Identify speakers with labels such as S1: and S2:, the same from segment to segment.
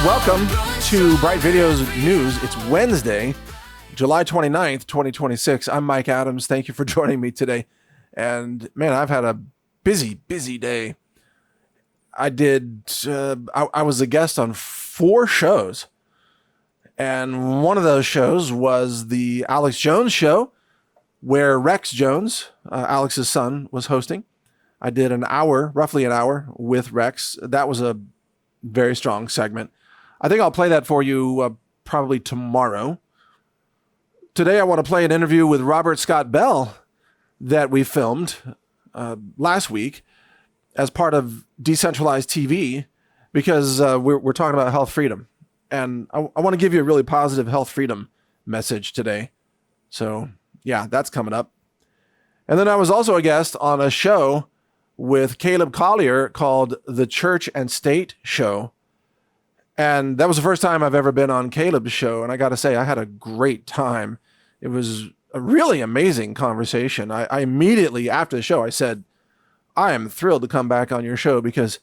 S1: welcome to Bright Videos News. It's Wednesday, July 29th, 2026. I'm Mike Adams. Thank you for joining me today. And man, I've had a busy day. I was a guest on 4 shows. And one of those shows was the Alex Jones show, where Rex Jones, Alex's son, was hosting. I did roughly an hour with Rex. That was a very strong segment. I think I'll play that for you probably tomorrow. Today I want to play an interview with Robert Scott Bell that we filmed last week as part of Decentralized TV, because we're talking about health freedom. And I want to give you a really positive health freedom message today. So yeah, that's coming up. And then I was also a guest on a show with Caleb Collier called The Church and State Show. And that was the first time I've ever been on Caleb's show. And I got to say, I had a great time. It was a really amazing conversation. I immediately after the show, I said, I am thrilled to come back on your show because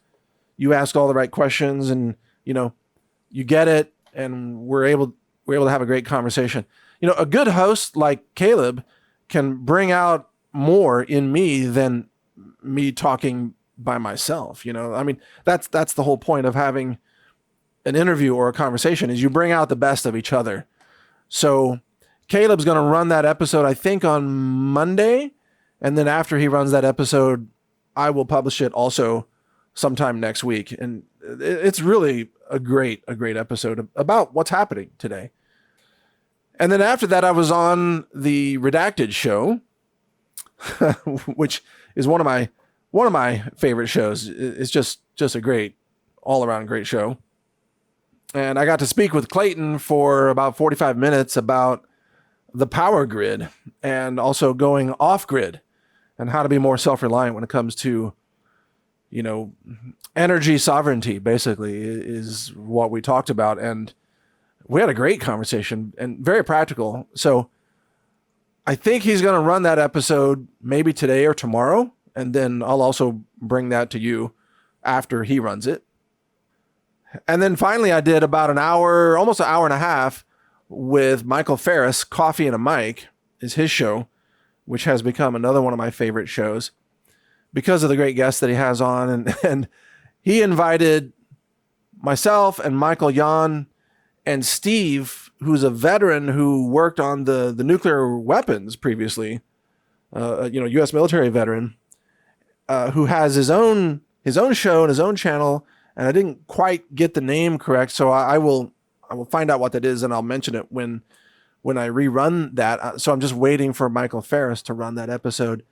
S1: you asked all the right questions and, you get it. And we're able to have a great conversation. A good host like Caleb can bring out more in me than me talking by myself. That's the whole point of having an interview or a conversation, is you bring out the best of each other. So Caleb's going to run that episode, I think, on Monday. And then after he runs that episode, I will publish it also sometime next week. And it's really a great episode about what's happening today. And then after that, I was on the Redacted show, which is one of my favorite shows. It's just a great, all around great show. And I got to speak with Clayton for about 45 minutes about the power grid and also going off grid and how to be more self-reliant when it comes to, energy sovereignty, basically, is what we talked about. And we had a great conversation and very practical. So I think he's going to run that episode maybe today or tomorrow. And then I'll also bring that to you after he runs it. And then finally, I did about an hour, almost an hour and a half with Michael Ferris. Coffee and a Mic is his show, which has become another one of my favorite shows because of the great guests that he has on. And he invited myself and Michael Yan and Steve, who's a veteran who worked on the nuclear weapons previously, U.S. military veteran, who has his own show and his own channel. And I didn't quite get the name correct, so I will find out what that is, and I'll mention it when I rerun that. So I'm just waiting for Michael Ferris to run that episode.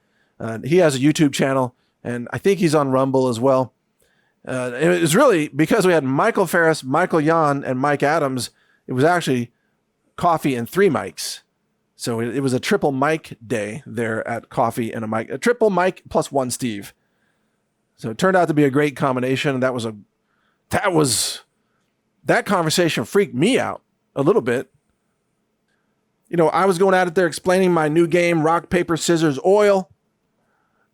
S1: He has a YouTube channel, and I think he's on Rumble as well. It was really because we had Michael Ferris, Michael Yan, and Mike Adams. It was actually Coffee and 3 mics. So it was a triple mic day there at Coffee and a Mic, a triple mic plus 1 Steve. So it turned out to be a great combination. That conversation freaked me out a little bit. I was going at it there explaining my new game, rock, paper, scissors, oil.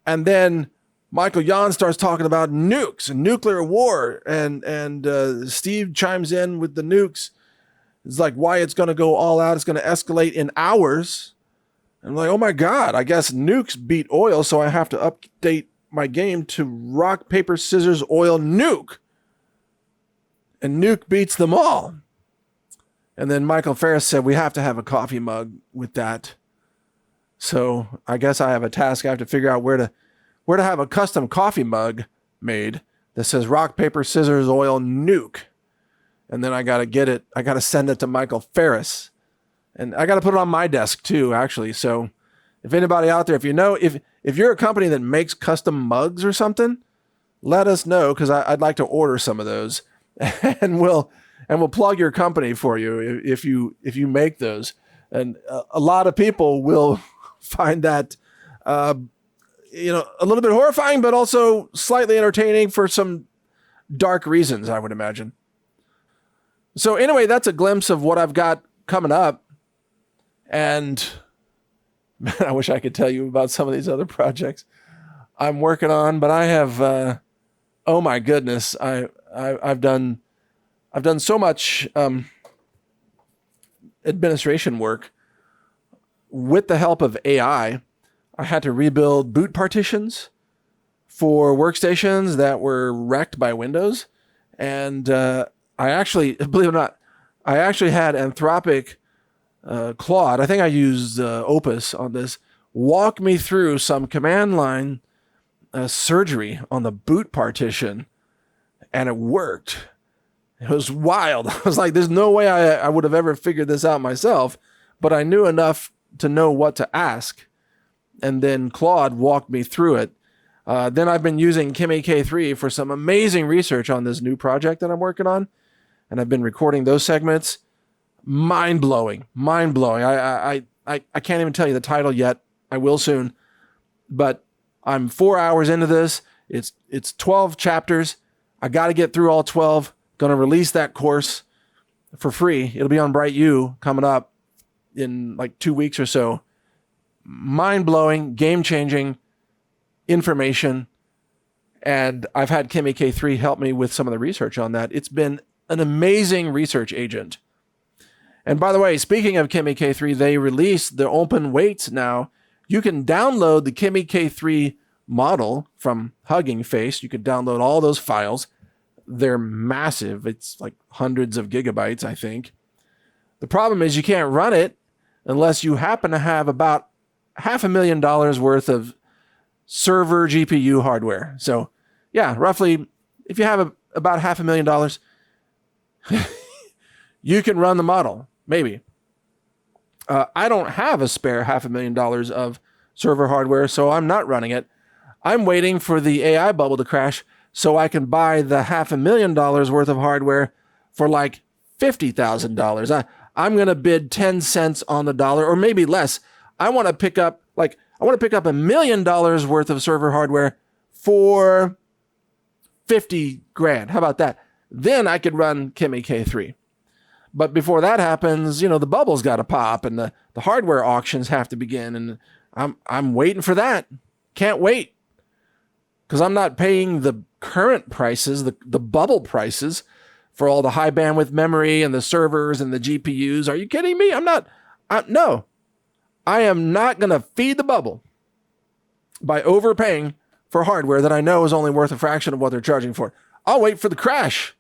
S1: And then Michael Yan starts talking about nukes and nuclear war. And Steve chimes in with the nukes. It's like why it's going to go all out. It's going to escalate in hours. And I'm like, oh my God, I guess nukes beat oil. So I have to update my game to rock, paper, scissors, oil, nuke. And nuke beats them all. And then Michael Ferris said, we have to have a coffee mug with that. So I guess I have a task. I have to figure out where to have a custom coffee mug made that says rock, paper, scissors, oil, nuke. And then I got to get it. I got to send it to Michael Ferris. And I got to put it on my desk too, actually. So if anybody out there, if you're a company that makes custom mugs or something, let us know, because I'd like to order some of those. And we'll plug your company for you if you make those. And a lot of people will find that a little bit horrifying, but also slightly entertaining for some dark reasons, I would imagine. So anyway, that's a glimpse of what I've got coming up. And man, I wish I could tell you about some of these other projects I'm working on, but I have, oh my goodness, I've done I've done so much administration work with the help of AI. I had to rebuild boot partitions for workstations that were wrecked by Windows. And I actually, believe it or not, I actually had Anthropic Claude, I think I used Opus on this, walk me through some command line surgery on the boot partition, and it worked. It was wild. I was like, there's no way I would have ever figured this out myself, but I knew enough to know what to ask. And then Claude walked me through it. Then I've been using KimAK3 for some amazing research on this new project that I'm working on. And I've been recording those segments. Mind-blowing. Mind-blowing. I can't even tell you the title yet. I will soon. But I'm 4 hours into this. It's 12 chapters. I got to get through all 12. Going to release that course for free. It'll be on BrightU coming up in like 2 weeks or so. Mind-blowing, game-changing information. And I've had KimAK3 help me with some of the research on that. It's been an amazing research agent. And by the way, speaking of KimAK3, they released the open weights now. You can download the KimAK3 model from Hugging Face. You could download all those files. They're massive. It's like hundreds of gigabytes, I think. The problem is you can't run it unless you happen to have about $500,000 worth of server GPU hardware. So yeah, roughly, if you have about $500,000, you can run the model, maybe. I don't have a spare $500,000 of server hardware, so I'm not running it. I'm waiting for the AI bubble to crash so I can buy the $500,000 worth of hardware for like $50,000. I'm going to bid 10 cents on the dollar, or maybe less. I want to pick up $1 million worth of server hardware for 50 grand. How about that? Then I could run KimAK3. But before that happens, the bubble's got to pop and the hardware auctions have to begin. And I'm waiting for that. Can't wait. Because I'm not paying the current prices, the bubble prices for all the high bandwidth memory and the servers and the GPUs. Are you kidding me? No. I am not going to feed the bubble by overpaying for hardware that I know is only worth a fraction of what they're charging for. I'll wait for the crash.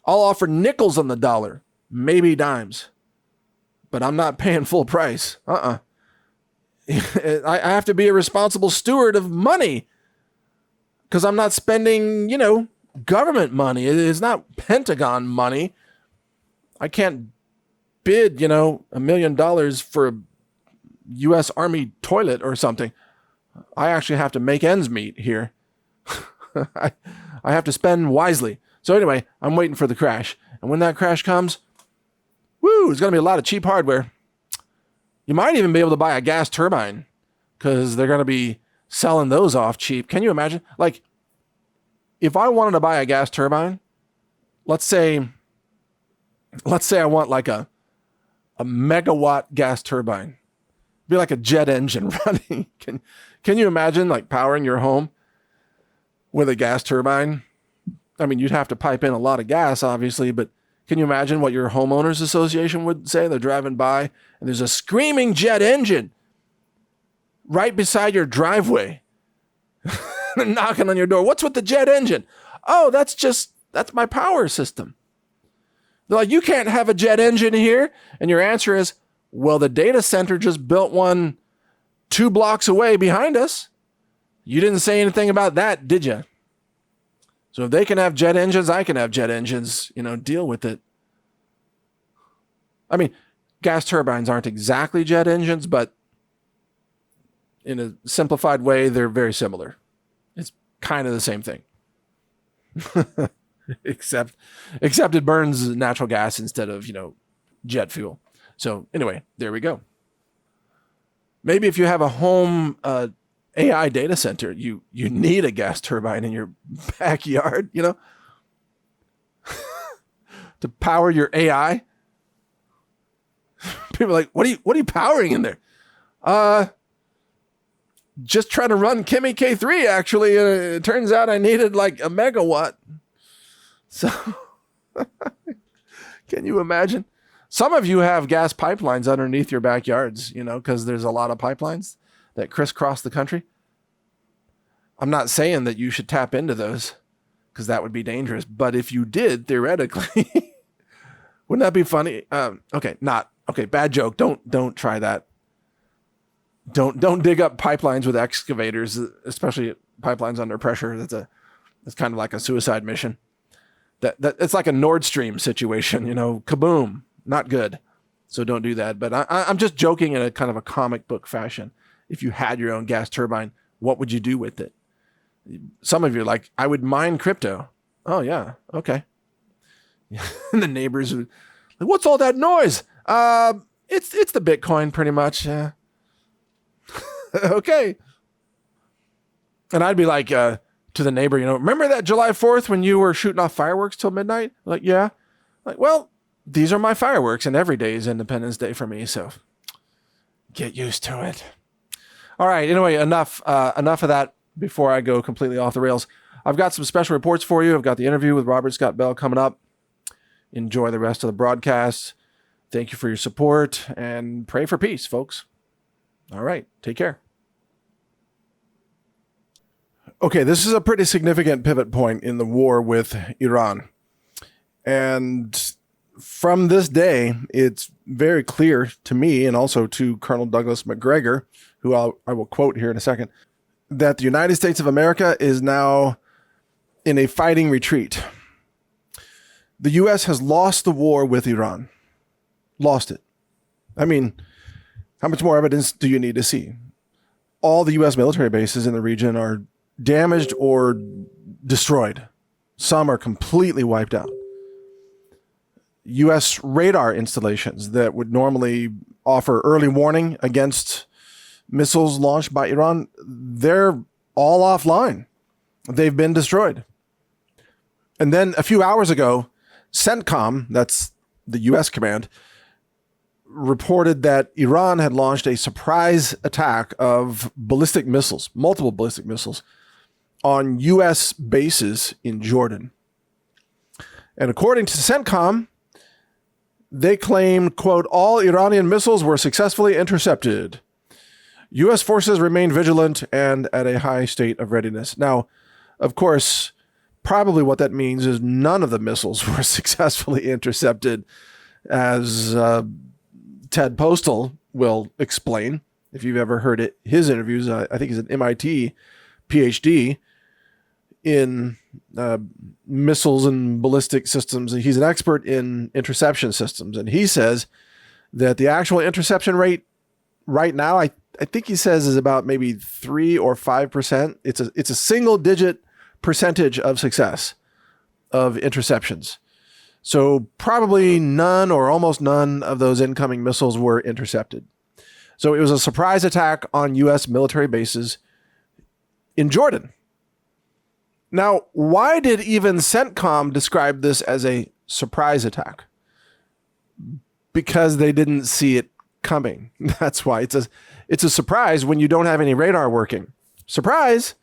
S1: I'll offer nickels on the dollar, maybe dimes, but I'm not paying full price. I have to be a responsible steward of money because I'm not spending, government money. It's not Pentagon money. I can't bid, $1 million for a U.S. Army toilet or something. I actually have to make ends meet here. I have to spend wisely. So anyway, I'm waiting for the crash. And when that crash comes, there's going to be a lot of cheap hardware. You might even be able to buy a gas turbine because they're going to be selling those off cheap. Can you imagine? Like, if I wanted to buy a gas turbine, let's say I want like a megawatt gas turbine. Be like a jet engine running. Can you imagine like powering your home with a gas turbine? I mean, you'd have to pipe in a lot of gas, obviously, but can you imagine what your homeowners association would say? They're driving by and there's a screaming jet engine right beside your driveway. They're knocking on your door. What's with the jet engine? Oh, that's my power system. They're like, you can't have a jet engine here. And your answer is, well, the data center just built one 2 blocks away behind us. You didn't say anything about that, did you? So if they can have jet engines, I can have jet engines, deal with it. I mean, gas turbines aren't exactly jet engines, but in a simplified way, they're very similar. It's kind of the same thing. Except it burns natural gas instead of, jet fuel. So anyway, there we go. Maybe if you have a home AI data center, you need a gas turbine in your backyard, to power your AI. People are like, what are you powering in there? Just trying to run KimAK3, actually. It turns out I needed like a megawatt. So Can you imagine? Some of you have gas pipelines underneath your backyards, because there's a lot of pipelines that crisscross the country. I'm not saying that you should tap into those because that would be dangerous. But if you did, theoretically, wouldn't that be funny? Okay, bad joke. Don't try that. Don't dig up pipelines with excavators, especially pipelines under pressure. That's kind of like a suicide mission. That it's like a Nord Stream situation, kaboom, not good. So don't do that. But I'm just joking in a kind of a comic book fashion. If you had your own gas turbine, what would you do with it? Some of you are like, I would mine crypto. Oh yeah, okay. And the neighbors are like, what's all that noise? It's the Bitcoin pretty much. Yeah. Okay. And I'd be like, to the neighbor, remember that July 4th when you were shooting off fireworks till midnight? Like, yeah. Like, well, these are my fireworks and every day is Independence Day for me. So get used to it. All right. Anyway, enough of that before I go completely off the rails. I've got some special reports for you. I've got the interview with Robert Scott Bell coming up. Enjoy the rest of the broadcast. Thank you for your support and pray for peace, folks. All right. Take care. Okay, this is a pretty significant pivot point in the war with Iran. And from this day, it's very clear to me and also to Colonel Douglas McGregor, who I will quote here in a second, that the United States of America is now in a fighting retreat. The U.S. has lost the war with Iran. Lost it. I mean, how much more evidence do you need to see? All the U.S. military bases in the region are damaged or destroyed. Some are completely wiped out. U.S. radar installations that would normally offer early warning against missiles launched by Iran, they're all offline. They've been destroyed. And then a few hours ago, CENTCOM, that's the U.S. command, reported that Iran had launched a surprise attack of ballistic missiles, multiple ballistic missiles, on U.S. bases in Jordan. And according to CENTCOM, they claimed, quote, all Iranian missiles were successfully intercepted. U.S. forces remain vigilant and at a high state of readiness. Now, of course, probably what that means is none of the missiles were successfully intercepted, as Ted Postal will explain. If you've ever heard his interviews, I think he's an MIT PhD in missiles and ballistic systems. He's an expert in interception systems. And he says that the actual interception rate right now, I think he says is about maybe 3 or 5%. It's a single digit percentage of success of interceptions. So probably none or almost none of those incoming missiles were intercepted. So it was a surprise attack on U.S. military bases in Jordan. Now, why did even CENTCOM describe this as a surprise attack? Because they didn't see it coming. That's why it's a surprise when you don't have any radar working. Surprise!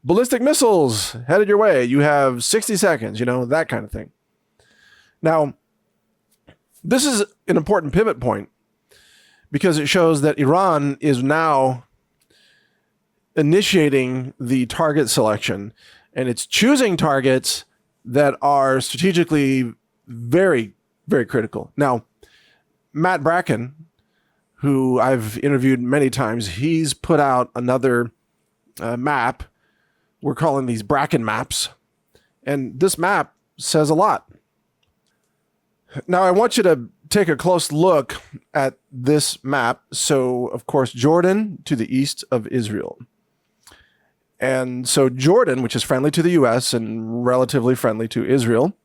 S1: Ballistic missiles headed your way. You have 60 seconds, that kind of thing. Now, this is an important pivot point because it shows that Iran is now initiating the target selection, and it's choosing targets that are strategically very, very critical. Now, Matt Bracken, who I've interviewed many times, he's put out another map. We're calling these Bracken maps. And this map says a lot. Now, I want you to take a close look at this map. So, of course, Jordan to the east of Israel. And so Jordan, which is friendly to the U.S. and relatively friendly to Israel,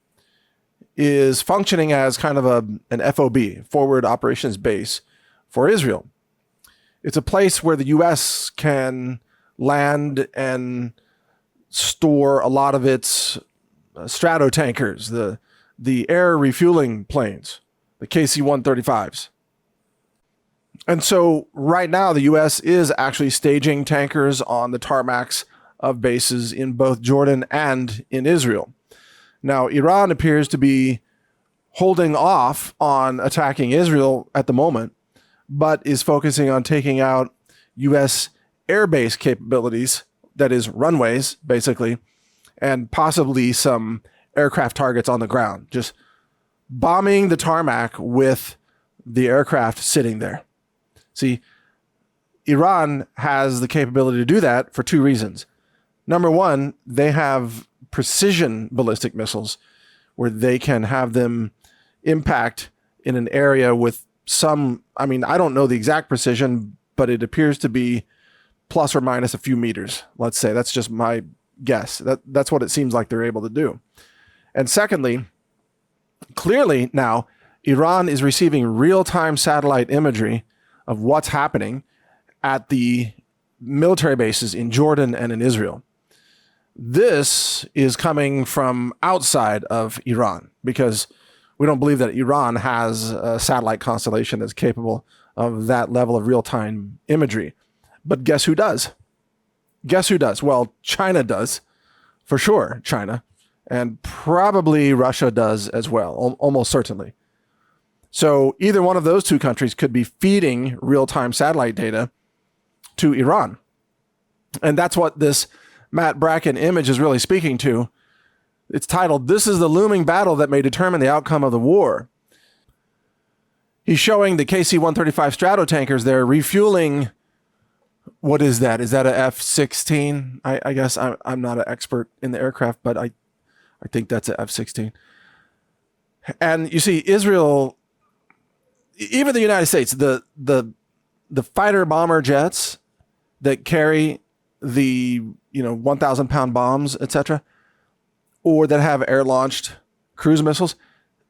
S1: is functioning as kind of an FOB, forward operations base, for Israel. It's a place where the U.S. can land and store a lot of its strato tankers, the air refueling planes, the KC-135s. And so right now, the U.S. is actually staging tankers on the tarmacs of bases in both Jordan and in Israel. Now, Iran appears to be holding off on attacking Israel at the moment, but is focusing on taking out U.S. airbase capabilities, that is runways, basically, and possibly some aircraft targets on the ground, just bombing the tarmac with the aircraft sitting there. See, Iran has the capability to do that for two reasons. Number one, they have precision ballistic missiles where they can have them impact in an area with some, I mean, I don't know the exact precision, but it appears to be plus or minus a few meters. Let's say that's just my guess. That's what it seems like they're able to do. And secondly, clearly now, Iran is receiving real-time satellite imagery of what's happening at the military bases in Jordan and in Israel. This is coming from outside of Iran because we don't believe that Iran has a satellite constellation that's capable of that level of real-time imagery. But guess who does? Guess who does? Well, China does, for sure, China. And probably Russia does as well, almost certainly. So either one of those two countries could be feeding real-time satellite data to Iran. And that's what this Matt Bracken image is really speaking to. It's titled, "This is the looming battle that may determine the outcome of the war." He's showing the KC-135 Stratotankers there refueling. What is that? Is that a F-16? I guess I'm not an expert in the aircraft, but I think that's a F-16. And you see Israel, even the United States, the fighter bomber jets that carry the 1,000-pound bombs, etc., or that have air-launched cruise missiles,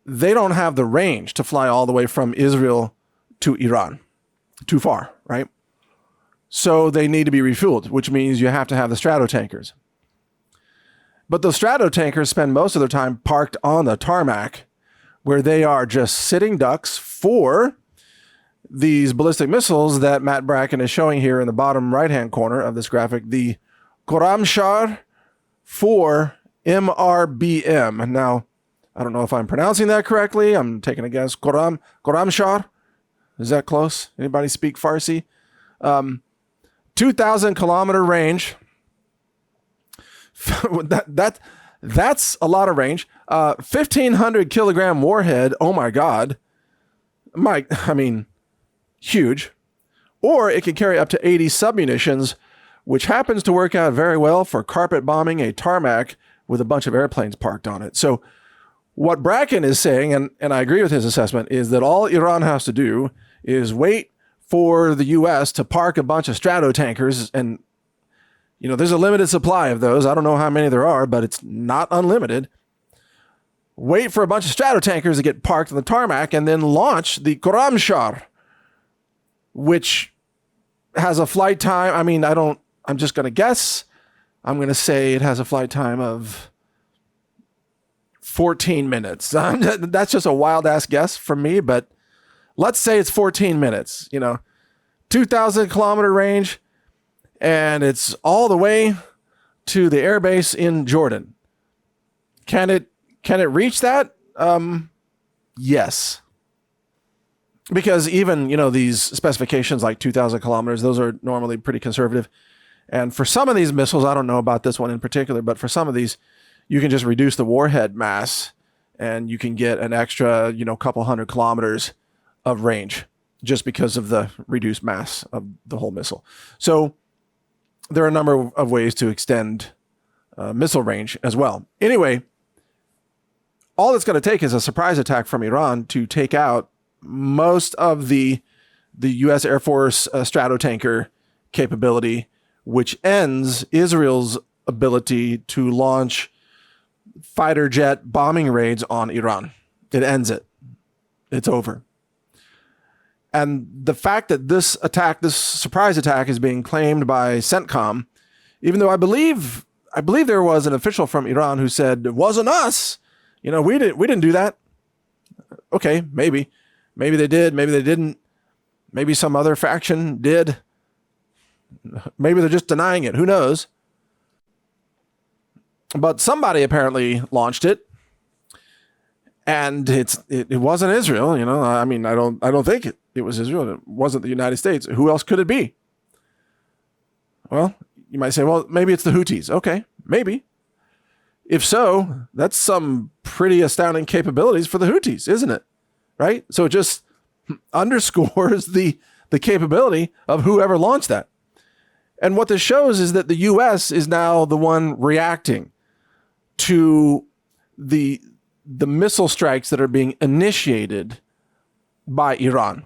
S1: they don't have the range to fly all the way from Israel to Iran. Too far, right? So they need to be refueled, which means you have to have the Stratotankers. But those Stratotankers spend most of their time parked on the tarmac, where they are just sitting ducks for these ballistic missiles that Matt Bracken is showing here in the bottom right-hand corner of this graphic, the Khorramshahr 4 MRBM. Now, I don't know if I'm pronouncing that correctly. I'm taking a guess. Khorramshahr? Is that close? Anybody speak Farsi? 2,000 kilometer range. That's a lot of range. 1,500 kilogram warhead. Oh my God. I mean, huge. Or it can carry up to 80 submunitions, which happens to work out very well for carpet bombing a tarmac with a bunch of airplanes parked on it. So what Bracken is saying, and I agree with his assessment, is that all Iran has to do is wait for the U.S. to park a bunch of Stratotankers, and there's a limited supply of those. I don't know how many there are, but it's not unlimited. Wait for a bunch of Stratotankers to get parked on the tarmac and then launch the Khorramshahr, which has a flight time. I mean, I'm just going to guess. I'm going to say it has a flight time of 14 minutes. That's just a wild ass guess from me, but let's say it's 14 minutes, 2,000 kilometer range, and it's all the way to the airbase in Jordan. Can it reach that? Yes. Because even, these specifications like 2,000 kilometers, those are normally pretty conservative. And for some of these missiles, I don't know about this one in particular, but for some of these, you can just reduce the warhead mass and you can get an extra, couple hundred kilometers of range just because of the reduced mass of the whole missile. So there are a number of ways to extend missile range as well. Anyway, all it's going to take is a surprise attack from Iran to take out most of the U.S. Air Force Stratotanker capability, which ends Israel's ability to launch fighter jet bombing raids on Iran. It ends it. It's over. And the fact that this surprise attack is being claimed by CENTCOM, even though I believe there was an official from Iran who said, it wasn't us. We didn't do that. Okay, maybe they did, maybe they didn't. Maybe some other faction did. Maybe they're just denying it. Who knows? But somebody apparently launched it. And it wasn't Israel, I mean, I don't think it was Israel. It wasn't the United States. Who else could it be? Well, you might say, well, maybe it's the Houthis. Okay, maybe. If so, that's some pretty astounding capabilities for the Houthis, isn't it? Right? So it just underscores the capability of whoever launched that. And what this shows is that the U.S. is now the one reacting to the missile strikes that are being initiated by Iran.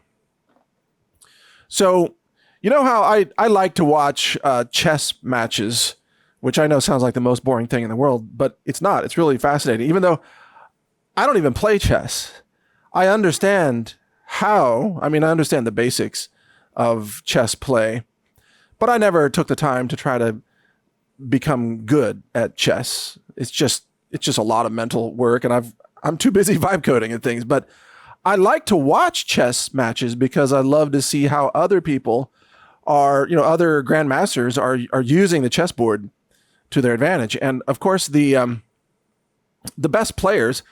S1: So, you know how I like to watch chess matches, which I know sounds like the most boring thing in the world, but it's not. It's really fascinating. Even though I don't even play chess, I understand I understand the basics of chess play, but I never took the time to try to become good at chess. It's just a lot of mental work, and I'm too busy vibe coding and things. But I like to watch chess matches because I love to see how other people other grandmasters are using the chessboard to their advantage. And of course, the best players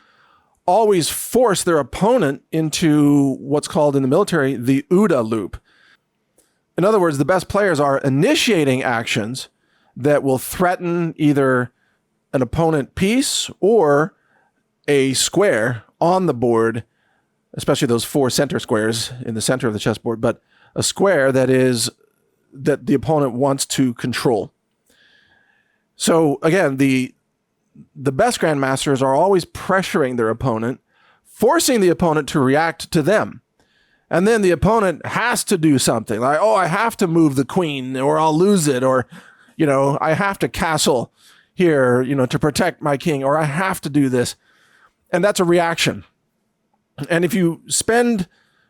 S1: always force their opponent into what's called in the military the OODA loop. In other words, the best players are initiating actions that will threaten either an opponent piece or a square on the board, especially those 4 center squares in the center of the chessboard, but a square that the opponent wants to control. So again, the best grandmasters are always pressuring their opponent, forcing the opponent to react to them. And then the opponent has to do something like, I have to move the queen or I'll lose it, or, I have to castle here, to protect my king, or I have to do this. And that's a reaction. And if you spend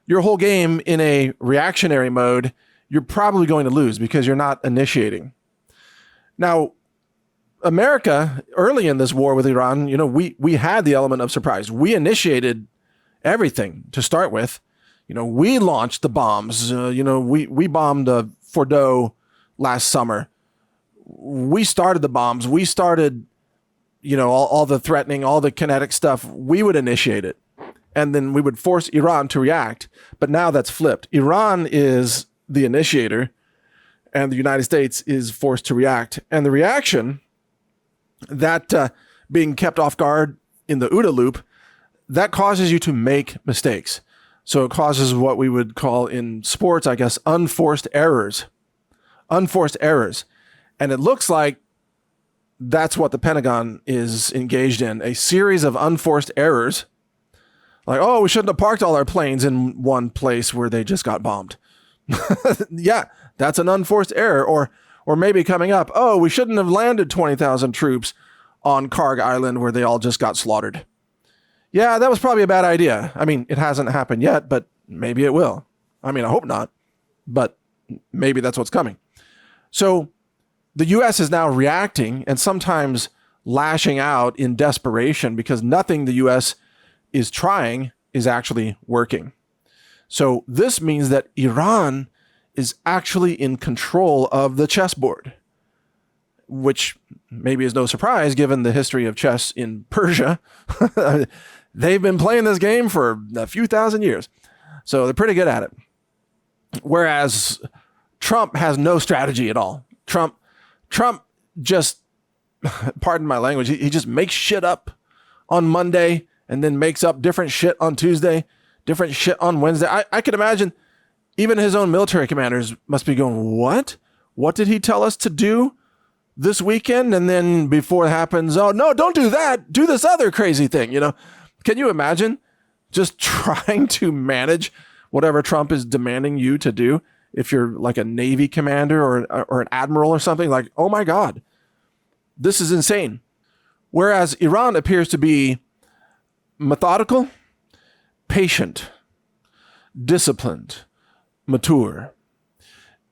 S1: your whole game in a reactionary mode, you're probably going to lose because you're not initiating. Now, America, early in this war with Iran, we had the element of surprise. We initiated everything to start with. We launched the bombs. We bombed Fordow last summer. We started the bombs. We started, all the threatening, all the kinetic stuff. We would initiate it. And then we would force Iran to react. But now that's flipped. Iran is the initiator, and the United States is forced to react. And the reaction, that being kept off guard in the OODA loop, that causes you to make mistakes. So it causes what we would call in sports, I guess, unforced errors. Unforced errors. And it looks like that's what the Pentagon is engaged in, a series of unforced errors. Like, we shouldn't have parked all our planes in one place where they just got bombed. Yeah, that's an unforced error. Or maybe coming up, we shouldn't have landed 20,000 troops on Karg Island where they all just got slaughtered. Yeah, that was probably a bad idea. I mean, it hasn't happened yet, but maybe it will. I mean, I hope not, but maybe that's what's coming. So the U.S. is now reacting and sometimes lashing out in desperation because nothing the U.S. is trying is actually working. So this means that Iran is actually in control of the chessboard, which maybe is no surprise given the history of chess in Persia. They've been playing this game for a few thousand years, so they're pretty good at it. Whereas Trump has no strategy at all. Trump just, pardon my language, he just makes shit up on Monday and then makes up different shit on Tuesday, different shit on Wednesday. I can imagine even his own military commanders must be going, what? What did he tell us to do this weekend? And then before it happens, no, don't do that. Do this other crazy thing. Can you imagine just trying to manage whatever Trump is demanding you to do? If you're like a Navy commander or an admiral or something, like, oh my God, this is insane. Whereas Iran appears to be methodical, patient, disciplined, mature.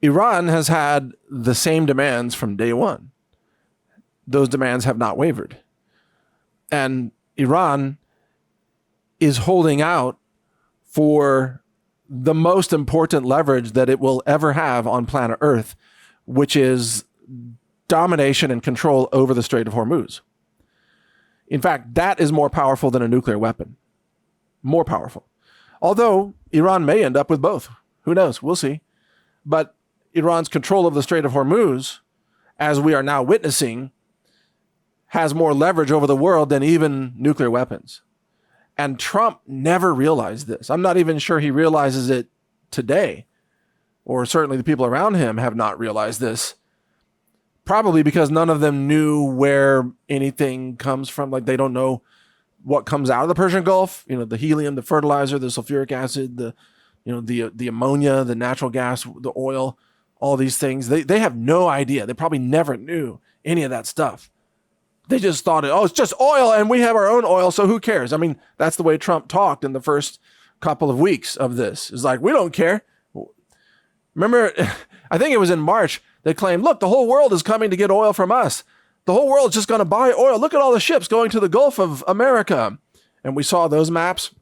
S1: Iran has had the same demands from day one. Those demands have not wavered. And Iran is holding out for the most important leverage that it will ever have on planet Earth, which is domination and control over the Strait of Hormuz. In fact, that is more powerful than a nuclear weapon. more powerful. Although Iran may end up with both. Who knows? We'll see. But Iran's control of the Strait of Hormuz, as we are now witnessing, has more leverage over the world than even nuclear weapons. And Trump never realized this. I'm not even sure he realizes it today, or certainly the people around him have not realized this. Probably because none of them knew where anything comes from. Like, they don't know what comes out of the Persian Gulf. You know, the helium, the fertilizer, the sulfuric acid, the ammonia, the natural gas, the oil, all these things. They have no idea. They probably never knew any of that stuff. They just thought, oh, it's just oil and we have our own oil, so who cares? I mean, that's the way Trump talked in the first couple of weeks of this. It's like, we don't care. Remember, I think it was in March, they claimed, look, the whole world is coming to get oil from us. The whole world is just going to buy oil. Look at all the ships going to the Gulf of America. And we saw those maps.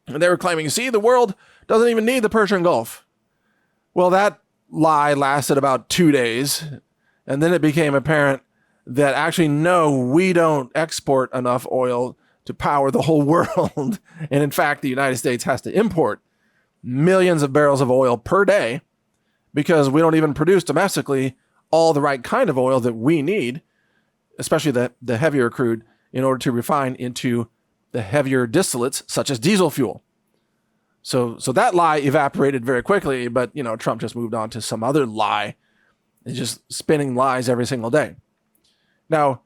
S1: And they were claiming, see, the world doesn't even need the Persian Gulf. Well, that lie lasted about 2 days. And then it became apparent that actually, no, we don't export enough oil to power the whole world. And in fact, the United States has to import millions of barrels of oil per day because we don't even produce domestically all the right kind of oil that we need, especially the heavier crude, in order to refine into the heavier distillates such as diesel fuel. So that lie evaporated very quickly, but Trump just moved on to some other lie. He's just spinning lies every single day. Now,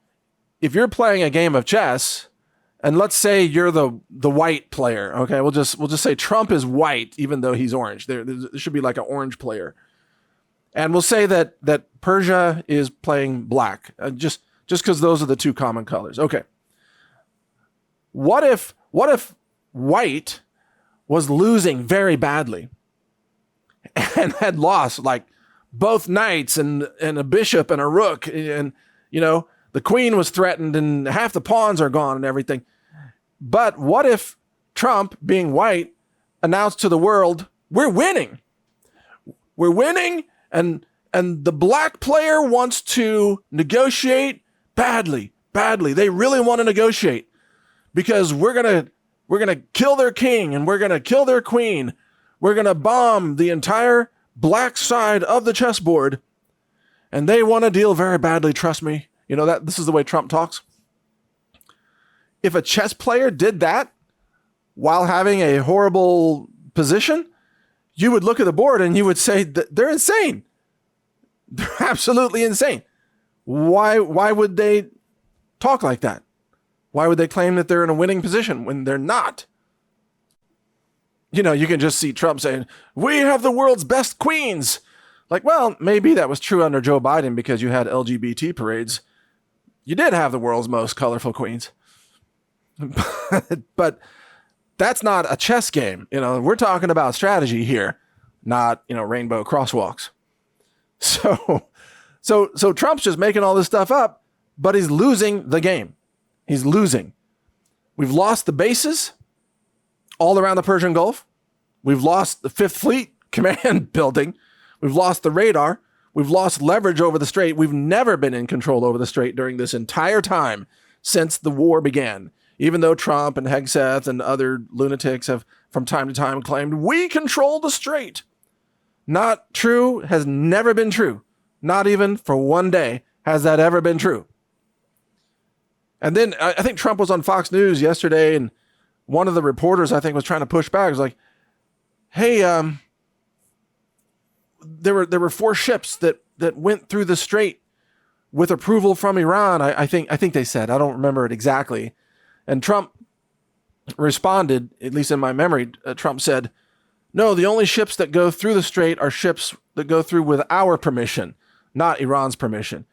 S1: if you're playing a game of chess, and let's say you're the white player, okay? We'll just say Trump is white, even though he's orange. There should be like an orange player, and we'll say that Persia is playing black, just because those are the two common colors. Okay. What if white was losing very badly and had lost like both knights and a bishop and a rook, and the queen was threatened and half the pawns are gone and everything. But what if Trump, being white, announced to the world, we're winning. We're winning, and the black player wants to negotiate badly. They really want to negotiate because we're going to kill their king and we're going to kill their queen. We're going to bomb the entire black side of the chessboard, and they want to deal very badly, trust me. This is the way Trump talks. If a chess player did that while having a horrible position, you would look at the board and you would say that they're insane. They're absolutely insane. Why would they talk like that? Why would they claim that they're in a winning position when they're not? You can just see Trump saying, we have the world's best queens. Like, well, maybe that was true under Joe Biden because you had LGBT parades. You did have the world's most colorful queens. But that's not a chess game. We're talking about strategy here, not, rainbow crosswalks. So Trump's just making all this stuff up, but he's losing the game. He's losing. We've lost the bases all around the Persian Gulf. We've lost the Fifth Fleet command building. We've lost the radar. We've lost leverage over the strait. We've never been in control over the strait during this entire time since the war began. Even though Trump and Hegseth and other lunatics have from time to time claimed, we control the strait. Not true, has never been true. Not even for one day has that ever been true. And then I think Trump was on Fox News yesterday, and one of the reporters, I think, was trying to push back. It was like, hey, there were 4 ships that went through the strait with approval from Iran. I think they said, I don't remember it exactly. And Trump responded, at least in my memory, Trump said, no, the only ships that go through the strait are ships that go through with our permission, not Iran's permission.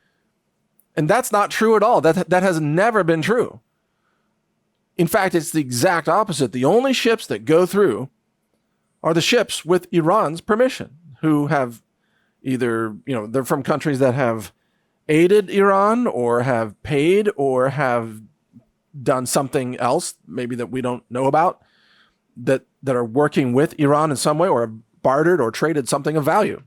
S1: And that's not true at all. That has never been true. In fact, it's the exact opposite. The only ships that go through are the ships with Iran's permission, who have either, they're from countries that have aided Iran or have paid or have done something else, maybe that we don't know about, that are working with Iran in some way or have bartered or traded something of value.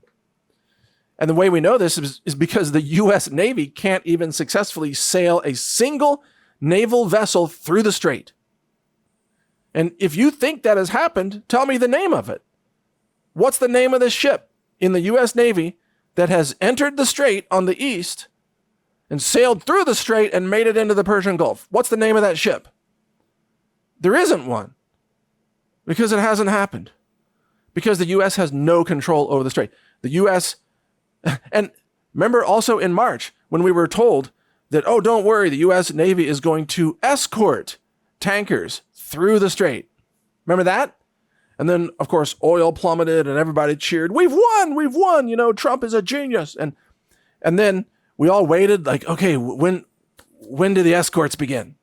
S1: And the way we know this is because the U.S. Navy can't even successfully sail a single naval vessel through the strait. And if you think that has happened, tell me the name of it. What's the name of this ship in the U.S. Navy that has entered the strait on the east and sailed through the strait and made it into the Persian Gulf? What's the name of that ship? There isn't one, because it hasn't happened. Because the U.S. has no control over the strait. The U.S., and remember also in March when we were told that, oh, don't worry, the U.S. Navy is going to escort tankers through the strait. Remember that? And then, of course, oil plummeted and everybody cheered, we've won, you know, Trump is a genius. And then we all waited like, okay, when do the escorts begin?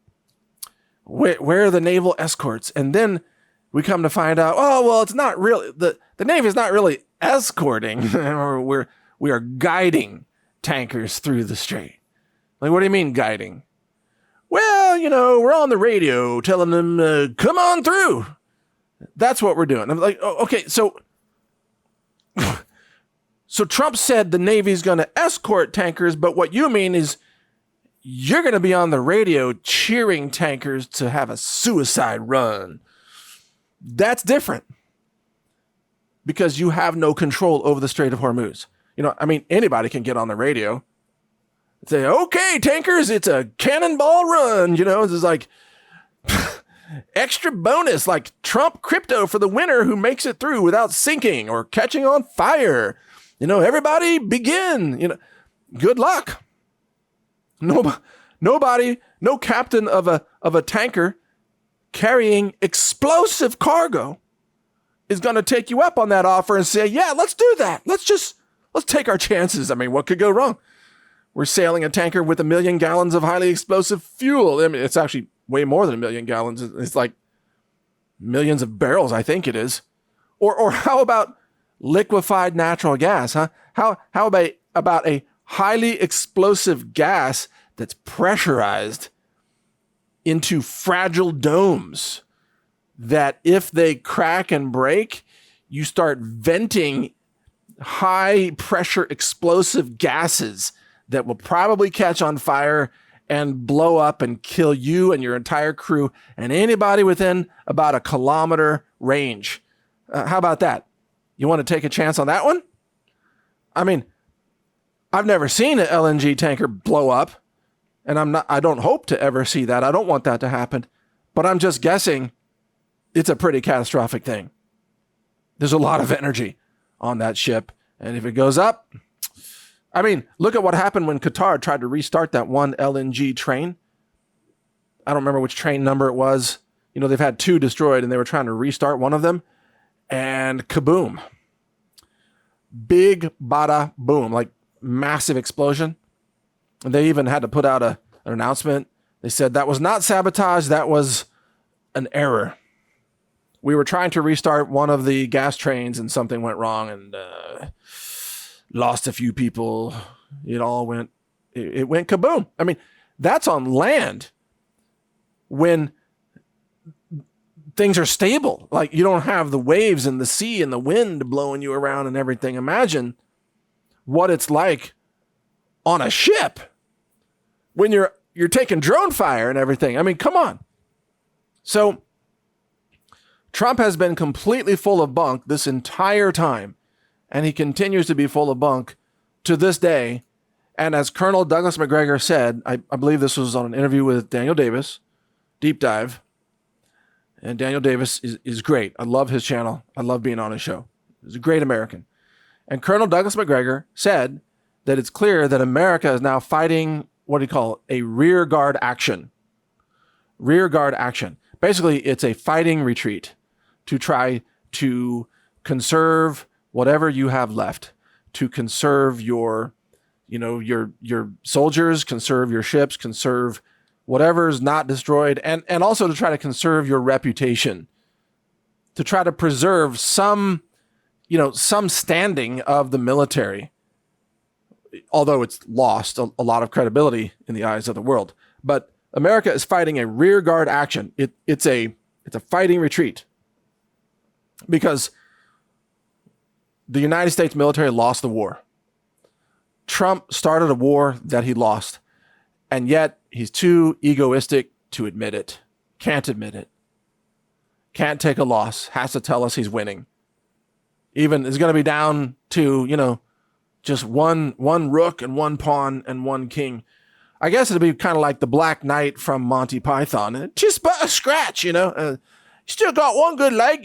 S1: Where are the naval escorts? And then we come to find out, oh, well, it's not really, the Navy is not really escorting, or we are guiding tankers through the strait. Like, what do you mean guiding? Well, you know, we're on the radio telling them, come on through. That's what we're doing. I'm like, oh, okay, so Trump said the Navy's going to escort tankers, but what you mean is you're going to be on the radio cheering tankers to have a suicide run. That's different, because you have no control over the Strait of Hormuz. You know, I mean, anybody can get on the radio and say, okay, tankers, it's a cannonball run. You know, it's just like extra bonus, like Trump crypto for the winner who makes it through without sinking or catching on fire. You know, everybody begin, you know, good luck. Nobody, no captain of a tanker carrying explosive cargo is going to take you up on that offer and say, yeah, let's do that. Let's take our chances. I mean, what could go wrong? We're sailing a tanker with 1 million gallons of highly explosive fuel. I mean, it's actually way more than 1 million gallons. It's like millions of barrels, I think it is. Or how about liquefied natural gas, huh? How about a highly explosive gas that's pressurized into fragile domes that if they crack and break, you start venting high pressure explosive gases that will probably catch on fire and blow up and kill you and your entire crew and anybody within about a kilometer range. How about that? You want to take a chance on that one? I mean, I've never seen an LNG tanker blow up, and I don't hope to ever see that. I don't want that to happen, but I'm just guessing it's a pretty catastrophic thing. There's a lot of energy on that ship, and if it goes up, I mean, look at what happened when Qatar tried to restart that one LNG train. I don't remember which train number it was. You know, they've had 2 destroyed, and they were trying to restart one of them, and kaboom. Big bada boom, like massive explosion. And they even had to put out an announcement. They said that was not sabotage, that was an error. We were trying to restart one of the gas trains and something went wrong and lost a few people. It went kaboom. I mean, that's on land when things are stable. Like, you don't have the waves and the sea and the wind blowing you around and everything. Imagine what it's like on a ship when you're taking drone fire and everything. I mean, come on. So Trump has been completely full of bunk this entire time, and he continues to be full of bunk to this day. And as Colonel Douglas McGregor said, I believe this was on an interview with Daniel Davis, Deep Dive. And Daniel Davis is great. I love his channel. I love being on his show. He's a great American. And Colonel Douglas McGregor said that it's clear that America is now fighting what do you call a rear guard action. Rear guard action. Basically, it's a fighting retreat to try to conserve whatever you have left, to conserve your soldiers, conserve your ships, conserve whatever's not destroyed, and also to try to conserve your reputation, to try to preserve some standing of the military, although it's lost a lot of credibility in the eyes of the world. But America is fighting a rear guard action. It's a fighting retreat because the United States military lost the war. Trump started a war that he lost, and yet he's too egoistic to admit it. Can't admit it. can't take a loss, has to tell us he's winning. Even is going to be down to, just one rook and one pawn and one king. I guess it'd be kind of like the Black Knight from Monty Python. Just but a scratch, still got one good leg,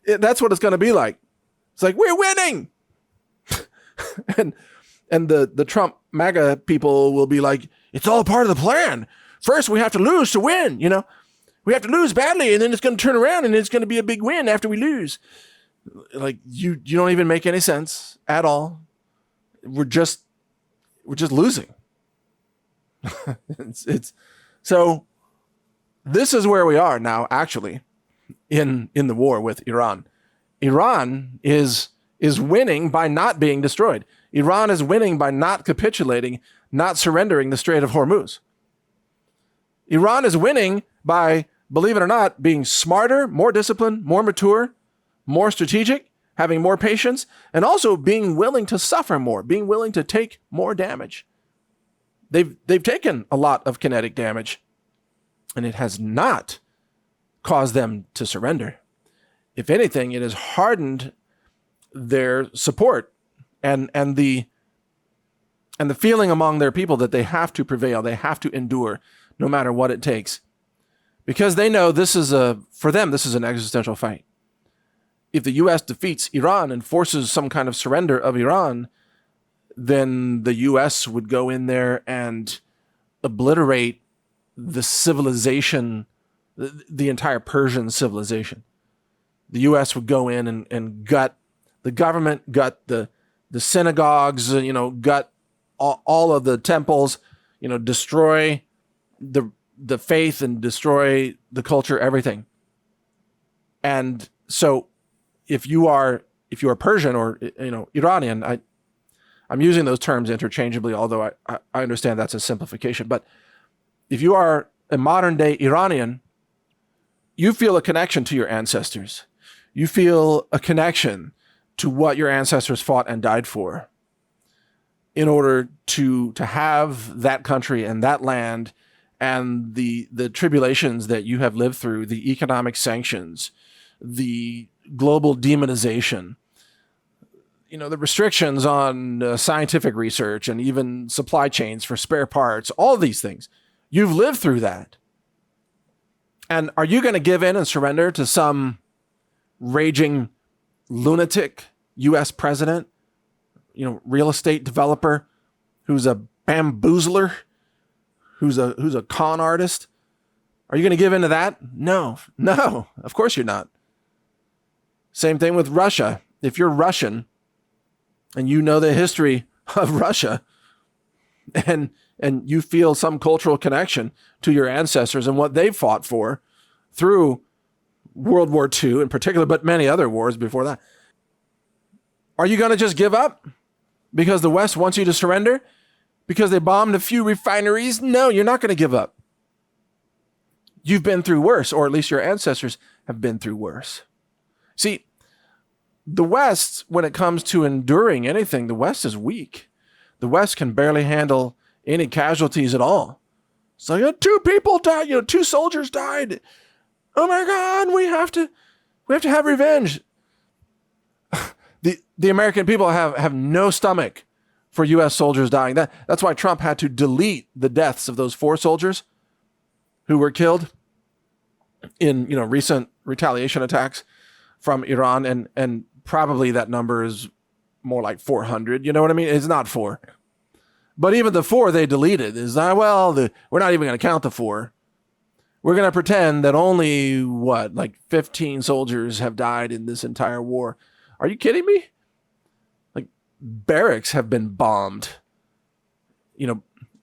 S1: that's what it's going to be like. It's like, we're winning. and the Trump MAGA people will be like, it's all part of the plan. First, we have to lose to win, We have to lose badly, and then it's going to turn around, and it's going to be a big win after we lose. Like, you don't even make any sense at all. We're just losing. So this is where we are now, actually, in the war with Iran. Iran is winning by not being destroyed. Iran is winning by not capitulating, not surrendering the Strait of Hormuz. Iran is winning by, believe it or not, being smarter, more disciplined, more mature, more strategic, having more patience, and also being willing to suffer more, being willing to take more damage. They've taken a lot of kinetic damage, and it has not caused them to surrender. If anything, it has hardened their support and the feeling among their people that they have to prevail, they have to endure, no matter what it takes. Because they know for them, this is an existential fight. If the U.S. defeats Iran and forces some kind of surrender of Iran, then the U.S. would go in there and obliterate the civilization, the entire Persian civilization. The U.S. would go in and gut the government, gut the synagogues, gut all of the temples, destroy the faith and destroy the culture, everything. And so if you are Persian or Iranian, I'm using those terms interchangeably, although I understand that's a simplification. But if you are a modern day Iranian, you feel a connection to your ancestors. You feel a connection to what your ancestors fought and died for in order to have that country and that land and the tribulations that you have lived through, the economic sanctions, the global demonization, the restrictions on scientific research and even supply chains for spare parts, all of these things. You've lived through that. And are you going to give in and surrender to some raging lunatic U.S. president, real estate developer who's a bamboozler, who's a con artist? Are you going to give in to that? No, of course you're not. Same thing with Russia. If you're Russian and you know the history of Russia and you feel some cultural connection to your ancestors and what they fought for through World War II in particular, but many other wars before that, are you going to just give up because the West wants you to surrender? Because they bombed a few refineries? No, you're not going to give up. You've been through worse, or at least your ancestors have been through worse. See, the West, when it comes to enduring anything, the West is weak. The West can barely handle any casualties at all. So, 2 people died, 2 soldiers died. Oh my God, we have to have revenge. The American people have no stomach for U.S. soldiers dying. That's why Trump had to delete the deaths of those 4 soldiers who were killed in recent retaliation attacks from Iran, and probably that number is more like 400. You know what I mean? It's not 4. But even the 4 they deleted is not, we're not even going to count the 4. We're going to pretend that only, 15 soldiers have died in this entire war. Are you kidding me? Like, barracks have been bombed.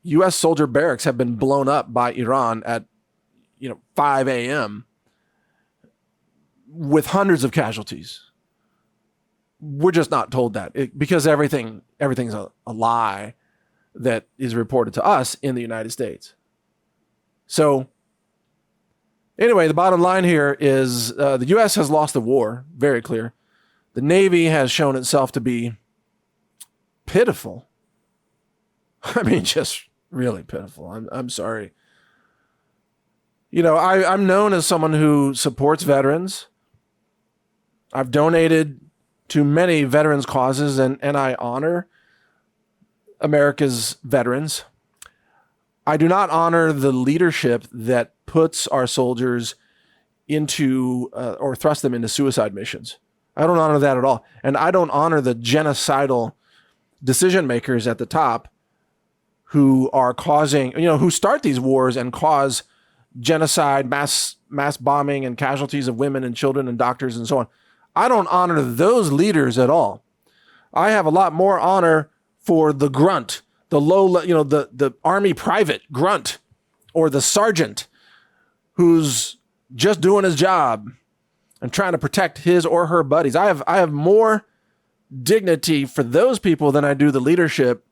S1: U.S. soldier barracks have been blown up by Iran at, 5 a.m. with hundreds of casualties. We're just not told that because everything's a lie that is reported to us in the United States. So anyway, the bottom line here is the U.S. has lost the war, very clear. The Navy has shown itself to be pitiful. I mean, just really pitiful. I'm sorry. I'm known as someone who supports veterans. I've donated to many veterans causes, and I honor America's veterans. I do not honor the leadership that puts our soldiers into or thrust them into suicide missions. I don't honor that at all. And I don't honor the genocidal decision makers at the top who are causing, who start these wars and cause genocide, mass bombing and casualties of women and children and doctors and so on. I don't honor those leaders at all. I have a lot more honor for the grunt, the the army private grunt, or the sergeant who's just doing his job and trying to protect his or her buddies. I have more dignity for those people than I do the leadership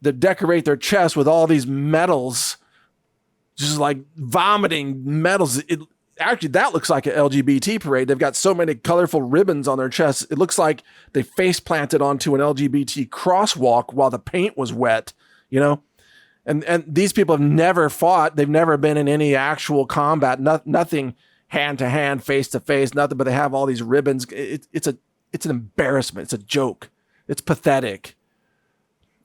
S1: that decorate their chests with all these medals, just like vomiting medals. Actually, that looks like an LGBT parade. They've got so many colorful ribbons on their chests. It looks like they face planted onto an LGBT crosswalk while the paint was wet, And these people have never fought. They've never been in any actual combat. Nothing hand to hand, face to face, nothing. But they have all these ribbons. It's an embarrassment. It's a joke. It's pathetic.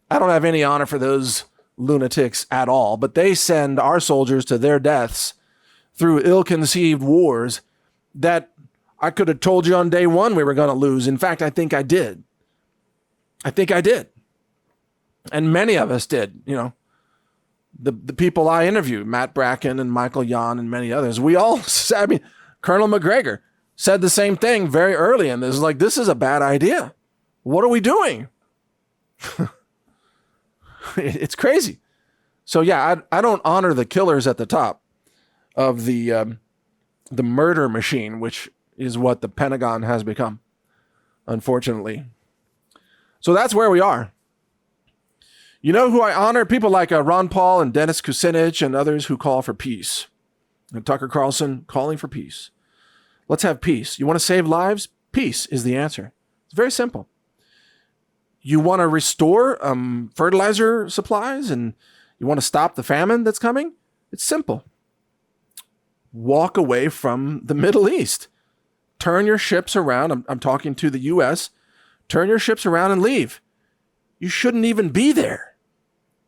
S1: I don't have any honor for those lunatics at all. But they send our soldiers to their deaths through ill-conceived wars that I could have told you on day one we were going to lose. In fact, I think I did. And many of us did, The people I interviewed, Matt Bracken and Michael Yon and many others, we all, Colonel McGregor said the same thing very early in this. Like, this is a bad idea. What are we doing? It's crazy. So yeah, I don't honor the killers at the top of the murder machine, which is what the Pentagon has become, unfortunately. So that's where we are. You know who I honor? People like Ron Paul and Dennis Kucinich and others who call for peace. And Tucker Carlson calling for peace. Let's have peace. You want to save lives? Peace is the answer. It's very simple. You want to restore fertilizer supplies and you want to stop the famine that's coming? It's simple. Walk away from the Middle East. Turn your ships around. I'm talking to the U.S. Turn your ships around and leave. You shouldn't even be there.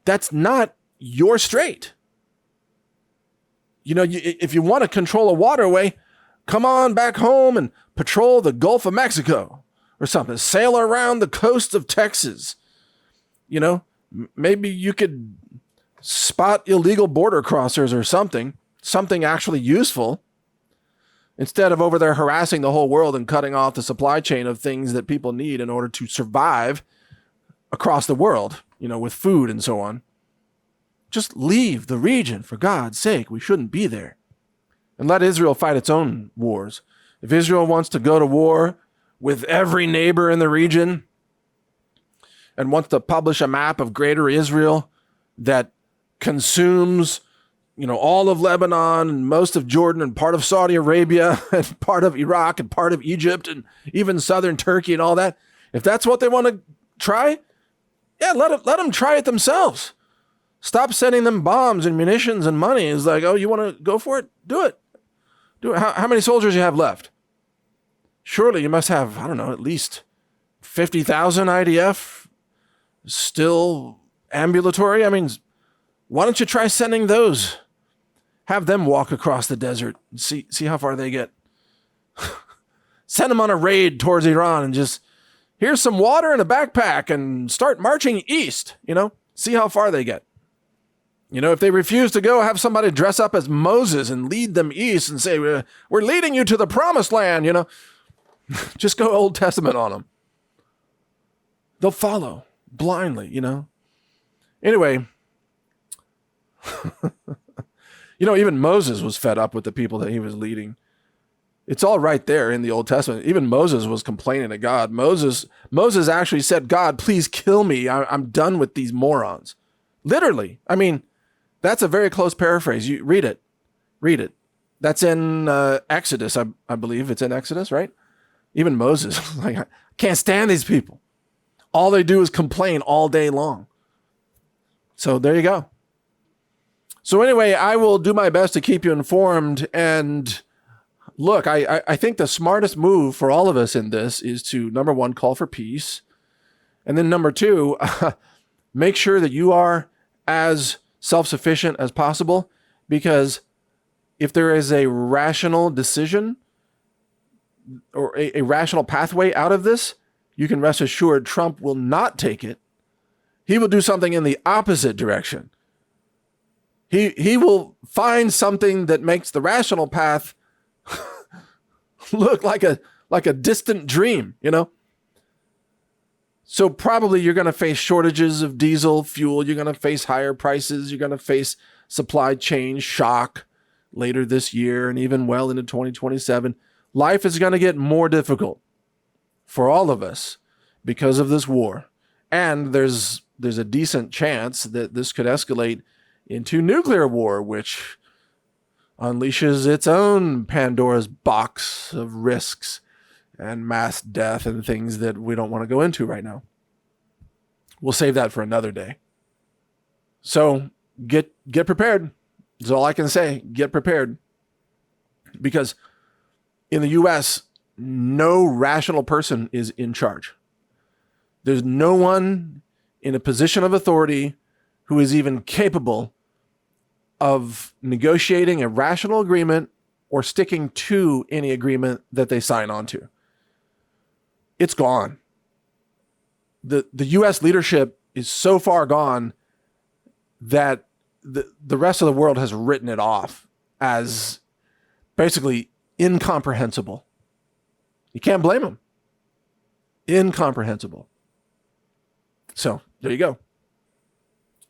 S1: That's not your strait. If you want to control a waterway, come on back home and patrol the Gulf of Mexico or something. Sail around the coast of Texas. Maybe you could spot illegal border crossers or something actually useful, instead of over there harassing the whole world and cutting off the supply chain of things that people need in order to survive across the world, with food and so on. Just leave the region, for God's sake. We shouldn't be there. And let Israel fight its own wars. If Israel wants to go to war with every neighbor in the region and wants to publish a map of greater Israel that consumes, all of Lebanon and most of Jordan and part of Saudi Arabia and part of Iraq and part of Egypt and even southern Turkey and all that, if that's what they want to try, yeah, let them try it themselves. Stop sending them bombs and munitions and money. It's like, oh, you want to go for it? Do it. How many soldiers you have left? Surely you must have, I don't know, at least 50,000 IDF still ambulatory. Why don't you try sending those? Have them walk across the desert and see how far they get. Send them on a raid towards Iran and just, here's some water and a backpack and start marching east, see how far they get. If they refuse to go, have somebody dress up as Moses and lead them east and say, we're leading you to the promised land, Just go Old Testament on them. They'll follow blindly, Anyway, even Moses was fed up with the people that he was leading. It's all right there in the Old Testament. Even Moses was complaining to God. Moses actually said, God, please kill me. I'm done with these morons. Literally. That's a very close paraphrase. You read it. That's in Exodus, I believe. It's in Exodus, right? Even Moses, I can't stand these people. All they do is complain all day long. So there you go. So anyway, I will do my best to keep you informed. And look, I think the smartest move for all of us in this is to, number one, call for peace. And then number two, make sure that you are as self-sufficient as possible, because if there is a rational decision or a rational pathway out of this, you can rest assured Trump will not take it. He will do something in the opposite direction. He will find something that makes the rational path look like a distant dream, you know? So probably you're going to face shortages of diesel fuel. You're going to face higher prices. You're going to face supply chain shock later this year and even well into 2027. Life is going to get more difficult for all of us because of this war. And there's a decent chance that this could escalate into nuclear war, which unleashes its own Pandora's box of risks and mass death and things that we don't want to go into right now. We'll save that for another day. So get prepared. That's all I can say. Get prepared. Because in the US, no rational person is in charge. There's no one in a position of authority who is even capable of negotiating a rational agreement or sticking to any agreement that they sign on to. It's gone. The US leadership is so far gone that the rest of the world has written it off as basically incomprehensible. You can't blame them. Incomprehensible. So there you go.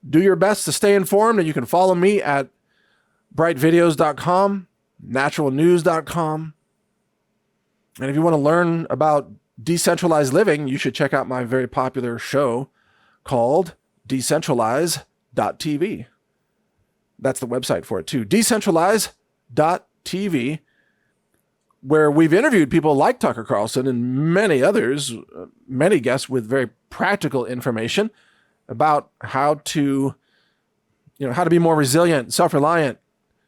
S1: Do your best to stay informed, and you can follow me at brightvideos.com, naturalnews.com. And if you want to learn about decentralized living, you should check out my very popular show called decentralize.tv. That's the website for it too. Decentralize.tv, where we've interviewed people like Tucker Carlson and many others, many guests with very practical information about how to be more resilient, self-reliant,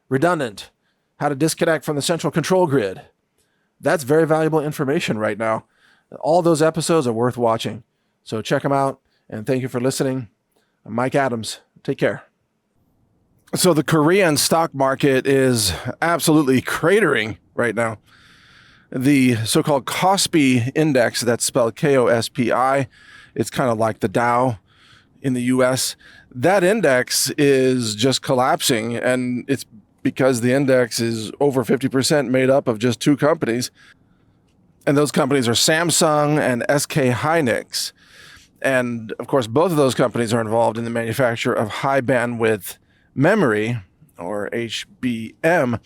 S1: redundant, how to disconnect from the central control grid. That's very valuable information right now. All those episodes are worth watching. So check them out, and thank you for listening. I'm Mike Adams. Take care. So the Korean stock market is absolutely cratering right now. The so-called Kospi index, that's spelled Kospi, it's kind of like the Dow in the US. That index is just collapsing, and it's because the index is over 50% made up of just two companies. And those companies are Samsung and SK Hynix. And of course, both of those companies are involved in the manufacture of high bandwidth memory, or HBM,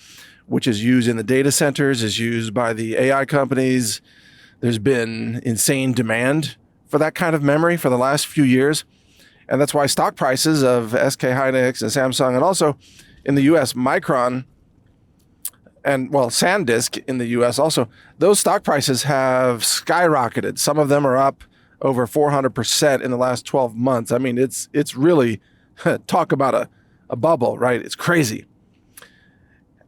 S1: which is used in the data centers, is used by the AI companies. There's been insane demand for that kind of memory for the last few years. And that's why stock prices of SK Hynix and Samsung, and also in the US, Micron, and well, SanDisk in the US also, those stock prices have skyrocketed. Some of them are up over 400% in the last 12 months. I mean, it's really, talk about a bubble, right? It's crazy.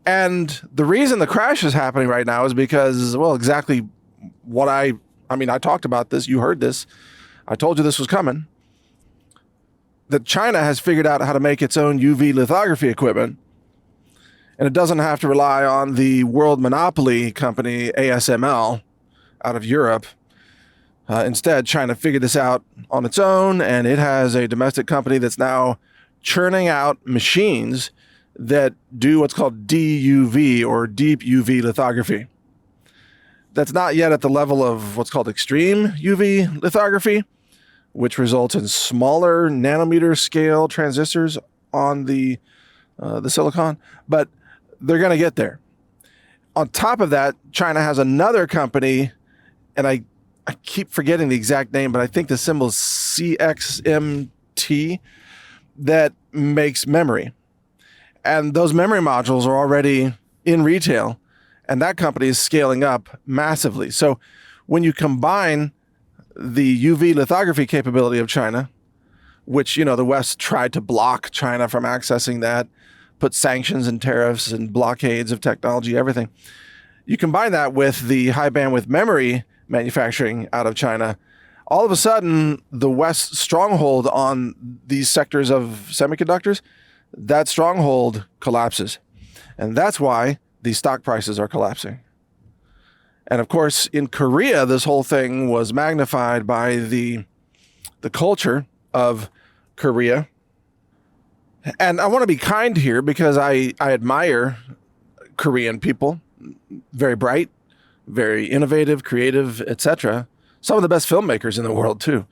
S1: And the reason the crash is happening right now is because, well, exactly what I talked about this, you heard this, I told you this was coming, that China has figured out how to make its own UV lithography equipment, and it doesn't have to rely on the world monopoly company ASML out of Europe. Instead, China figured this out on its own, and it has a domestic company that's now churning out machines that do what's called DUV, or deep UV lithography. That's not yet at the level of what's called extreme UV lithography, which results in smaller nanometer scale transistors on the silicon, but they're going to get there. On top of that, China has another company, and I keep forgetting the exact name, but I think the symbol is CXMT, that makes memory. And those memory modules are already in retail, and that company is scaling up massively. So when you combine the UV lithography capability of China, which, the West tried to block China from accessing that, put sanctions and tariffs and blockades of technology, everything. You combine that with the high bandwidth memory manufacturing out of China, all of a sudden the West's stronghold on these sectors of semiconductors, that stronghold collapses. And that's why these stock prices are collapsing. And of course, in Korea, this whole thing was magnified by the culture of Korea. And I want to be kind here because I admire Korean people, very bright, very innovative, creative, etc. Some of the best filmmakers in the world too,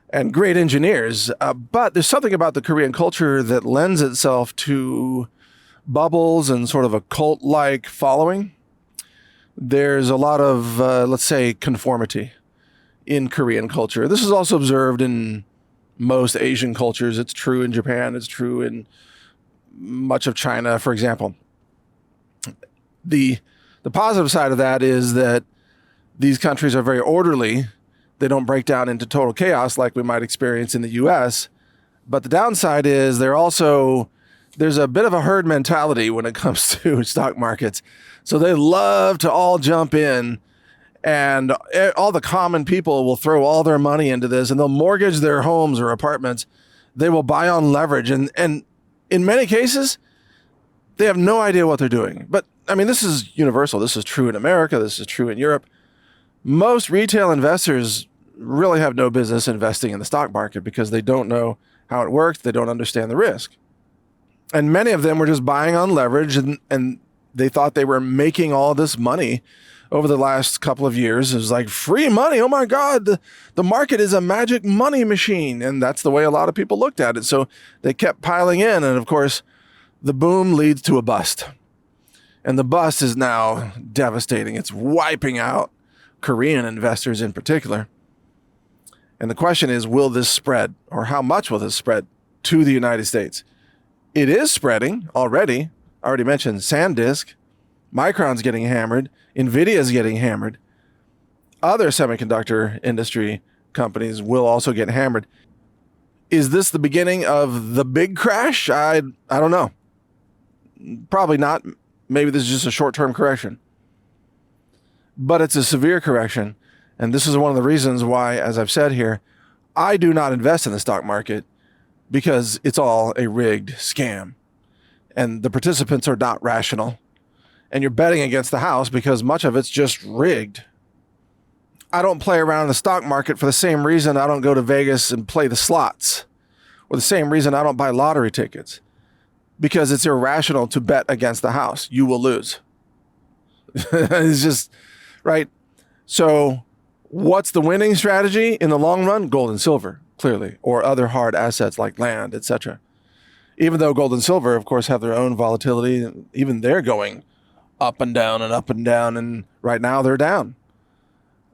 S1: and great engineers. But there's something about the Korean culture that lends itself to bubbles and sort of a cult-like following. There's a lot of, let's say, conformity in Korean culture. This is also observed in most Asian cultures. It's true in Japan. It's true in much of China, for example. The positive side of that is that these countries are very orderly. They don't break down into total chaos like we might experience in the US. But the downside is there's a bit of a herd mentality when it comes to stock markets. So they love to all jump in, and all the common people will throw all their money into this, and they'll mortgage their homes or apartments. They will buy on leverage. And in many cases, they have no idea what they're doing. But I mean, this is universal. This is true in America. This is true in Europe. Most retail investors really have no business investing in the stock market because they don't know how it works. They don't understand the risk. And many of them were just buying on leverage, and they thought they were making all this money over the last couple of years. It was like free money. Oh my God, the market is a magic money machine. And that's the way a lot of people looked at it. So they kept piling in. And of course, the boom leads to a bust. And the bust is now devastating. It's wiping out Korean investors in particular. And the question is, will this spread, or how much will this spread to the United States? It is spreading already. I already mentioned SanDisk. Micron's getting hammered. NVIDIA's getting hammered. Other semiconductor industry companies will also get hammered. Is this the beginning of the big crash? I don't know. Probably not. Maybe this is just a short-term correction. But it's a severe correction. And this is one of the reasons why, as I've said here, I do not invest in the stock market, because it's all a rigged scam. And the participants are not rational. And you're betting against the house because much of it's just rigged. I don't play around in the stock market for the same reason I don't go to Vegas and play the slots, or the same reason I don't buy lottery tickets, because it's irrational to bet against the house. You will lose. It's just, right? So what's the winning strategy in the long run? Gold and silver, clearly, or other hard assets like land, etc. Even though gold and silver, of course, have their own volatility, even they're going up and down and up and down, and right now they're down.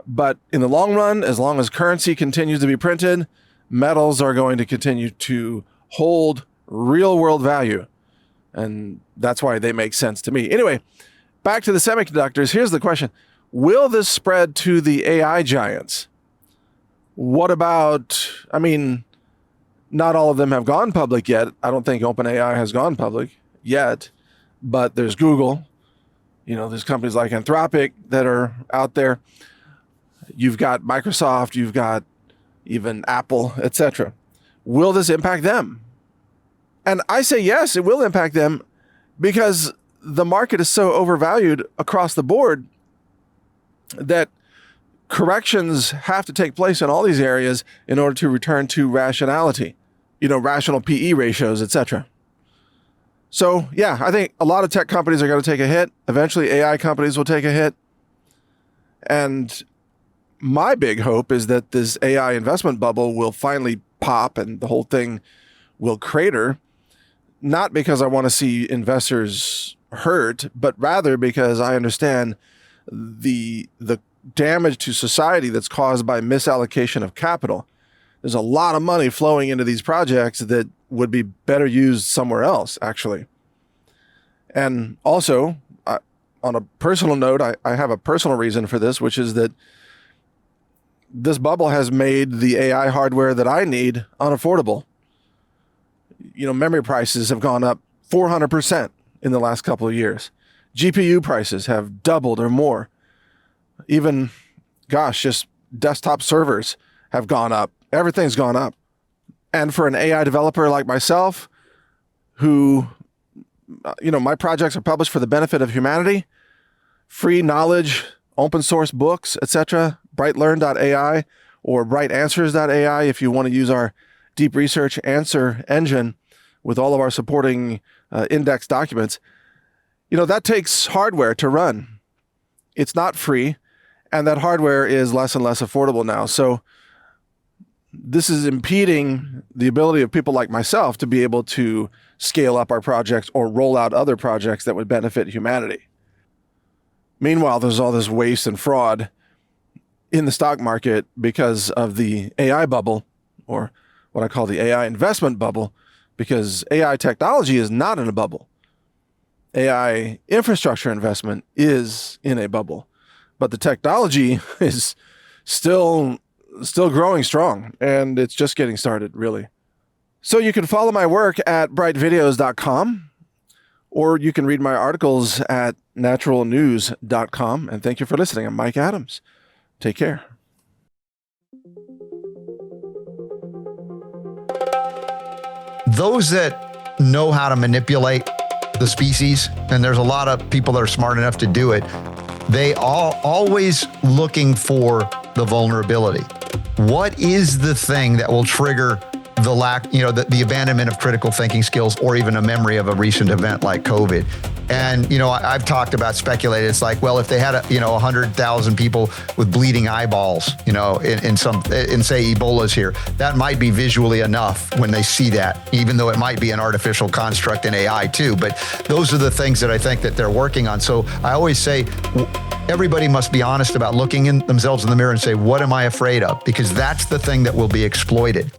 S1: But in the long run, as long as currency continues to be printed, metals are going to continue to hold real world value. And that's why they make sense to me. Anyway, back to the semiconductors. Here's the question. Will this spread to the AI giants? What about, I mean, not all of them have gone public yet. I don't think OpenAI has gone public yet, but there's Google. There's companies like Anthropic that are out there. You've got Microsoft, you've got even Apple, etc. Will this impact them? And I say yes, it will impact them, because the market is so overvalued across the board that corrections have to take place in all these areas in order to return to rationality, rational PE ratios, etc. So yeah, I think a lot of tech companies are going to take a hit. Eventually AI companies will take a hit. And my big hope is that this AI investment bubble will finally pop and the whole thing will crater. Not because I want to see investors hurt, but rather because I understand the damage to society that's caused by misallocation of capital. There's a lot of money flowing into these projects that would be better used somewhere else, actually. And also, on a personal note, I have a personal reason for this, which is that this bubble has made the AI hardware that I need unaffordable. Memory prices have gone up 400% in the last couple of years. GPU prices have doubled or more. Even, just desktop servers have gone up. Everything's gone up. And for an AI developer like myself, who, my projects are published for the benefit of humanity, free knowledge, open source books, etc., brightlearn.ai or brightanswers.ai if you want to use our deep research answer engine with all of our supporting index documents. That takes hardware to run. It's not free, and that hardware is less and less affordable now. So this is impeding the ability of people like myself to be able to scale up our projects or roll out other projects that would benefit humanity. Meanwhile, there's all this waste and fraud in the stock market because of the AI bubble, or what I call the AI investment bubble, because AI technology is not in a bubble. AI infrastructure investment is in a bubble, but the technology is still growing strong, and it's just getting started, really. So you can follow my work at brightvideos.com, or you can read my articles at naturalnews.com. And thank you for listening. I'm Mike Adams. Take care.
S2: Those that know how to manipulate the species, and there's a lot of people that are smart enough to do it, they are always looking for the vulnerability. What is the thing that will trigger the lack, the abandonment of critical thinking skills, or even a memory of a recent event like COVID? And, I've talked about speculated. It's like, well, if they had 100,000 people with bleeding eyeballs, in say Ebola's here, that might be visually enough when they see that, even though it might be an artificial construct in AI too. But those are the things that I think that they're working on. So I always say, everybody must be honest about looking in themselves in the mirror and say, what am I afraid of? Because that's the thing that will be exploited.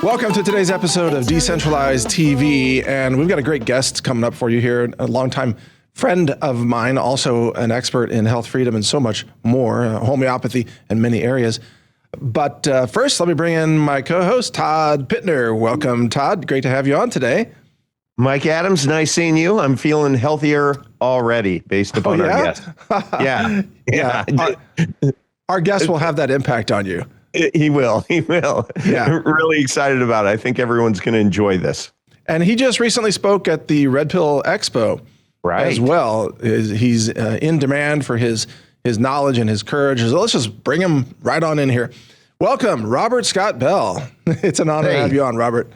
S1: Welcome to today's episode of Decentralized TV, and we've got a great guest coming up for you here, a longtime friend of mine, also an expert in health freedom and so much more, homeopathy in many areas. But first, let me bring in my co-host, Todd Pittner. Welcome, Todd. Great to have you on today.
S3: Mike Adams, nice seeing you. I'm feeling healthier already based upon our guest. Yeah.
S1: Our guest will have that impact on you.
S3: He will. Yeah. I'm really excited about it. I think everyone's going to enjoy this.
S1: And he just recently spoke at the Red Pill Expo as well. He's in demand for his knowledge and his courage. So let's just bring him right on in here. Welcome, Robert Scott Bell. It's an honor to have you on, Robert.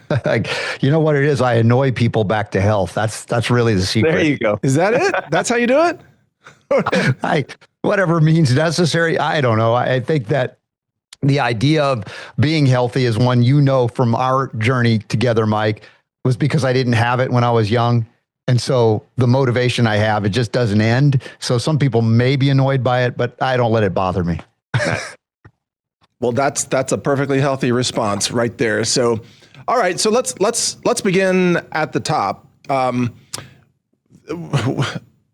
S2: You know what it is? I annoy people back to health. That's really the secret.
S3: There you go.
S1: Is that it? That's how you do it?
S2: Whatever means necessary. I don't know. I think that the idea of being healthy is one, from our journey together, Mike, was because I didn't have it when I was young. And so the motivation I have, it just doesn't end. So some people may be annoyed by it, but I don't let it bother me.
S1: Well, that's a perfectly healthy response right there. So, all right. So let's begin at the top.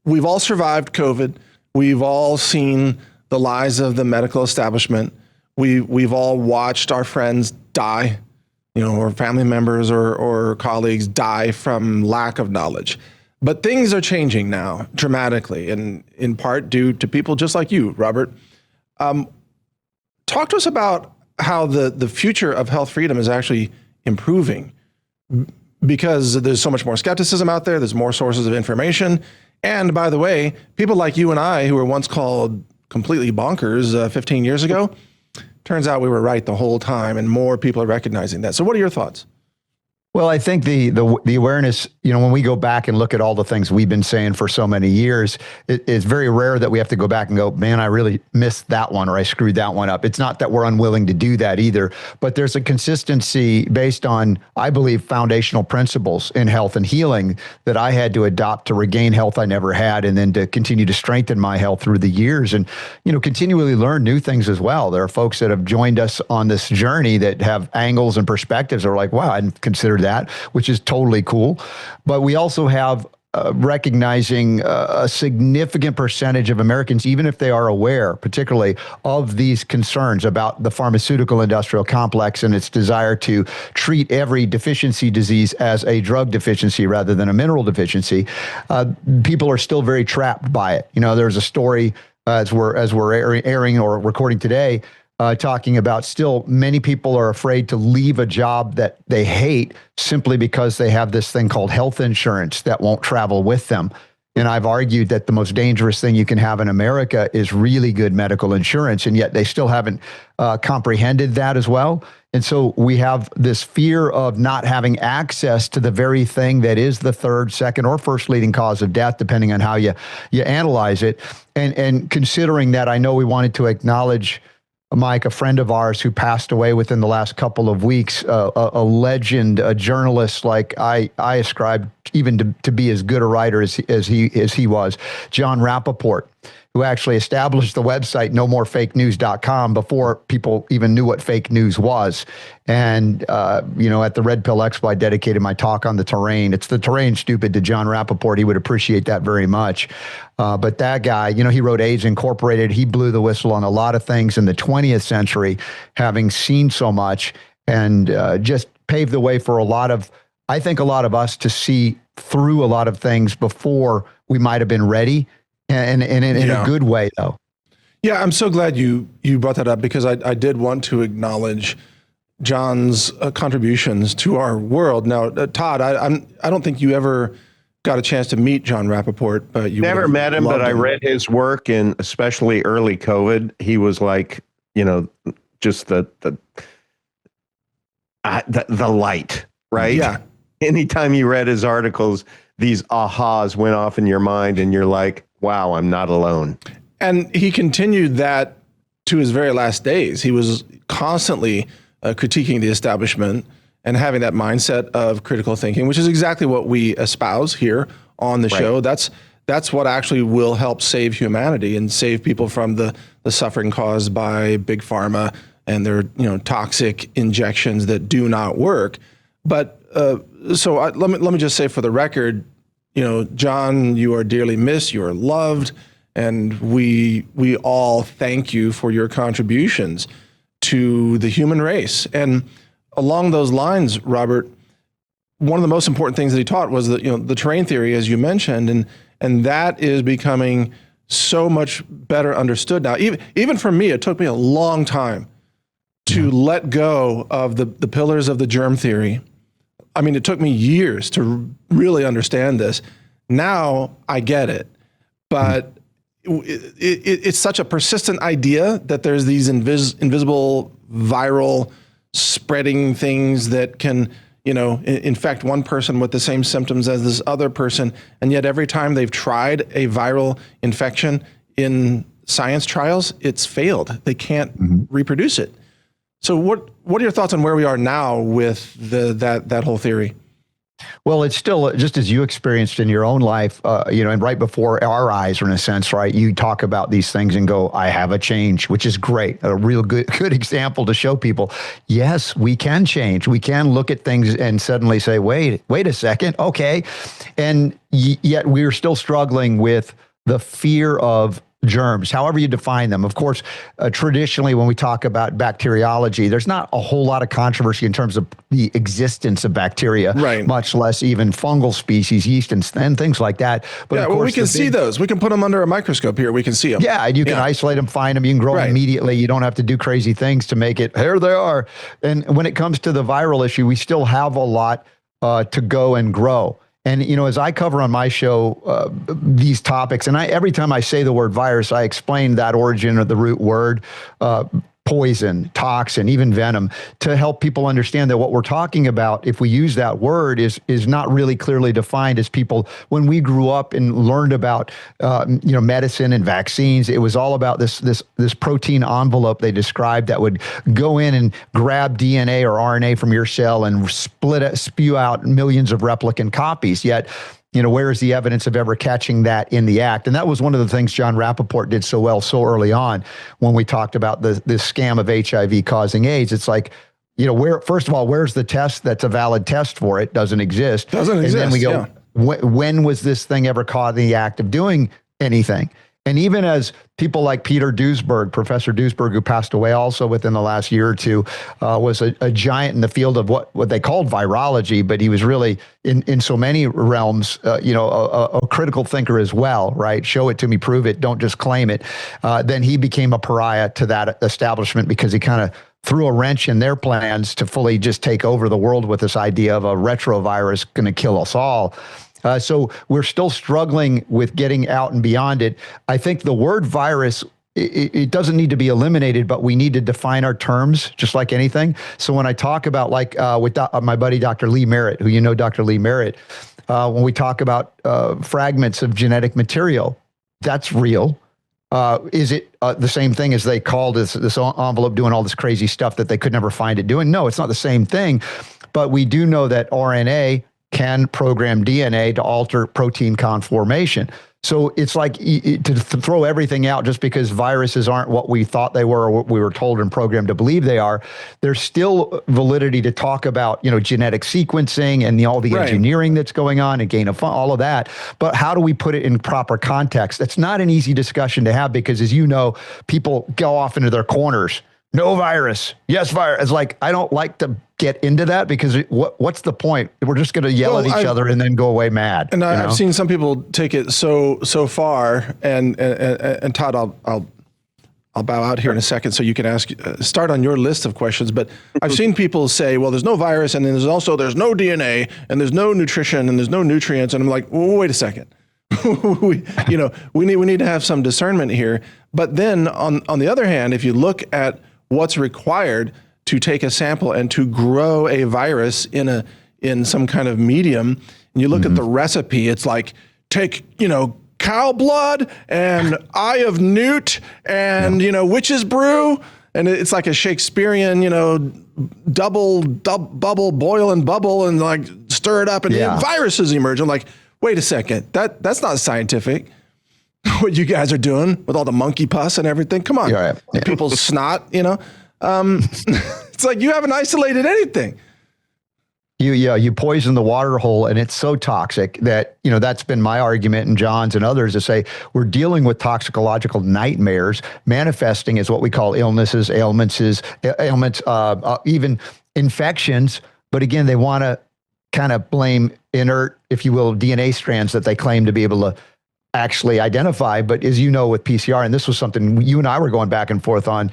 S1: We've all survived COVID. We've all seen the lies of the medical establishment. We've all watched our friends die, or family members or colleagues die from lack of knowledge. But things are changing now dramatically, and in part due to people just like you, Robert. Talk to us about how the future of health freedom is actually improving, because there's so much more skepticism out there. There's more sources of information. And by the way, people like you and I, who were once called completely bonkers 15 years ago, turns out we were right the whole time, and more people are recognizing that. So what are your thoughts?
S2: Well, I think the awareness, when we go back and look at all the things we've been saying for so many years, it's very rare that we have to go back and go, man, I really missed that one, or I screwed that one up. It's not that we're unwilling to do that either, but there's a consistency based on, I believe, foundational principles in health and healing that I had to adopt to regain health I never had, and then to continue to strengthen my health through the years, and continually learn new things as well. There are folks that have joined us on this journey that have angles and perspectives that are like, wow, I hadn't considered that, which is totally cool. But we also have recognizing a significant percentage of Americans, even if they are aware, particularly of these concerns about the pharmaceutical industrial complex and its desire to treat every deficiency disease as a drug deficiency rather than a mineral deficiency, people are still very trapped by it. There's a story as we're airing or recording today, talking about still many people are afraid to leave a job that they hate simply because they have this thing called health insurance that won't travel with them. And I've argued that the most dangerous thing you can have in America is really good medical insurance, and yet they still haven't comprehended that as well. And so we have this fear of not having access to the very thing that is the third, second, or first leading cause of death, depending on how you analyze it. And considering that, I know we wanted to acknowledge Mike, a friend of ours who passed away within the last couple of weeks, a legend, a journalist like I ascribe even to be as good a writer as he was, John Rappaport, who actually established the website nomorefakenews.com before people even knew what fake news was. And, at the Red Pill Expo, I dedicated my talk on the terrain. It's the terrain, stupid, to John Rappaport. He would appreciate that very much. But that guy, he wrote AIDS Incorporated. He blew the whistle on a lot of things in the 20th century, having seen so much, and just paved the way for a lot of us to see through a lot of things before we might have been ready. And in a good way, though.
S1: Yeah, I'm so glad you brought that up, because I did want to acknowledge John's contributions to our world. Now, Todd, I don't think you ever got a chance to meet John Rappaport, but you
S3: never met him. But I read his work, and especially early COVID, he was like, just the light, right?
S1: Yeah.
S3: Anytime you read his articles, these ahas went off in your mind, and you're like, wow, I'm not alone.
S1: And he continued that to his very last days. He was constantly critiquing the establishment and having that mindset of critical thinking, which is exactly what we espouse here on the show. That's what actually will help save humanity and save people from the suffering caused by big pharma and their toxic injections that do not work. But let me just say for the record, John, you are dearly missed, you are loved, and we all thank you for your contributions to the human race. And along those lines, Robert, one of the most important things that he taught was the terrain theory, as you mentioned, and that is becoming so much better understood now. Even for me, it took me a long time to let go of the pillars of the germ theory. I mean, it took me years to really understand this. Now I get it, but it's such a persistent idea that there's these invisible viral spreading things that can, infect one person with the same symptoms as this other person. And yet every time they've tried a viral infection in science trials, it's failed. They can't reproduce it. So what are your thoughts on where we are now with that whole theory?
S2: Well, it's still just as you experienced in your own life, and right before our eyes, in a sense, right? You talk about these things and go, I have a change, which is great. A real good example to show people, yes, we can change. We can look at things and suddenly say, wait a second. Okay. And yet we're still struggling with the fear of germs, however you define them. Of course, traditionally, when we talk about bacteriology, there's not a whole lot of controversy in terms of the existence of bacteria,
S1: right,
S2: much less even fungal species, yeast and things like that. But
S1: yeah, we can see those. We can put them under a microscope here. We can see them.
S2: Yeah, and you can isolate them, find them. You can grow them immediately. You don't have to do crazy things to make it. There they are. And when it comes to the viral issue, we still have a lot to go and grow. And, as I cover on my show these topics, and every time I say the word virus, I explain that origin of the root word. poison, toxin, even venom, to help people understand that what we're talking about, if we use that word, is not really clearly defined as people. When we grew up and learned about medicine and vaccines, it was all about this protein envelope they described that would go in and grab DNA or RNA from your cell and spew out millions of replicant copies. Yet, where is the evidence of ever catching that in the act? And that was one of the things John Rappaport did so well so early on when we talked about this scam of HIV causing AIDS. It's like, first of all, where's the test that's a valid test for it? Doesn't exist.
S1: Doesn't exist.
S2: And then we go, when was this thing ever caught in the act of doing anything? And even as people like Peter Duesberg, Professor Duesberg, who passed away also within the last year or two, was a giant in the field of what they called virology, but he was really in so many realms, a critical thinker as well, right? Show it to me, prove it, don't just claim it. Then he became a pariah to that establishment because he kind of threw a wrench in their plans to fully just take over the world with this idea of a retrovirus going to kill us all. So we're still struggling with getting out and beyond it. I think the word virus, it doesn't need to be eliminated, but we need to define our terms just like anything. So when I talk about with my buddy, Dr. Lee Merritt, who Dr. Lee Merritt, when we talk about fragments of genetic material, that's real. Is it the same thing as they called this envelope doing all this crazy stuff that they could never find it doing? No, it's not the same thing. But we do know that RNA can program DNA to alter protein conformation. So it's like to throw everything out just because viruses aren't what we thought they were or what we were told and programmed to believe they are. There's still validity to talk about, genetic sequencing and all the engineering that's going on and gain of fun, all of that. But how do we put it in proper context? That's not an easy discussion to have because, as you know, people go off into their corners. No virus. Yes, virus. It's like, I don't like to get into that because what's the point? We're just going to yell at each other and then go away mad.
S1: And I've seen some people take it so far. And Todd, I'll bow out here in a second so you can start on your list of questions. But I've seen people say, well, there's no virus, and then there's no DNA, and there's no nutrition, and there's no nutrients. And I'm like, well, wait a second. we need to have some discernment here. But then on the other hand, if you look at what's required to take a sample and to grow a virus in some kind of medium, and you look at the recipe, it's like take, cow blood and eye of newt and, witch's brew. And it's like a Shakespearean, double bubble, boil and bubble and like stir it up and viruses emerge. I'm like, wait a second, that's not scientific. What you guys are doing with all the monkey pus and everything. Come on, people's snot, it's like you haven't isolated anything. You poison the water hole, and it's so toxic that, that's been my argument and John's and others to say we're dealing with toxicological nightmares manifesting as what we call illnesses, ailments, even infections. But again, they want to kind of blame inert, if you will, DNA strands that they claim to be able to actually identify. But as you know, with PCR, and this was something you and I were going back and forth on,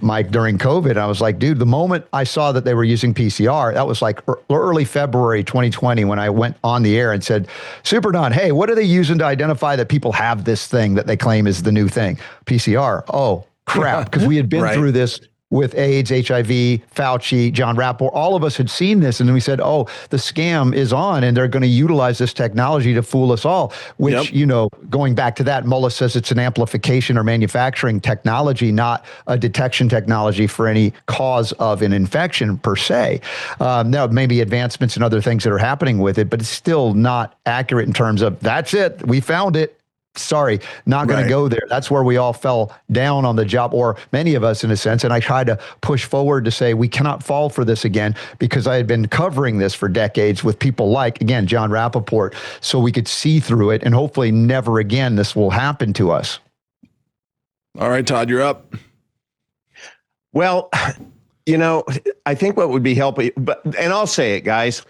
S1: Mike, during COVID, I was like, dude, the moment I saw that they were using PCR, that was like early February 2020 when I went on the air and said, Super Don, hey, what are they using to identify that people have this thing that they claim is the new thing? PCR. Oh, crap. Because we had been through this with AIDS, HIV, Fauci, John Rappaport, all of us had seen this. And then we said, oh, the scam is on and they're going to utilize this technology to fool us all, which, going back to that, Mullis says it's an amplification or manufacturing technology, not a detection technology for any cause of an infection per se. Now, maybe advancements and other things that are happening with it, but it's still not accurate in terms of that's it. We found it. Sorry, not going to go there. That's where we all fell down on the job, or many of us in a sense. And I tried to push forward to say we cannot fall for this again because I had been covering this for decades with people like, again, John Rappaport, so we could see through it and hopefully never again this will happen to us. All right, Todd, you're up.
S3: Well, I think what would be helpful, and I'll say it, guys,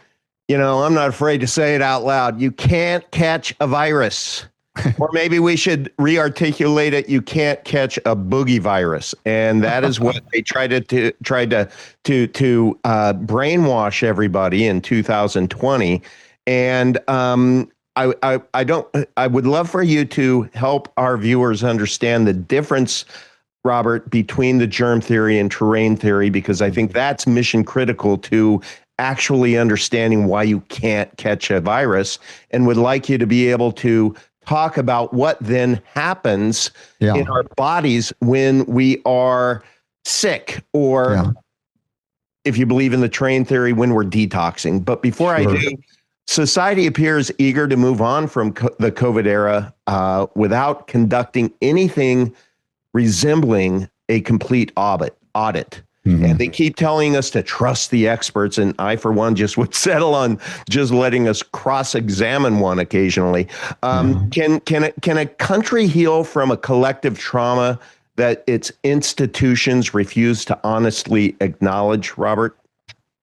S3: I'm not afraid to say it out loud. You can't catch a virus. Or maybe we should re-articulate it. You can't catch a boogie virus, and that is what they tried to brainwash everybody in 2020. And I would love for you to help our viewers understand the difference Robert, between the germ theory and terrain theory, because I think that's mission critical to actually understanding why you can't catch a virus, and would like you to be able to talk about what then happens in our bodies when we are sick, or if you believe in the terrain theory, when we're detoxing. But before I do, society appears eager to move on from the COVID era without conducting anything resembling a complete audit. And they keep telling us to trust the experts. And I, for one, just would settle on just letting us cross-examine one occasionally. Can a country heal from a collective trauma that its institutions refuse to honestly acknowledge, Robert?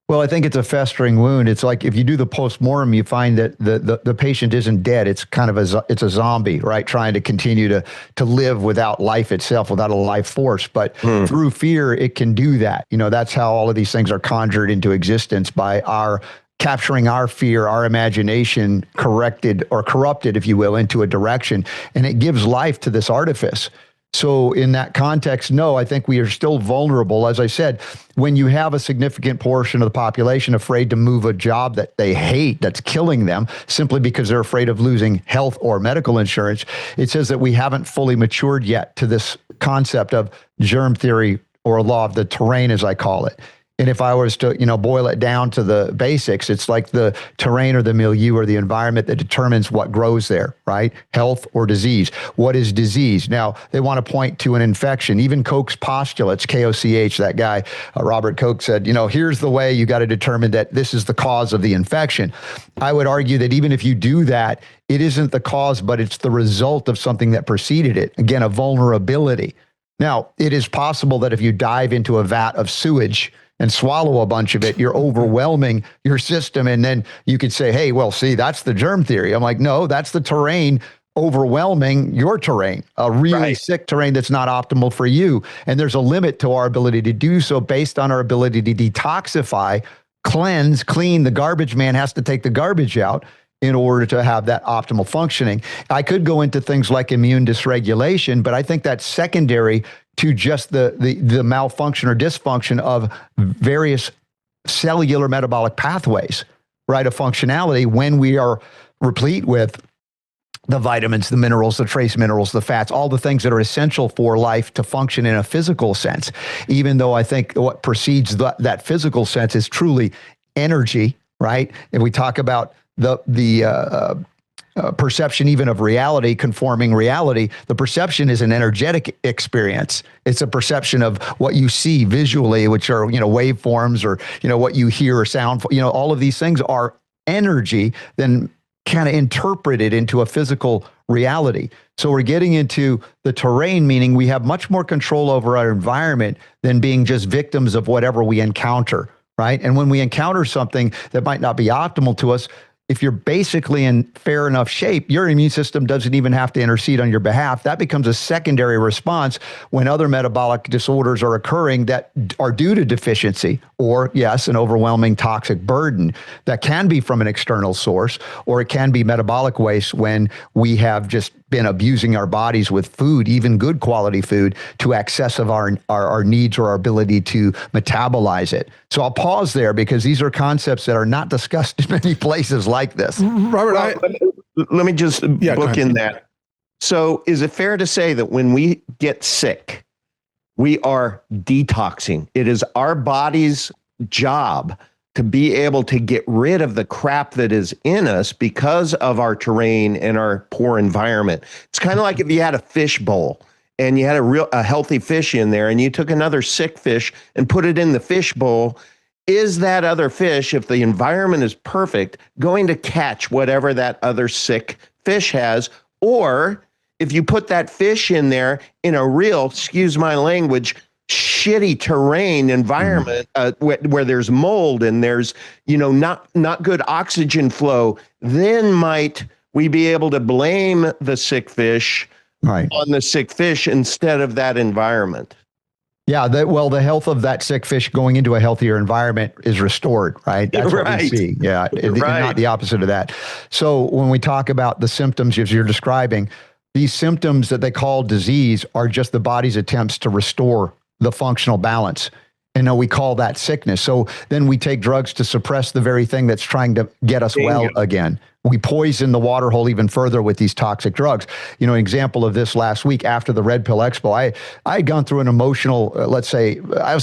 S2: Well, I think it's a festering wound. It's like if you do the postmortem, you find that the patient isn't dead. It's kind of it's a zombie, right? Trying to continue to live without life itself, without a life force. But through fear, it can do that. You know, that's how all of these things are conjured into existence, by our capturing our fear, our imagination, corrected or corrupted, if you will, into a direction. And it gives life to this artifice. So in that context, no, I think we are still vulnerable. As I said, when you have a significant portion of the population afraid to move a job that they hate, that's killing them, simply because they're afraid of losing health or medical insurance, it says that we haven't fully matured yet to this concept of germ theory, or law of the terrain, as I call it. And if I was to, boil it down to the basics, it's like the terrain or the milieu or the environment that determines what grows there, right? Health or disease. What is disease? Now, they want to point to an infection. Even Koch's postulates, Koch, that guy, Robert Koch said, here's the way you got to determine that this is the cause of the infection. I would argue that even if you do that, it isn't the cause, but it's the result of something that preceded it. Again, a vulnerability. Now, it is possible that if you dive into a vat of sewage and swallow a bunch of it, you're overwhelming your system. And then you could say, hey, well, see, that's the germ theory. I'm like, no, that's the terrain overwhelming your terrain, a really sick terrain that's not optimal for you. And there's a limit to our ability to do so based on our ability to detoxify, cleanse, clean. The garbage man has to take the garbage out in order to have that optimal functioning. I could go into things like immune dysregulation, but I think that's secondary to just the malfunction or dysfunction of various cellular metabolic pathways, right, of functionality when we are replete with the vitamins, the minerals, the trace minerals, the fats, all the things that are essential for life to function in a physical sense. Even though I think what precedes that physical sense is truly energy, right? If we talk about the perception even of reality, conforming reality, the perception is an energetic experience. It's a perception of what you see visually, which are, waveforms, or, what you hear or sound, all of these things are energy, then kind of interpreted into a physical reality. So we're getting into the terrain, meaning we have much more control over our environment than being just victims of whatever we encounter, right? And when we encounter something that might not be optimal to us, if you're basically in fair enough shape, your immune system doesn't even have to intercede on your behalf. That becomes a secondary response when other metabolic disorders are occurring that are due to deficiency, or, yes, an overwhelming toxic burden that can be from an external source, or it can be metabolic waste when we have just been abusing our bodies with food, even good quality food, to excess of our needs or our ability to metabolize it. So I'll pause there because these are concepts that are not discussed in many places like this.
S1: Robert,
S3: let me just book in that. So is it fair to say that when we get sick, we are detoxing? It is our body's job to be able to get rid of the crap that is in us because of our terrain and our poor environment. It's kind of like if you had a fish bowl and you had a healthy fish in there and you took another sick fish and put it in the fish bowl. Is that other fish, if the environment is perfect, going to catch whatever that other sick fish has? Or if you put that fish in there in a real, excuse my language, shitty terrain environment, where there's mold and there's, not good oxygen flow, then might we be able to blame the sick fish on the sick fish instead of that environment?
S2: Yeah, the health of that sick fish going into a healthier environment is restored, right? That's what we see. Yeah, not the opposite of that. So when we talk about the symptoms as you're describing, these symptoms that they call disease are just the body's attempts to restore the functional balance. And we call that sickness. So then we take drugs to suppress the very thing that's trying to get us well again. We poison the water hole even further with these toxic drugs. An example of this last week after the Red Pill Expo, I had gone through an emotional, I would say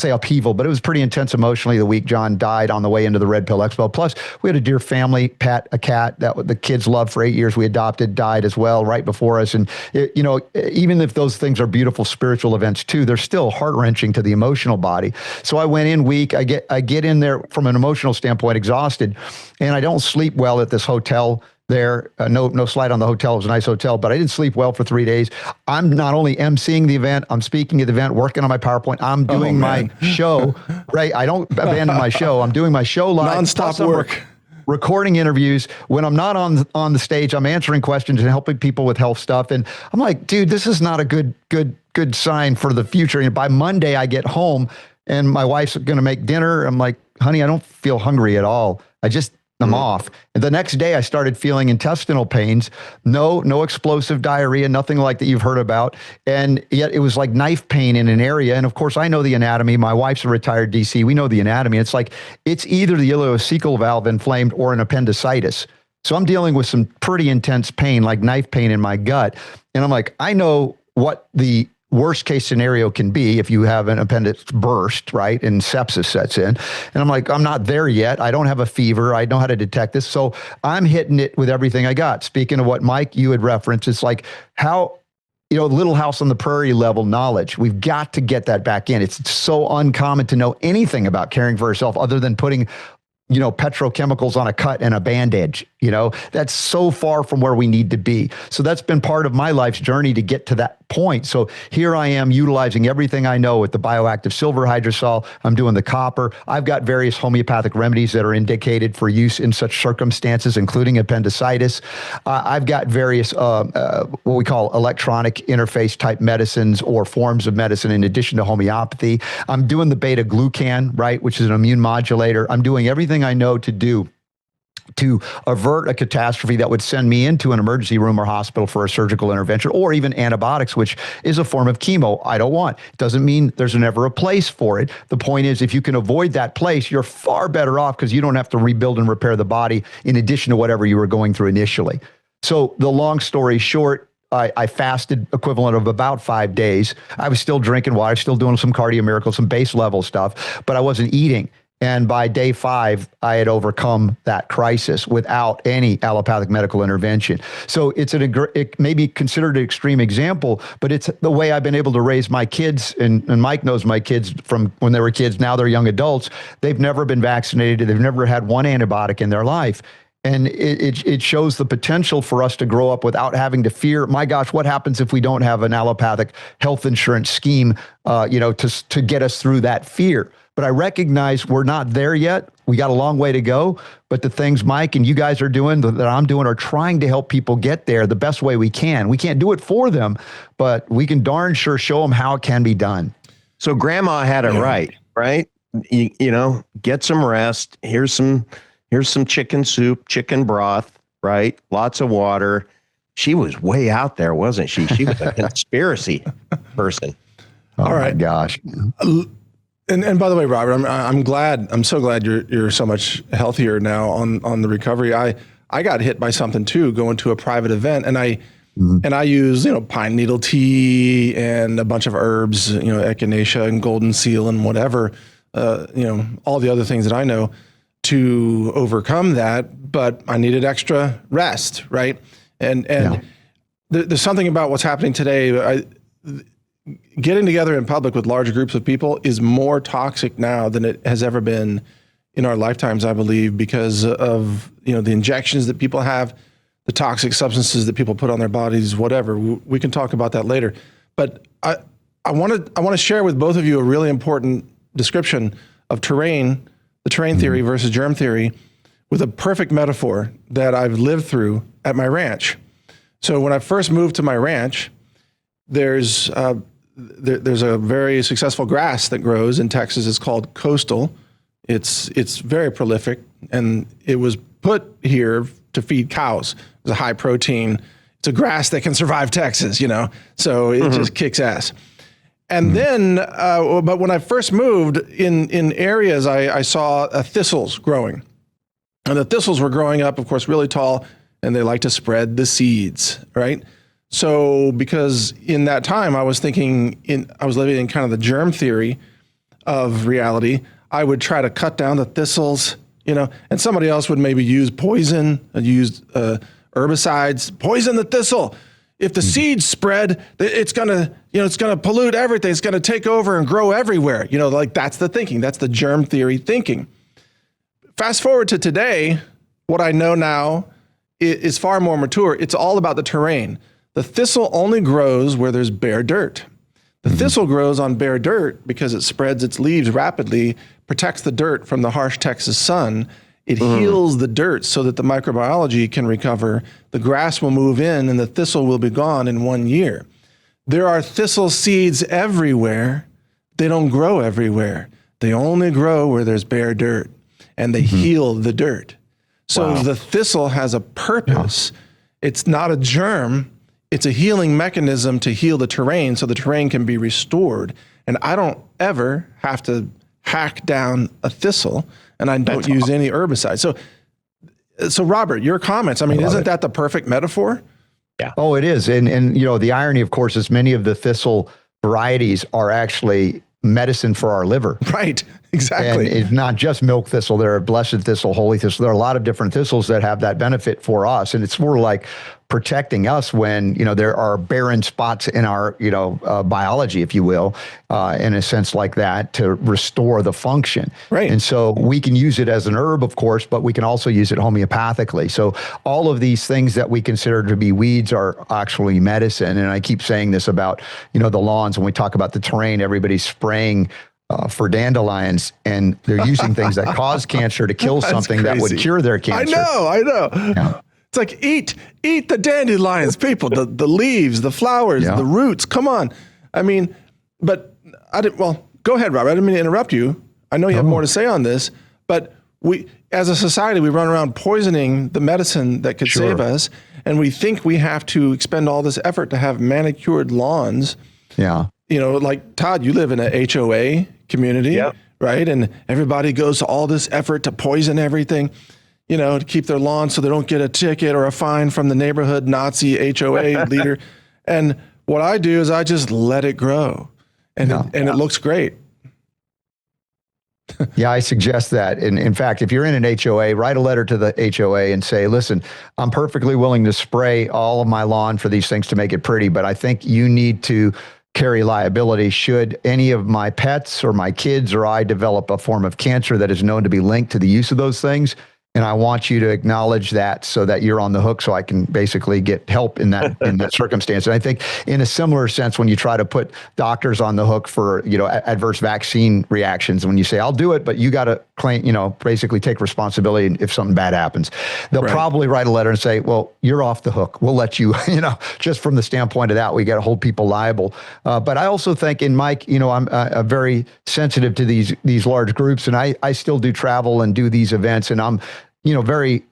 S2: upheaval, but it was pretty intense emotionally the week John died on the way into the Red Pill Expo. Plus, we had a dear family, Pat, a cat that the kids loved for 8 years. We adopted, died as well right before us. And, even if those things are beautiful spiritual events too, they're still heart-wrenching to the emotional body. So I went in weak. I get in there from an emotional standpoint, exhausted, and I don't sleep well at this hotel there. No slight on the hotel. It was a nice hotel, but I didn't sleep well for 3 days. I'm not only emceeing the event, I'm speaking at the event, working on my PowerPoint. I'm doing my show, right? I don't abandon my show. I'm doing my show live.
S1: Non-stop work.
S2: Recording interviews. When I'm not on the stage, I'm answering questions and helping people with health stuff. And I'm like, dude, this is not a good sign for the future. And by Monday, I get home and my wife's going to make dinner. I'm like, honey, I don't feel hungry at all. I'm off. And the next day I started feeling intestinal pains, no explosive diarrhea, nothing like that you've heard about. And yet it was like knife pain in an area. And of course I know the anatomy. My wife's a retired DC. We know the anatomy. It's like, it's either the ileocecal valve inflamed or an appendicitis. So I'm dealing with some pretty intense pain, like knife pain in my gut. And I'm like, I know what the worst case scenario can be if you have an appendix burst, right? And sepsis sets in. And I'm like, I'm not there yet. I don't have a fever. I know how to detect this. So I'm hitting it with everything I got. Speaking of what, Mike, you had referenced, it's like how, Little House on the Prairie level knowledge. We've got to get that back in. It's so uncommon to know anything about caring for yourself other than putting petrochemicals on a cut and a bandage. That's so far from where we need to be. So that's been part of my life's journey to get to that point. So here I am utilizing everything I know with the bioactive silver hydrosol. I'm doing the copper. I've got various homeopathic remedies that are indicated for use in such circumstances, including appendicitis. I've got various what we call electronic interface type medicines or forms of medicine in addition to homeopathy. I'm doing the beta glucan, right, which is an immune modulator. I'm doing everything I know to avert a catastrophe that would send me into an emergency room or hospital for a surgical intervention, or even antibiotics, which is a form of chemo I don't want. It doesn't mean there's never a place for it. The point is, if you can avoid that place, you're far better off because you don't have to rebuild and repair the body in addition to whatever you were going through initially. So the long story short, I fasted equivalent of about 5 days. I was still drinking water, still doing some cardio miracles, some base level stuff, but I wasn't eating. And by day 5, I had overcome that crisis without any allopathic medical intervention. So it may be considered an extreme example, but it's the way I've been able to raise my kids. And Mike knows my kids from when they were kids. Now they're young adults. They've never been vaccinated. They've never had one antibiotic in their life. And it shows the potential for us to grow up without having to fear, my gosh, what happens if we don't have an allopathic health insurance scheme, to get us through that fear. But I recognize we're not there yet. We got a long way to go. But the things Mike and you guys are doing, that I'm doing, are trying to help people get there the best way we can. We can't do it for them, but we can darn sure show them how it can be done.
S3: So grandma had it right? Get some rest. Here's some chicken soup, chicken broth, right? Lots of water. She was way out there, wasn't she? She was a conspiracy person.
S2: All right. My gosh.
S1: And by the way, Robert, I'm so glad you're so much healthier now on the recovery. I got hit by something too, going to a private event, and I use pine needle tea and a bunch of herbs, echinacea and golden seal and whatever, all the other things that I know to overcome that. But I needed extra rest, right? And there's something about what's happening today. Getting together in public with large groups of people is more toxic now than it has ever been in our lifetimes, I believe, because of the injections that people have, the toxic substances that people put on their bodies, whatever. We can talk about that later. But I want to share with both of you a really important description of terrain, the terrain theory versus germ theory, with a perfect metaphor that I've lived through at my ranch. So when I first moved to my ranch, there's a very successful grass that grows in Texas. It's called coastal. It's very prolific, and it was put here to feed cows. It's a high protein. it's a grass that can survive Texas, so it just kicks ass. And then, but when I first moved in areas, I saw thistles growing. And the thistles were growing up, of course, really tall, and they like to spread the seeds, right? So because in that time I was living in kind of the germ theory of reality, I would try to cut down the thistles, and somebody else would maybe use poison, use herbicides, poison the thistle. If the seeds spread, it's gonna pollute everything. It's gonna take over and grow everywhere. Like that's the thinking. That's the germ theory thinking. Fast forward to today, what I know now is far more mature. It's all about the terrain. The thistle only grows where there's bare dirt. The thistle grows on bare dirt because it spreads its leaves rapidly, protects the dirt from the harsh Texas sun. It heals the dirt so that the microbiology can recover. The grass will move in and the thistle will be gone in 1 year. There are thistle seeds everywhere. They don't grow everywhere. They only grow where there's bare dirt, and they heal the dirt. So the thistle has a purpose. It's not a germ. It's a healing mechanism to heal the terrain so the terrain can be restored. And I don't ever have to hack down a thistle, and I don't use any herbicide. So Robert, your comments, isn't that the perfect metaphor?
S2: Yeah. Oh, it is. And the irony, of course, is many of the thistle varieties are actually medicine for our liver.
S1: Right. Exactly.
S2: And it's not just milk thistle. There are blessed thistle, holy thistle. There are a lot of different thistles that have that benefit for us. And it's more like protecting us when, there are barren spots in our, biology, if you will, in a sense like that, to restore the function.
S1: Right.
S2: And so we can use it as an herb, of course, but we can also use it homeopathically. So all of these things that we consider to be weeds are actually medicine. And I keep saying this about, the lawns. When we talk about the terrain, everybody's spraying for dandelions, and they're using things that cause cancer to kill something that would cure their cancer.
S1: I know. Yeah. It's like, eat the dandelions, people, the leaves, the flowers, the roots. Come on. But go ahead, Robert. I didn't mean to interrupt you. I know you have more to say on this, but we, as a society, we run around poisoning the medicine that could save us. And we think we have to expend all this effort to have manicured lawns. Yeah. Like Todd, you live in a HOA community, right? And everybody goes to all this effort to poison everything, to keep their lawn so they don't get a ticket or a fine from the neighborhood Nazi HOA leader. And what I do is I just let it grow, and it looks great.
S2: Yeah, I suggest that. And in fact, if you're in an HOA, write a letter to the HOA and say, listen, I'm perfectly willing to spray all of my lawn for these things to make it pretty, but I think you need to carry liability should any of my pets or my kids or I develop a form of cancer that is known to be linked to the use of those things. And I want you to acknowledge that so that you're on the hook, so I can basically get help in that circumstance. And I think in a similar sense, when you try to put doctors on the hook for, adverse vaccine reactions, when you say, I'll do it, but you got to claim, basically take responsibility if something bad happens, they'll probably write a letter and say, well, you're off the hook. We'll let you, just from the standpoint of that, we got to hold people liable. But I also think, and Mike, I'm very sensitive to these large groups, and I still do travel and do these events, and I'm very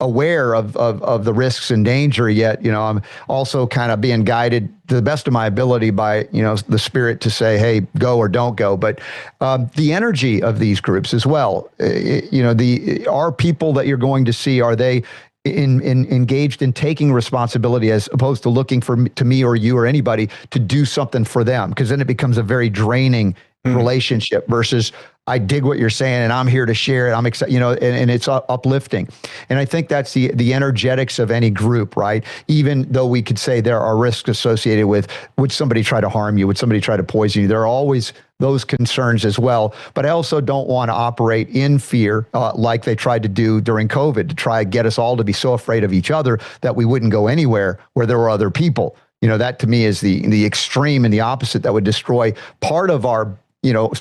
S2: aware of the risks and danger, yet, I'm also kind of being guided to the best of my ability by, the spirit to say, hey, go or don't go. But the energy of these groups as well, are people that you're going to see, are they engaged in taking responsibility as opposed to looking to me or you or anybody to do something for them? Because then it becomes a very draining relationship versus I dig what you're saying and I'm here to share it. I'm excited, and it's uplifting. And I think that's the energetics of any group, right? Even though we could say there are risks associated with, would somebody try to harm you? Would somebody try to poison you? There are always those concerns as well. But I also don't want to operate in fear like they tried to do during COVID, to try to get us all to be so afraid of each other that we wouldn't go anywhere where there were other people. That to me is the extreme and the opposite that would destroy part of our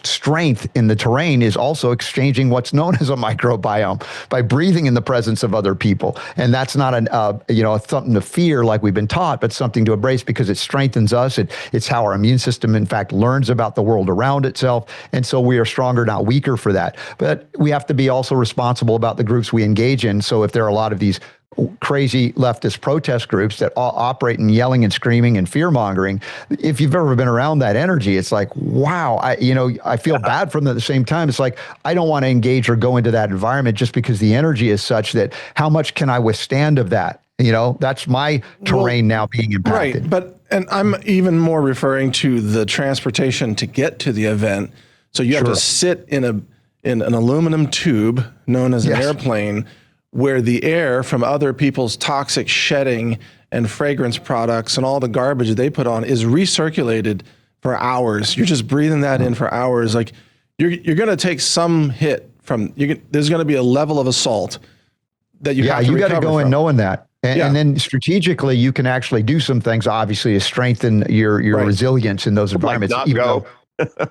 S2: strength in the terrain is also exchanging what's known as a microbiome by breathing in the presence of other people. And that's not something to fear like we've been taught, but something to embrace because it strengthens us. It's how our immune system, in fact, learns about the world around itself. And so we are stronger, not weaker for that. But we have to be also responsible about the groups we engage in. So if there are a lot of these crazy leftist protest groups that all operate in yelling and screaming and fear mongering. If you've ever been around that energy, it's like, wow, I feel bad from them at the same time. It's like, I don't want to engage or go into that environment just because the energy is such that how much can I withstand of that? That's my terrain now being impacted.
S1: Right. And I'm even more referring to the transportation to get to the event. So you have to sit in an aluminum tube known as an airplane, where the air from other people's toxic shedding and fragrance products and all the garbage they put on is recirculated for hours. You're just breathing that in for hours. Like you're going to take some hit from, there's going to be a level of assault that you have to recover from.
S2: You got to go in knowing that. And then strategically, you can actually do some things, obviously, to strengthen your resilience in those environments.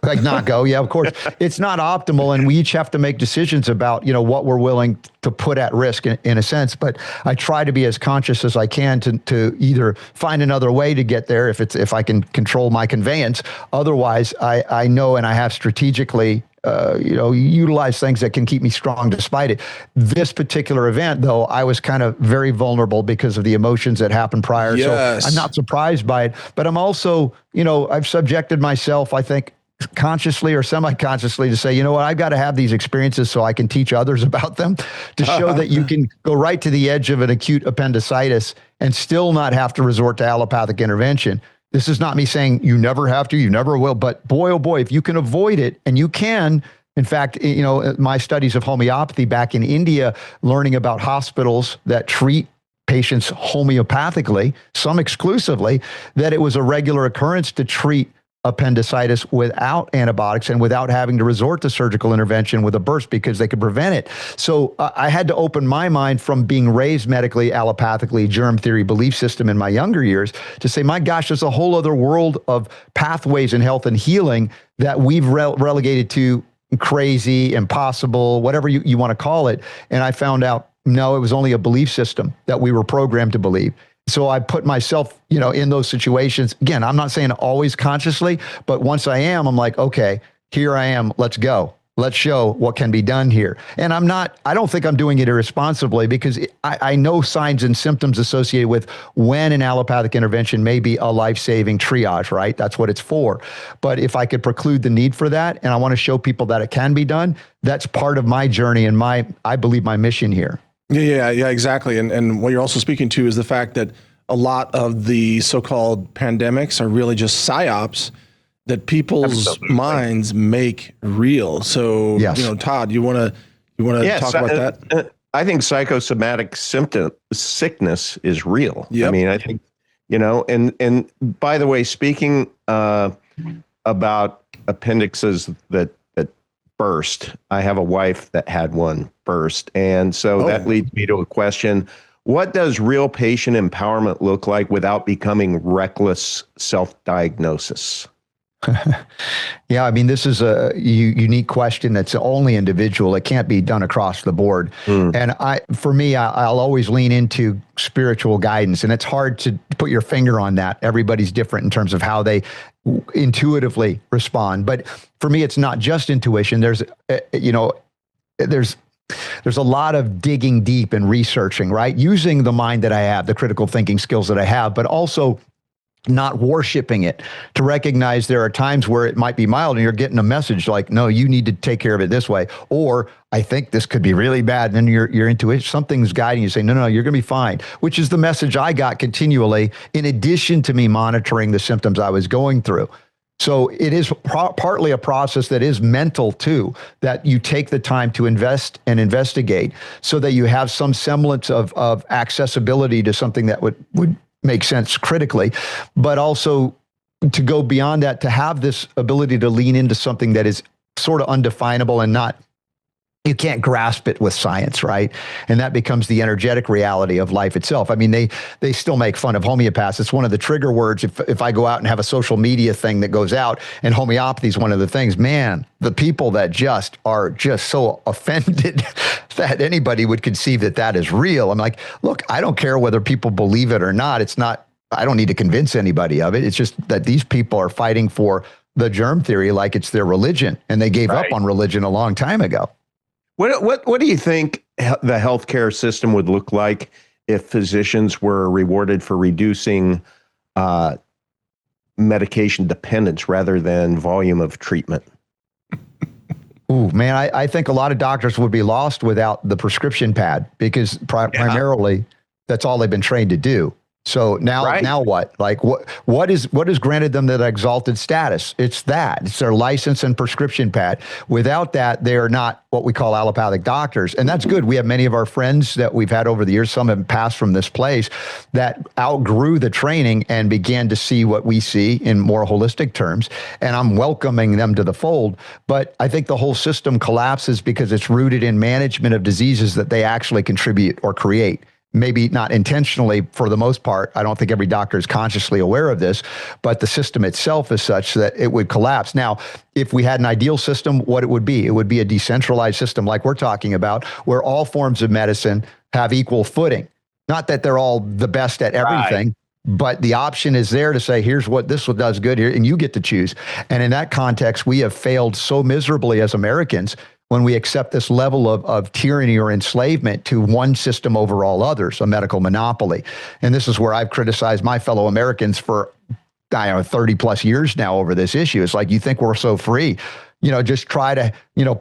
S2: Like not go. Yeah, of course. It's not optimal. And we each have to make decisions about, what we're willing to put at risk in a sense. But I try to be as conscious as I can to either find another way to get there if I can control my conveyance. Otherwise, I know and I have strategically utilize things that can keep me strong despite it. This particular event, though, I was kind of very vulnerable because of the emotions that happened prior.
S1: Yes.
S2: So I'm not surprised by it, but I'm also, I've subjected myself, I think, consciously or semi-consciously to say, I've got to have these experiences so I can teach others about them, to show that you can go right to the edge of an acute appendicitis and still not have to resort to allopathic intervention. This is not me saying you never have to, you never will, but boy, oh boy, if you can avoid it, and you can, in fact, my studies of homeopathy back in India, learning about hospitals that treat patients homeopathically, some exclusively, that it was a regular occurrence to treat appendicitis without antibiotics and without having to resort to surgical intervention with a burst because they could prevent it. So I had to open my mind from being raised medically, allopathically, germ theory belief system in my younger years to say, my gosh, there's a whole other world of pathways in health and healing that we've relegated to crazy, impossible, whatever you want to call it. And I found out, no, it was only a belief system that we were programmed to believe. So I put myself, in those situations. Again, I'm not saying always consciously, but once I am, I'm like, okay, here I am. Let's go. Let's show what can be done here. And I don't think I'm doing it irresponsibly because I know signs and symptoms associated with when an allopathic intervention may be a life-saving triage, right? That's what it's for. But if I could preclude the need for that, and I want to show people that it can be done, that's part of my journey and I believe my mission here.
S1: Yeah, exactly. And what you're also speaking to is the fact that a lot of the so-called pandemics are really just psyops that people's minds make real. So, Todd, you want to talk about that?
S3: I think psychosomatic sickness is real. Yep. I mean, I think, and by the way, speaking about appendixes that burst, I have a wife that had one burst. And so that leads me to a question. What does real patient empowerment look like without becoming reckless self-diagnosis?
S2: Yeah, I mean, this is a unique question that's only individual. It can't be done across the board. And for me, I'll always lean into spiritual guidance, and it's hard to put your finger on that. Everybody's different in terms of how they intuitively respond. But for me, it's not just intuition. There's a lot of digging deep and researching, right? Using the mind that I have, the critical thinking skills that I have, but also not worshiping it, to recognize there are times where it might be mild and you're getting a message like, no, you need to take care of it this way. Or I think this could be really bad. And then you're into it. Something's guiding you, saying, no, you're going to be fine, which is the message I got continually, in addition to me monitoring the symptoms I was going through. So it is partly a process that is mental too, that you take the time to invest and investigate so that you have some semblance of accessibility to something that would make sense critically, but also to go beyond that, to have this ability to lean into something that is sort of undefinable and you can't grasp it with science, right? And that becomes the energetic reality of life itself. I mean, they still make fun of homeopaths. It's one of the trigger words. If I go out and have a social media thing that goes out and homeopathy is one of the things, man, the people that are just so offended that anybody would conceive that is real. I'm like, look, I don't care whether people believe it or not. I don't need to convince anybody of it. It's just that these people are fighting for the germ theory like it's their religion, and they gave up on religion a long time ago.
S3: What do you think the healthcare system would look like if physicians were rewarded for reducing medication dependence rather than volume of treatment.
S2: Ooh, man, I think a lot of doctors would be lost without the prescription pad because primarily that's all they've been trained to do. So now what? Like what is granted them that exalted status? It's their license and prescription pad. Without that, they are not what we call allopathic doctors. And that's good. We have many of our friends that we've had over the years, some have passed from this place, that outgrew the training and began to see what we see in more holistic terms. And I'm welcoming them to the fold. But I think the whole system collapses because it's rooted in management of diseases that they actually contribute or create. Maybe not intentionally for the most part. I don't think every doctor is consciously aware of this, but the system itself is such that it would collapse. Now, if we had an ideal system, what it would be a decentralized system like we're talking about, where all forms of medicine have equal footing. Not that they're all the best at everything, but the option is there to say, here's what this one does good here, and you get to choose. And in that context, we have failed so miserably as Americans when we accept this level of tyranny or enslavement to one system over all others, a medical monopoly. And this is where I've criticized my fellow Americans for 30 plus years now over this issue. It's like, you think we're so free. Just try to,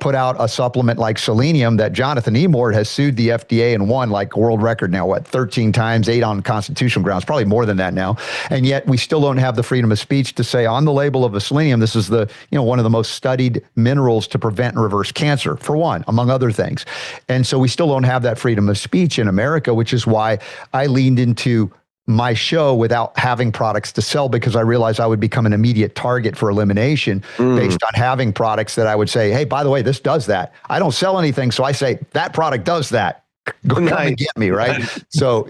S2: put out a supplement like selenium that Jonathan Emord has sued the FDA and won like world record now, 13 times, 8 on constitutional grounds, probably more than that now. And yet we still don't have the freedom of speech to say on the label of a selenium, this is one of the most studied minerals to prevent and reverse cancer, for one, among other things. And so we still don't have that freedom of speech in America, which is why I leaned into my show without having products to sell, because I realized I would become an immediate target for elimination based on having products that I would say, hey, by the way, this does that. I don't sell anything. So I say that product does that. Go come and get me, right? So,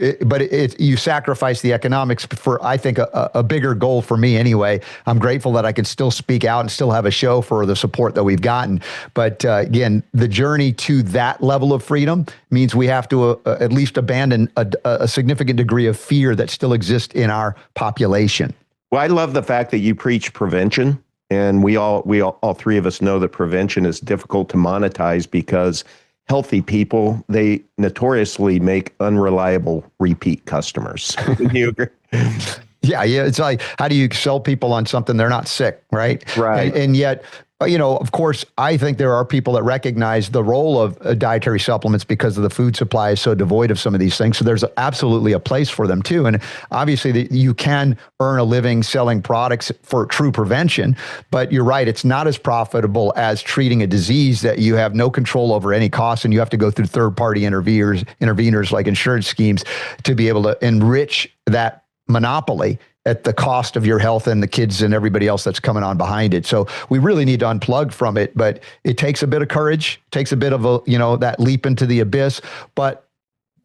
S2: you sacrifice the economics for, I think, a bigger goal for me anyway. I'm grateful that I can still speak out and still have a show for the support that we've gotten. But again, the journey to that level of freedom means we have to at least abandon a significant degree of fear that still exists in our population.
S3: Well, I love the fact that you preach prevention. And we all three of us know that prevention is difficult to monetize because healthy people, they notoriously make unreliable repeat customers. Do you agree?
S2: Yeah. It's like, how do you sell people on something they're not sick, right?
S3: Right.
S2: And yet, of course, I think there are people that recognize the role of dietary supplements because of the food supply is so devoid of some of these things. So there's absolutely a place for them too. And obviously you can earn a living selling products for true prevention, but you're right. It's not as profitable as treating a disease that you have no control over any costs, and you have to go through third-party interveners like insurance schemes to be able to enrich that monopoly at the cost of your health and the kids and everybody else that's coming on behind it. So we really need to unplug from it, but it takes a bit of courage, takes a bit of that leap into the abyss, but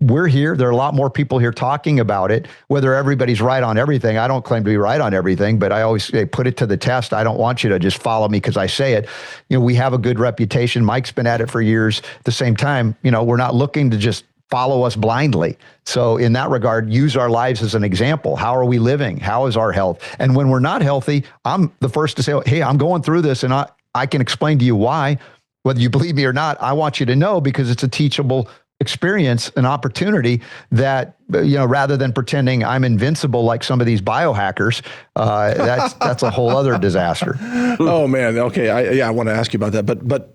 S2: we're here. There are a lot more people here talking about it. Whether everybody's right on everything, I don't claim to be right on everything, but I always say, put it to the test. I don't want you to just follow me because I say it. We have a good reputation. Mike's been at it for years. At the same time, we're not looking to just follow us blindly. So in that regard, use our lives as an example. How are we living? How is our health? And when we're not healthy, I'm the first to say, hey, I'm going through this and I can explain to you why. Whether you believe me or not, I want you to know because it's a teachable experience, an opportunity that, rather than pretending I'm invincible like some of these biohackers, that's a whole other disaster.
S1: Oh, man. Okay. I want to ask you about that. But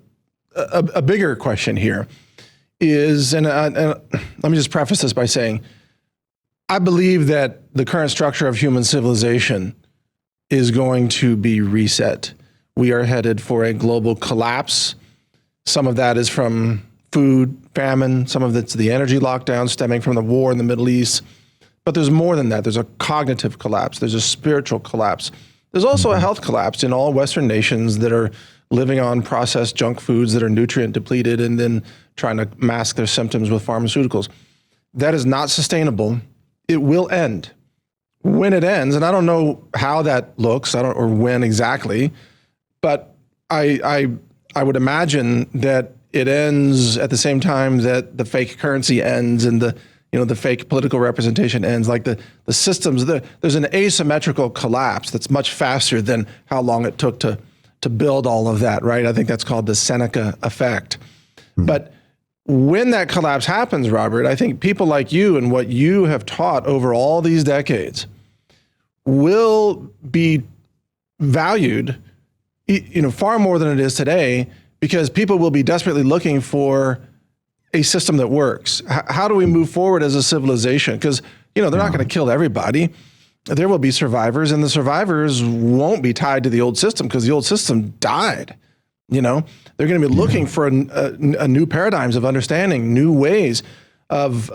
S1: a bigger question here is, and let me just preface this by saying, I believe that the current structure of human civilization is going to be reset. We are headed for a global collapse. Some of that is from food, famine. Some of it's the energy lockdown stemming from the war in the Middle East. But there's more than that. There's a cognitive collapse. There's a spiritual collapse. There's also a health collapse in all Western nations that are living on processed junk foods that are nutrient depleted and then trying to mask their symptoms with pharmaceuticals. That is not sustainable. It will end. When it ends, and I don't know how that looks, or when exactly, but I would imagine that it ends at the same time that the fake currency ends and the fake political representation ends. Like the systems, there's an asymmetrical collapse that's much faster than how long it took to build all of that, right? I think that's called the Seneca effect. But when that collapse happens, Robert, I think people like you and what you have taught over all these decades will be valued, far more than it is today, because people will be desperately looking for a system that works. How do we move forward as a civilization? Because, they're not going to kill everybody. There will be survivors, and the survivors won't be tied to the old system because the old system died. They're going to be looking for a new paradigms of understanding, new ways of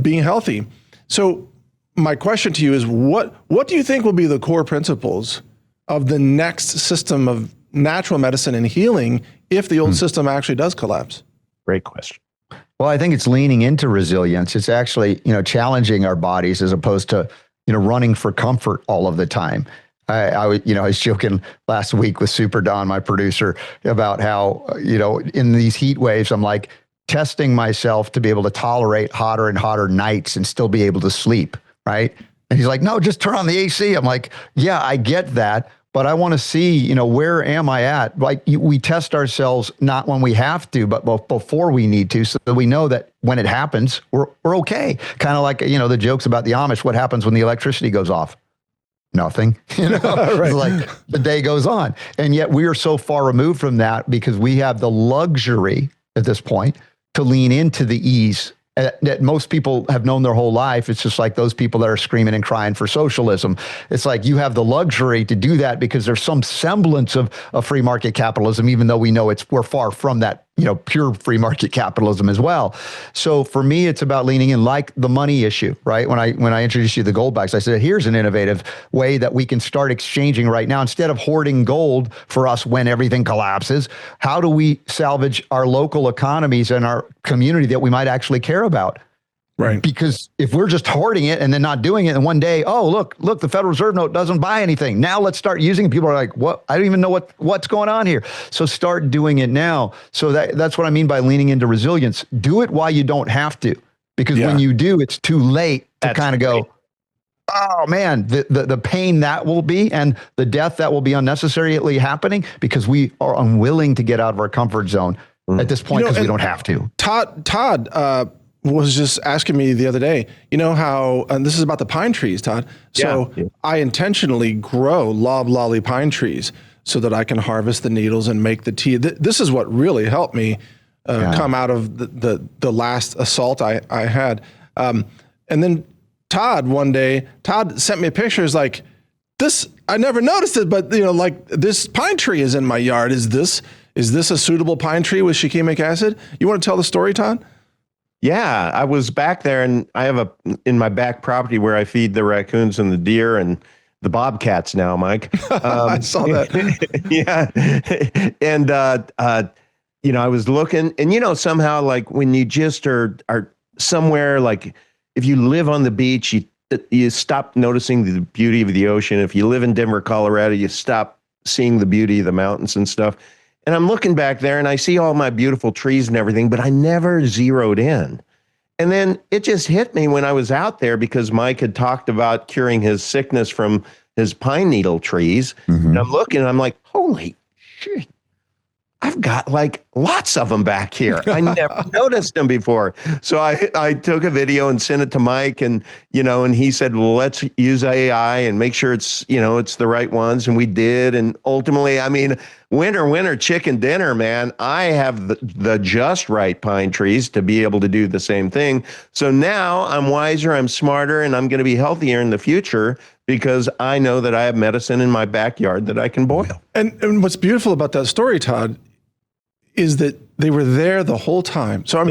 S1: being healthy. So my question to you is, what do you think will be the core principles of the next system of natural medicine and healing if the old system actually does collapse?
S3: Great question.
S2: Well, I think it's leaning into resilience. It's actually, challenging our bodies as opposed to, running for comfort all of the time. I was joking last week with Super Don, my producer, about how, in these heat waves, I'm like testing myself to be able to tolerate hotter and hotter nights and still be able to sleep. Right. And he's like, no, just turn on the AC. I'm like, yeah, I get that. But I want to see, where am I at? Like we test ourselves, not when we have to, but before we need to, so that we know that when it happens, we're okay. Kind of like, the jokes about the Amish. What happens when the electricity goes off? Nothing. Right. Like the day goes on. And yet we are so far removed from that because we have the luxury at this point to lean into the ease that most people have known their whole life. It's just like those people that are screaming and crying for socialism. It's like you have the luxury to do that because there's some semblance of free market capitalism, even though we know we're far from that, pure free market capitalism as well. So for me, it's about leaning in, like the money issue, right? When I introduced you to the gold backs, I said, here's an innovative way that we can start exchanging right now. Instead of hoarding gold for us when everything collapses, how do we salvage our local economies and our community that we might actually care about?
S1: Right.
S2: Because if we're just hoarding it and then not doing it, and one day, oh, look, the Federal Reserve note doesn't buy anything. Now let's start using it. People are like, what? I don't even know what's going on here. So start doing it now. So that's what I mean by leaning into resilience. Do it while you don't have to, because when you do, it's too late to kind of go, oh man, the pain that will be and the death that will be unnecessarily happening because we are unwilling to get out of our comfort zone at this point because we don't have to.
S1: Todd, was just asking me the other day, how, and this is about the pine trees, Todd. So I intentionally grow loblolly pine trees so that I can harvest the needles and make the tea. This is what really helped me come out of the last assault I had. And then Todd sent me a picture. Is like, this, I never noticed it, but like this pine tree is in my yard. Is this a suitable pine tree with shikimic acid? You want to tell the story, Todd?
S3: Yeah, I was back there, and I have in my back property where I feed the raccoons and the deer and the bobcats now, Mike.
S1: I saw that.
S3: Yeah. And, I was looking, and, somehow like when you just are somewhere, like if you live on the beach, you stop noticing the beauty of the ocean. If you live in Denver, Colorado, you stop seeing the beauty of the mountains and stuff. And I'm looking back there and I see all my beautiful trees and everything, but I never zeroed in. And then it just hit me when I was out there because Mike had talked about curing his sickness from his pine needle trees. Mm-hmm. And I'm looking and I'm like, holy shit, I've got like lots of them back here. I never noticed them before. So I took a video and sent it to Mike and he said, well, let's use AI and make sure it's, it's the right ones. And we did. And ultimately, winner, chicken dinner, man. I have the just right pine trees to be able to do the same thing. So now I'm wiser, I'm smarter, and I'm going to be healthier in the future because I know that I have medicine in my backyard that I can boil.
S1: And what's beautiful about that story, Todd, is that they were there the whole time. So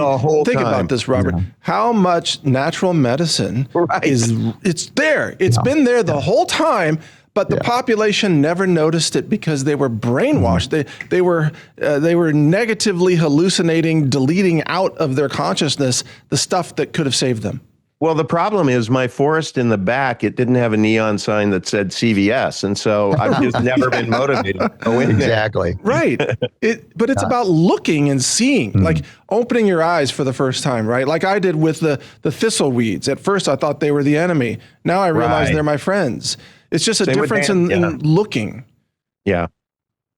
S1: think about this, Robert. Yeah. How much natural medicine it's there. It's been there the whole time, but the population never noticed it because they were brainwashed. Mm-hmm. They were negatively hallucinating, deleting out of their consciousness the stuff that could have saved them.
S3: Well, the problem is my forest in the back, it didn't have a neon sign that said CVS. And so I've just never been motivated to go in there.
S2: Exactly.
S1: Right. But it's about looking and seeing, like opening your eyes for the first time, right? Like I did with the thistle weeds. At first, I thought they were the enemy. Now I realize they're my friends. It's just a difference in looking.
S3: Yeah.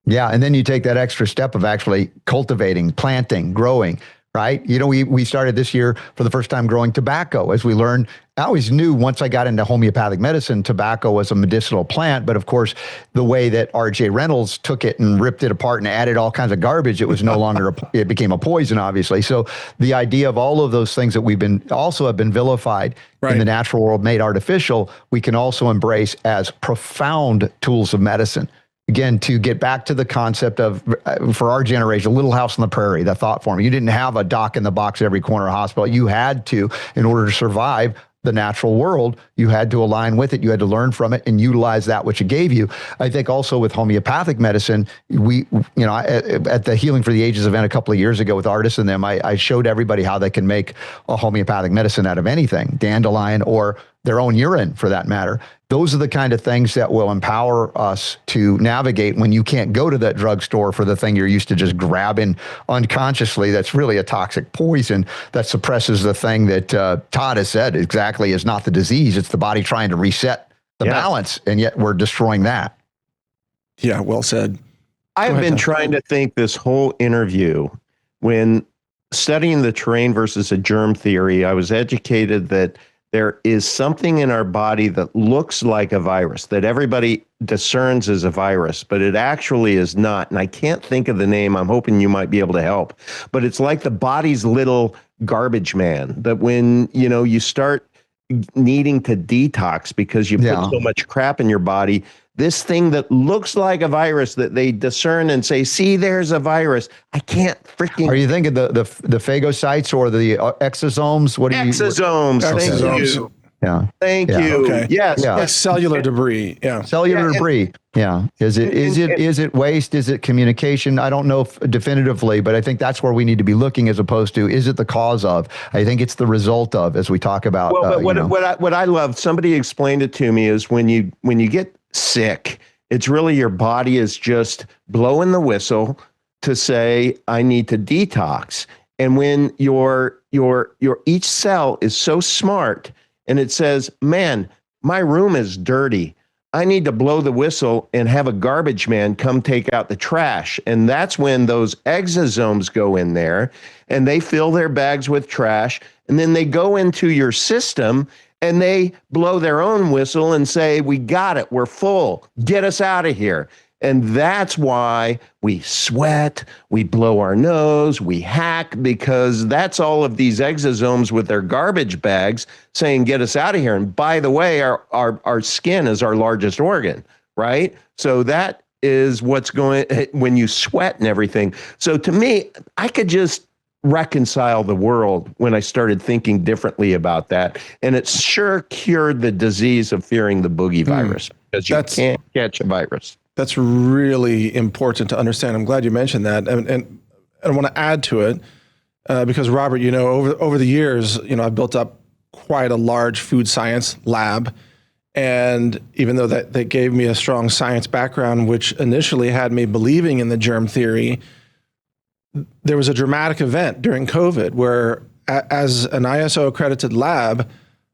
S2: Yeah. And then you take that extra step of actually cultivating, planting, growing. right? We started this year for the first time growing tobacco. As we learned, I always knew once I got into homeopathic medicine, tobacco was a medicinal plant. But of course, the way that R.J. Reynolds took it and ripped it apart and added all kinds of garbage, it was no longer, it became a poison, obviously. So the idea of all of those things that have been vilified in the natural world, made artificial, we can also embrace as profound tools of medicine. Again, to get back to the concept of, for our generation, Little House on the Prairie, the thought form. You didn't have a doc in the box at every corner of hospital. You had to, in order to survive the natural world, you had to align with it. You had to learn from it and utilize that which it gave you. I think also with homeopathic medicine, at the Healing for the Ages event a couple of years ago with artists and them, I showed everybody how they can make a homeopathic medicine out of anything, dandelion or their own urine for that matter. Those are the kind of things that will empower us to navigate when you can't go to that drugstore for the thing you're used to just grabbing unconsciously. That's really a toxic poison that suppresses the thing that Todd has said exactly is not the disease. It's the body trying to reset the balance, and yet we're destroying that.
S1: Yeah, well said.
S3: I've been trying to think this whole interview, when studying the terrain versus a germ theory, I was educated that there is something in our body that looks like a virus, that everybody discerns as a virus, but it actually is not. And I can't think of the name. I'm hoping you might be able to help. But it's like the body's little garbage man, that when, you start needing to detox because you put so much crap in your body, this thing that looks like a virus that they discern and say, see, there's a virus. I can't freaking... Are
S2: you thinking the phagocytes or the exosomes? What do you...
S3: Exosomes. Thank you.
S2: Yeah.
S3: Thank you.
S1: Okay.
S3: Yes.
S2: Yeah.
S1: Like cellular debris. Yeah.
S2: Cellular debris. Yeah. Is it waste? Is it communication? I don't know definitively, but I think that's where we need to be looking, as opposed to, is it the cause of? I think it's the result of, as we talk about.
S3: Well, but what I love, somebody explained it to me, is when you get sick, it's really your body is just blowing the whistle to say, I need to detox. And when your each cell is so smart and it says, man, my room is dirty, I need to blow the whistle and have a garbage man come take out the trash. And that's when those exosomes go in there and they fill their bags with trash, and then they go into your system and they blow their own whistle and say, we got it, we're full, get us out of here. And that's why we sweat, we blow our nose, we hack, because that's all of these exosomes with their garbage bags saying, get us out of here. And by the way, our skin is our largest organ, right? So that is what's going, when you sweat and everything. So to me, I could just reconcile the world when I started thinking differently about that. And it sure cured the disease of fearing the boogie virus, because you can't catch a virus.
S1: That's really important to understand. I'm glad you mentioned that. And I want to add to it because, Robert, over the years, I've built up quite a large food science lab. And even though that gave me a strong science background, which initially had me believing in the germ theory, there was a dramatic event during COVID where, as an ISO accredited lab,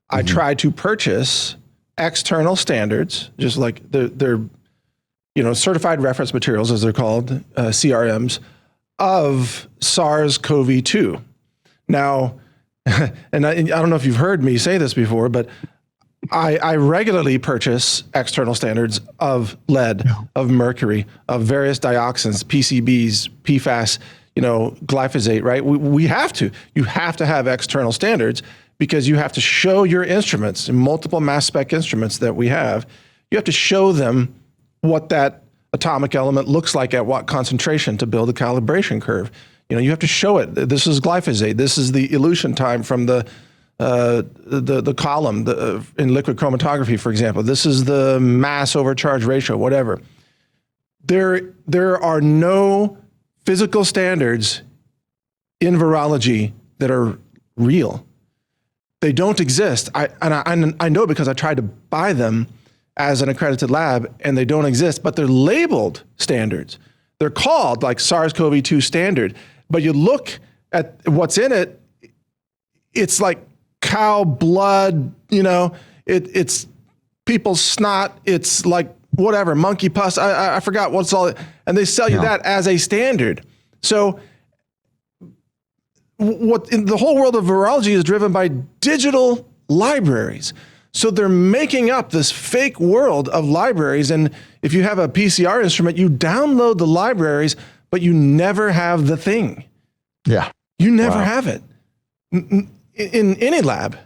S1: I tried to purchase external standards, just like they're certified reference materials, as they're called, CRMs, of SARS-CoV-2. Now, and I don't know if you've heard me say this before, but I regularly purchase external standards of lead, of mercury, of various dioxins, PCBs, PFAS, glyphosate, right? We have to. You have to have external standards because you have to show your instruments, multiple mass spec instruments that we have. You have to show them what that atomic element looks like at what concentration to build a calibration curve. You have to show it. This is glyphosate. This is the elution time from the column in liquid chromatography, for example. This is the mass overcharge ratio, whatever. There are no physical standards in virology that are real. They don't exist. I know because I tried to buy them as an accredited lab, and they don't exist, but they're labeled standards. They're called like SARS-CoV-2 standard, but you look at what's in it, it's like cow blood, it's people's snot, it's like whatever, monkey pus, I forgot what's all, and they sell you that as a standard. So what in the whole world of virology is driven by digital libraries. So they're making up this fake world of libraries. And if you have a PCR instrument, you download the libraries, but you never have the thing.
S2: Yeah.
S1: You never have it in any lab.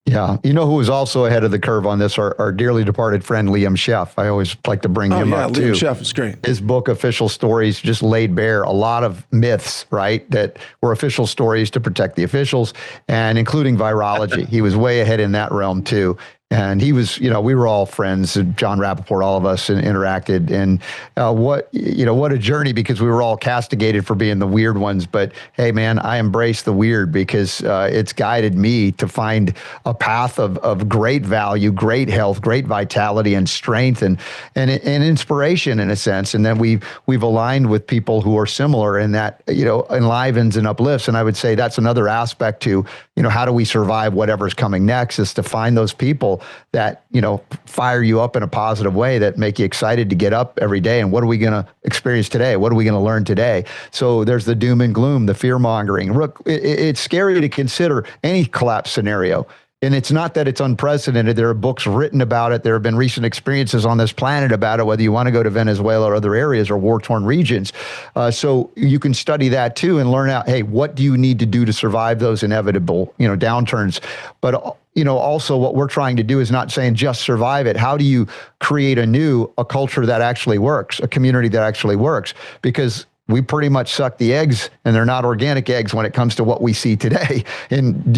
S2: Yeah. You know who was also ahead of the curve on this? Our dearly departed friend, Liam Sheff. I always like to bring him up too.
S1: Liam Sheff is great.
S2: His book, Official Stories, just laid bare a lot of myths, right? That were official stories to protect the officials, and including virology. He was way ahead in that realm too. And he was, we were all friends, John Rappaport, all of us, and interacted. And what a journey, because we were all castigated for being the weird ones. But hey, man, I embrace the weird because it's guided me to find a path of great value, great health, great vitality and strength and inspiration in a sense. And then we've aligned with people who are similar, and that, enlivens and uplifts. And I would say that's another aspect to, how do we survive whatever's coming next, is to find those people that, fire you up in a positive way, that make you excited to get up every day. And what are we going to experience today? What are we going to learn today? So there's the doom and gloom, the fear mongering. Look, it's scary to consider any collapse scenario. And it's not that it's unprecedented. There are books written about it. There have been recent experiences on this planet about it, whether you want to go to Venezuela or other areas or war-torn regions. So you can study that too and learn out, hey, what do you need to do to survive those inevitable, downturns? But, also what we're trying to do is not saying just survive it. How do you create a culture that actually works, a community that actually works? Because we pretty much suck the eggs, and they're not organic eggs when it comes to what we see today. And,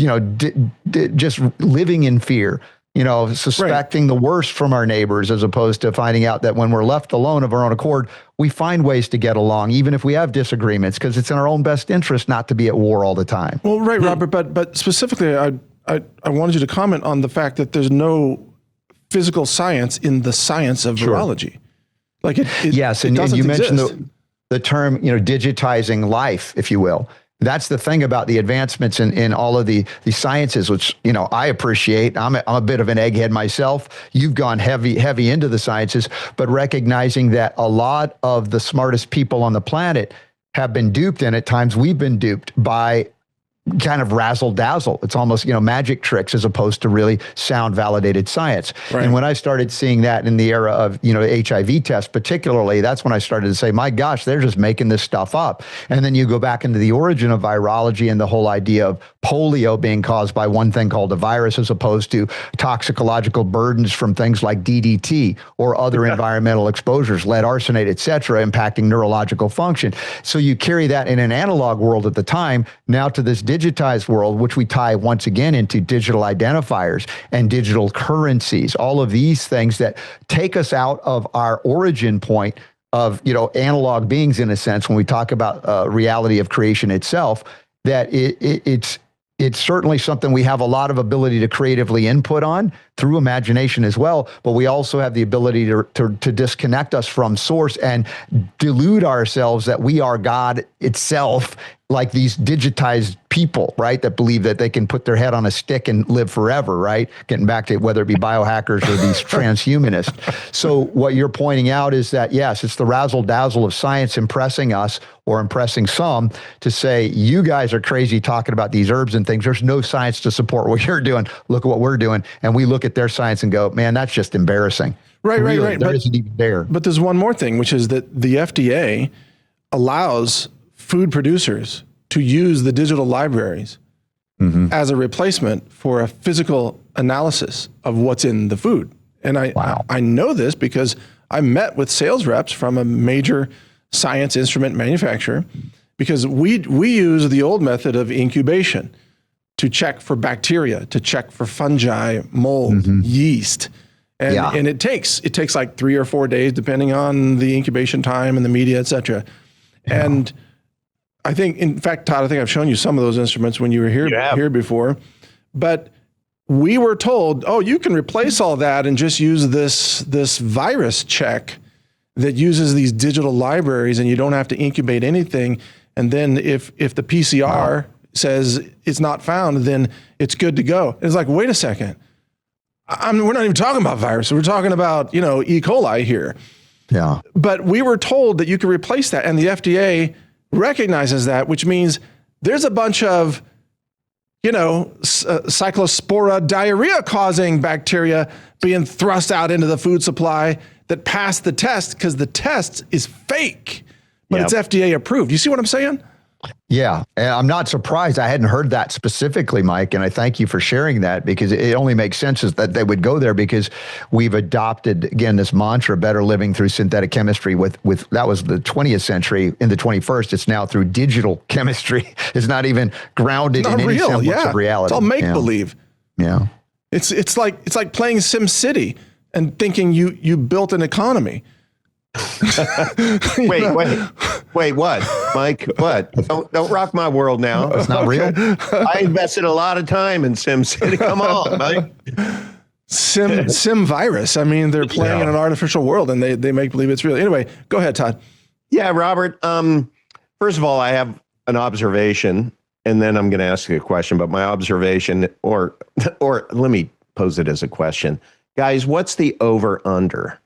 S2: just living in fear, suspecting the worst from our neighbors, as opposed to finding out that when we're left alone of our own accord, we find ways to get along, even if we have disagreements, because it's in our own best interest not to be at war all the time.
S1: Well, right, Robert, but specifically, I wanted you to comment on the fact that there's no physical science in the science of virology. Like
S2: yes, and you mentioned the term, digitizing life, if you will. That's the thing about the advancements in all of the sciences, which, I appreciate. I'm a bit of an egghead myself. You've gone heavy into the sciences, but recognizing that a lot of the smartest people on the planet have been duped, and at times we've been duped by kind of razzle dazzle. It's almost, magic tricks as opposed to really sound validated science. Right. And when I started seeing that in the era of, HIV tests particularly, that's when I started to say, my gosh, they're just making this stuff up. And then you go back into the origin of virology and the whole idea of polio being caused by one thing called a virus, as opposed to toxicological burdens from things like DDT or other environmental exposures, lead arsenate, et cetera, impacting neurological function. So you carry that in an analog world at the time, now to this digitized world, which we tie once again into digital identifiers and digital currencies, all of these things that take us out of our origin point of, analog beings, in a sense, when we talk about reality of creation itself, that it's certainly something we have a lot of ability to creatively input on through imagination as well, but we also have the ability to disconnect us from source and delude ourselves that we are God itself, like these digitized people, right, that believe that they can put their head on a stick and live forever, right? Getting back to whether it be biohackers or these transhumanists. So what you're pointing out is that, yes, it's the razzle dazzle of science impressing us, or impressing some, to say, you guys are crazy talking about these herbs and things. There's no science to support what you're doing. Look at what we're doing. And we look at their science and go, man, that's just embarrassing.
S1: Right.
S2: There isn't even there.
S1: But there's one more thing, which is that the FDA allows food producers to use the digital libraries as a replacement for a physical analysis of what's in the food. And I know this because I met with sales reps from a major science instrument manufacturer, because we use the old method of incubation to check for bacteria, to check for fungi, mold, yeast. And it takes like 3 or 4 days, depending on the incubation time and the media, et cetera. Yeah. And I think, in fact, Todd, I think I've shown you some of those instruments when you were here before. But we were told, oh, you can replace all that and just use this virus check that uses these digital libraries, and you don't have to incubate anything. And then if the PCR says it's not found, then it's good to go. And it's like, wait a second. We're not even talking about viruses. We're talking about, E. coli here. Yeah. But we were told that you could replace that, and the FDA recognizes that, which means there's a bunch of, cyclospora diarrhea causing bacteria being thrust out into the food supply that passed the test because the test is fake, but it's FDA approved. You see what I'm saying?
S2: Yeah, and I'm not surprised. I hadn't heard that specifically, Mike, and I thank you for sharing that because it only makes sense is that they would go there because we've adopted, again, this mantra, better living through synthetic chemistry with that was the 20th century. In the 21st, it's now through digital chemistry. It's not even grounded in any semblance of reality.
S1: It's all make-believe.
S2: Yeah.
S1: It's like playing Sim City and thinking you built an economy.
S3: Wait, what, Mike? What? Don't rock my world now.
S2: It's not real.
S3: I invested a lot of time in SimCity. Come on, Mike.
S1: Sim virus. I mean, they're playing in an artificial world and they make believe it's real. Anyway, go ahead, Todd.
S3: Yeah, Robert. First of all, I have an observation, and then I'm going to ask you a question. But my observation, or let me pose it as a question, guys. What's the over/under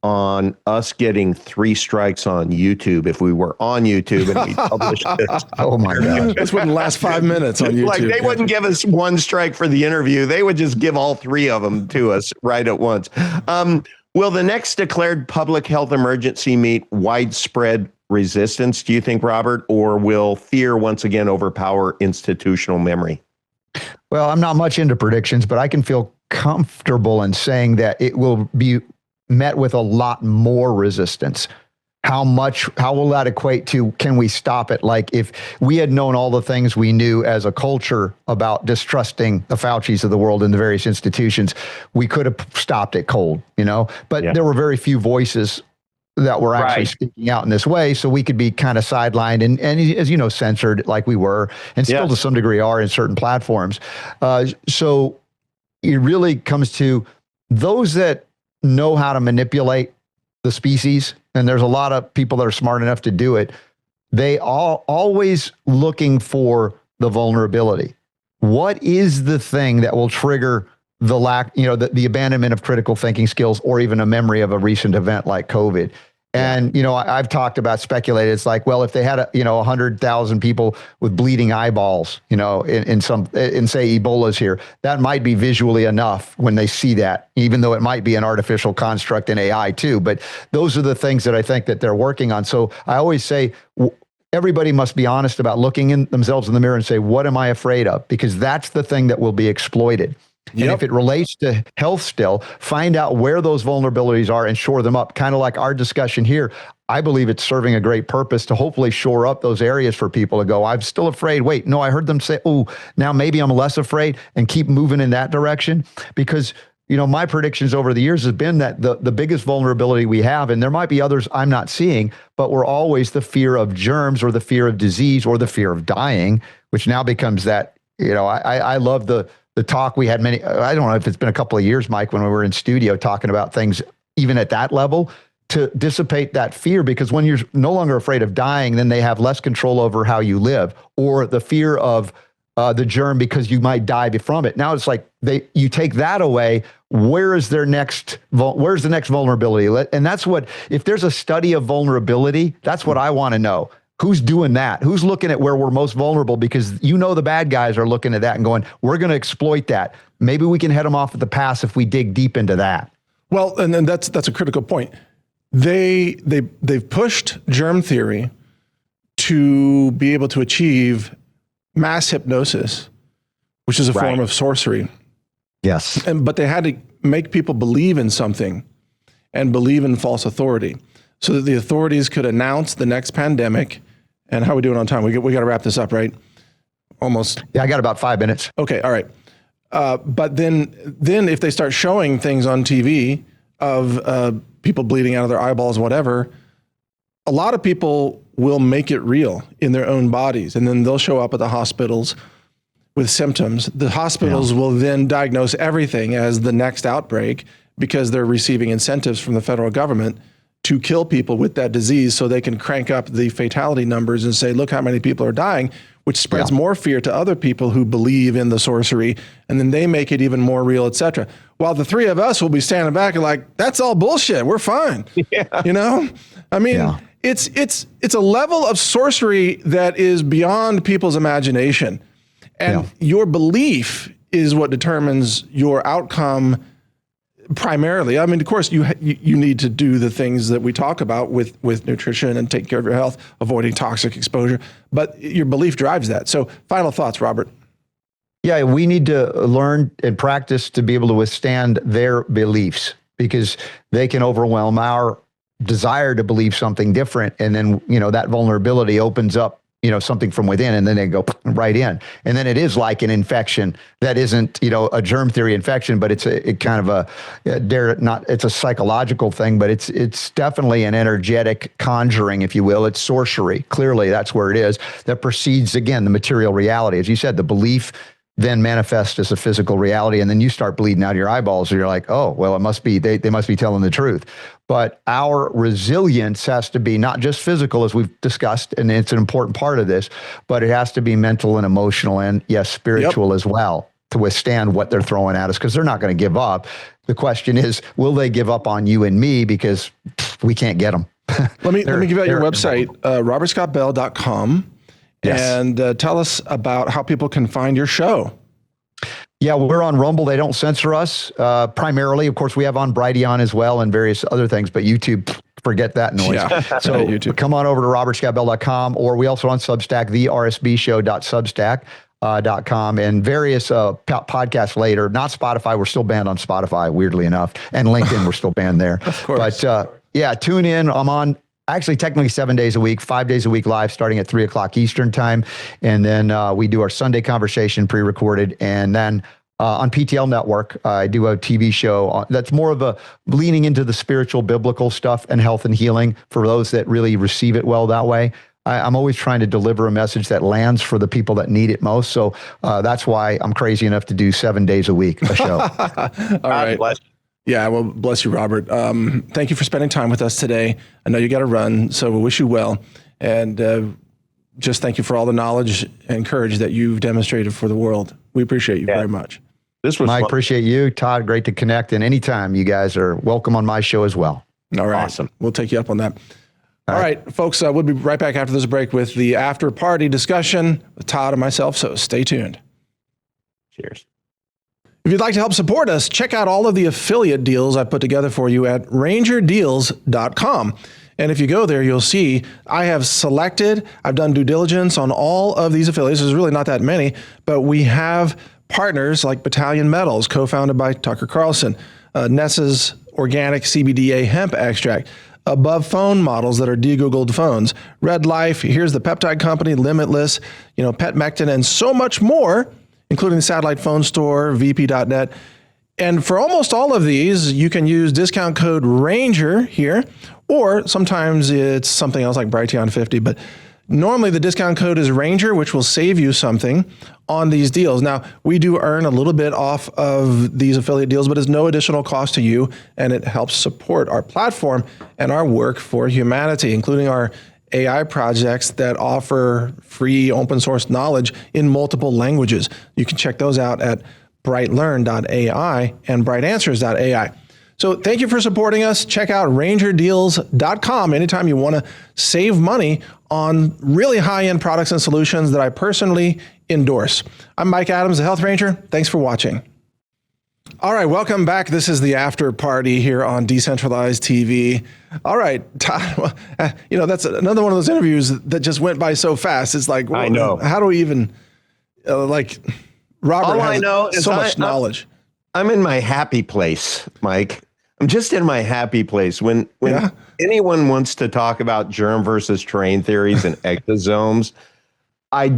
S3: on us getting 3 strikes on YouTube if we were on YouTube and we published this?
S2: Oh my God.
S1: This wouldn't last 5 minutes on YouTube.
S3: Like they wouldn't give us 1 strike for the interview. They would just give all 3 of them to us right at once. Will the next declared public health emergency meet widespread resistance, do you think, Robert, or will fear once again overpower institutional memory?
S2: Well, I'm not much into predictions, but I can feel comfortable in saying that it will be met with a lot more resistance. How will that equate to, can we stop it? Like if we had known all the things we knew as a culture about distrusting the Faucis of the world and the various institutions, we could have stopped it cold, but there were very few voices that were actually speaking out in this way. So we could be kind of sidelined and as you know, censored like we were, and still to some degree are in certain platforms. So it really comes to those that know how to manipulate the species, and there's a lot of people that are smart enough to do it. They are always looking for the vulnerability. What is the thing that will trigger the lack, the abandonment of critical thinking skills, or even a memory of a recent event like COVID? And, I've talked about speculated. It's like, well, if they had 100,000 people with bleeding eyeballs, in say Ebola's here, that might be visually enough when they see that, even though it might be an artificial construct in AI too. But those are the things that I think that they're working on. So I always say everybody must be honest about looking in themselves in the mirror and say, what am I afraid of? Because that's the thing that will be exploited. And if it relates to health still, find out where those vulnerabilities are and shore them up. Kind of like our discussion here. I believe it's serving a great purpose to hopefully shore up those areas for people to go, I'm still afraid. Wait, no, I heard them say, oh, now maybe I'm less afraid, and keep moving in that direction. Because, my predictions over the years has been that the biggest vulnerability we have, and there might be others I'm not seeing, but we're always the fear of germs or the fear of disease or the fear of dying, which now becomes that, I love the talk we had I don't know if it's been a couple of years, Mike, when we were in studio talking about things, even at that level, to dissipate that fear, because when you're no longer afraid of dying, then they have less control over how you live, or the fear of the germ because you might die from it. Now it's like you take that away. Where's the next vulnerability? And that's what, if there's a study of vulnerability, that's what I want to know. Who's doing that? Who's looking at where we're most vulnerable? Because the bad guys are looking at that and going, we're going to exploit that. Maybe we can head them off at the pass if we dig deep into that.
S1: Well, and then that's a critical point. They've pushed germ theory to be able to achieve mass hypnosis, which is a form of sorcery.
S2: Yes.
S1: But they had to make people believe in something and believe in false authority so that the authorities could announce the next pandemic. And how are we doing on time? We got to wrap this up, right? Almost.
S2: Yeah, I got about 5 minutes.
S1: Okay, all right. But then if they start showing things on TV of people bleeding out of their eyeballs, whatever, a lot of people will make it real in their own bodies. And then they'll show up at the hospitals with symptoms. The hospitals will then diagnose everything as the next outbreak because they're receiving incentives from the federal government to kill people with that disease so they can crank up the fatality numbers and say, look how many people are dying, which spreads more fear to other people who believe in the sorcery, and then they make it even more real, et cetera. While the 3 of us will be standing back and like, that's all bullshit. We're fine. I mean, it's a level of sorcery that is beyond people's imagination. And your belief is what determines your outcome primarily. I mean, of course, you need to do the things that we talk about with nutrition and take care of your health, avoiding toxic exposure, but your belief drives that. So final thoughts, Robert.
S2: Yeah, we need to learn and practice to be able to withstand their beliefs, because they can overwhelm our desire to believe something different. And then, that vulnerability opens up, something from within, and then they go right in. And then it is like an infection that isn't, a germ theory infection, but it's it's a psychological thing, but it's definitely an energetic conjuring, if you will. It's sorcery. Clearly, that's where it is. That precedes, again, the material reality. As you said, the belief then manifests as a physical reality, and then you start bleeding out of your eyeballs, and you're like, oh, well, it must be, they must be telling the truth. But our resilience has to be not just physical, as we've discussed, and it's an important part of this, but it has to be mental and emotional, and yes, spiritual as well, to withstand what they're throwing at us, because they're not going to give up. The question is, will they give up on you and me, because we can't get them?
S1: Let me give out your website, robertscottbell.com. Yes. And tell us about how people can find your show.
S2: Yeah, we're on Rumble. They don't censor us primarily. Of course, we have on Brighteon as well and various other things, but YouTube, forget that noise. Yeah. So YouTube. Come on over to robertscottbell.com, or we also on Substack, thersbshow.substack.com, and various podcasts later. Not Spotify. We're still banned on Spotify, weirdly enough. And LinkedIn, we're still banned there.
S1: Of course.
S2: But tune in. I'm on actually technically 7 days a week, 5 days a week live, starting at 3:00 Eastern time. And then we do our Sunday conversation pre-recorded. And then on PTL Network, I do a TV show that's more of a leaning into the spiritual, biblical stuff and health and healing for those that really receive it well that way. I'm always trying to deliver a message that lands for the people that need it most. So that's why I'm crazy enough to do 7 days a week a show.
S1: All right. Yeah, well, bless you, Robert. Thank you for spending time with us today. I know you got to run, so we wish you well. And just thank you for all the knowledge and courage that you've demonstrated for the world. We appreciate you very much.
S3: This was
S2: Mike,
S3: fun.
S2: Appreciate you. Todd, great to connect. And anytime, you guys are welcome on my show as well.
S1: All right.
S3: Awesome.
S1: We'll take you up on that. All right, folks, we'll be right back after this break with the after party discussion with Todd and myself, so stay tuned.
S3: Cheers.
S1: If you'd like to help support us, check out all of the affiliate deals I've put together for you at rangerdeals.com. And if you go there, you'll see I've done due diligence on all of these affiliates. There's really not that many, but we have partners like Battalion Metals, co-founded by Tucker Carlson, Nessa's Organic CBDA Hemp Extract, Above Phone models that are de-Googled phones, Red Life, here's the peptide company, Limitless, Pet Mectin, and so much more, including the satellite phone store, vp.net. And for almost all of these, you can use discount code RANGER here, or sometimes it's something else like Brighteon 50, but normally the discount code is RANGER, which will save you something on these deals. Now, we do earn a little bit off of these affiliate deals, but it's no additional cost to you, and it helps support our platform and our work for humanity, including our AI projects that offer free open source knowledge in multiple languages. You can check those out at brightlearn.ai and brightanswers.ai. So thank you for supporting us. Check out rangerdeals.com anytime you want to save money on really high-end products and solutions that I personally endorse. I'm Mike Adams, the Health Ranger. Thanks for watching. All right, welcome back. This is the after party here on Decentralized TV. All right, Todd, that's another one of those interviews that just went by so fast. It's like, well, I know. How do we even, Robert
S3: All
S1: has
S3: I know is
S1: so much knowledge.
S3: I'm in my happy place, Mike. I'm just in my happy place. When anyone wants to talk about germ versus terrain theories and exosomes, I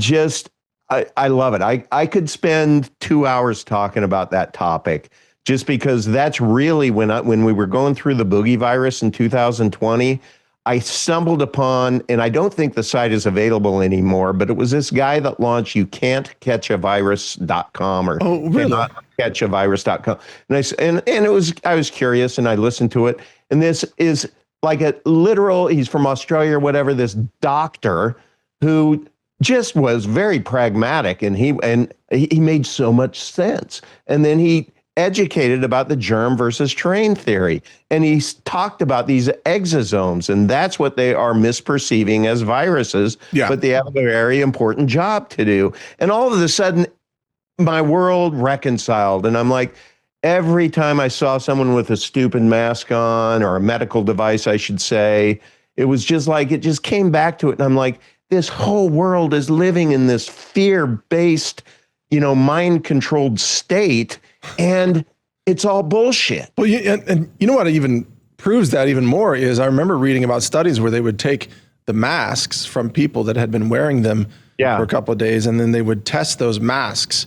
S3: love it. I could spend 2 hours talking about that topic, just because that's really when we were going through the boogie virus in 2020, I stumbled upon, and I don't think the site is available anymore, but it was this guy that launched youcan'tcatchavirus.com or catchavirus.com. And I was curious, and I listened to it. And this is like he's from Australia or whatever, this doctor who just was very pragmatic, and he made so much sense. And then he educated about the germ versus terrain theory. And he's talked about these exosomes, and that's what they are misperceiving as viruses, but they have a very important job to do. And all of a sudden, my world reconciled. And I'm like, every time I saw someone with a stupid mask on, or a medical device, I should say, it was just like, it just came back to it. And I'm like, this whole world is living in this fear-based, mind-controlled state, and it's all bullshit.
S1: Well, and you know what even proves that even more is I remember reading about studies where they would take the masks from people that had been wearing them for a couple of days, and then they would test those masks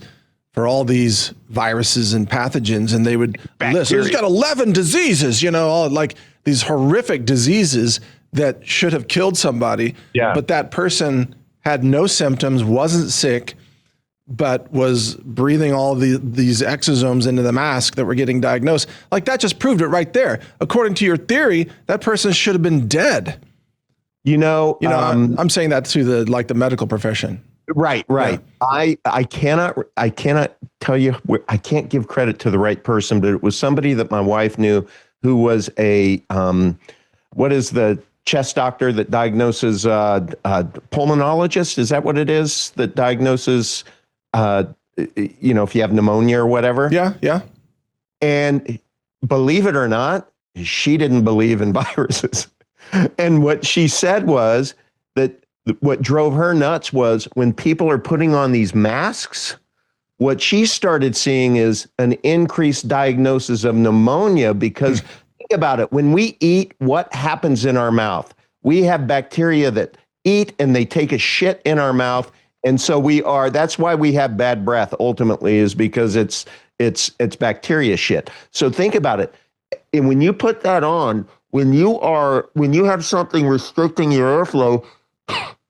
S1: for all these viruses and pathogens, and they would list, it's got 11 diseases, all like these horrific diseases that should have killed somebody. But that person had no symptoms, wasn't sick, but was breathing all these exosomes into the mask that were getting diagnosed. Like, that just proved it right there. According to your theory, that person should have been dead. I'm saying that to the medical profession.
S3: Right. Yeah. I cannot tell you, I can't give credit to the right person, but it was somebody that my wife knew who was a, what is the chest doctor that diagnoses, pulmonologist? Is that what it is that diagnoses, if you have pneumonia or whatever?
S1: Yeah.
S3: And believe it or not, she didn't believe in viruses. And what she said was that what drove her nuts was when people are putting on these masks, what she started seeing is an increased diagnosis of pneumonia, because think about it. When we eat, what happens in our mouth? We have bacteria that eat and they take a shit in our mouth. And so that's why we have bad breath ultimately, is because it's bacteria shit. So think about it. And when you put that on, when you have something restricting your airflow,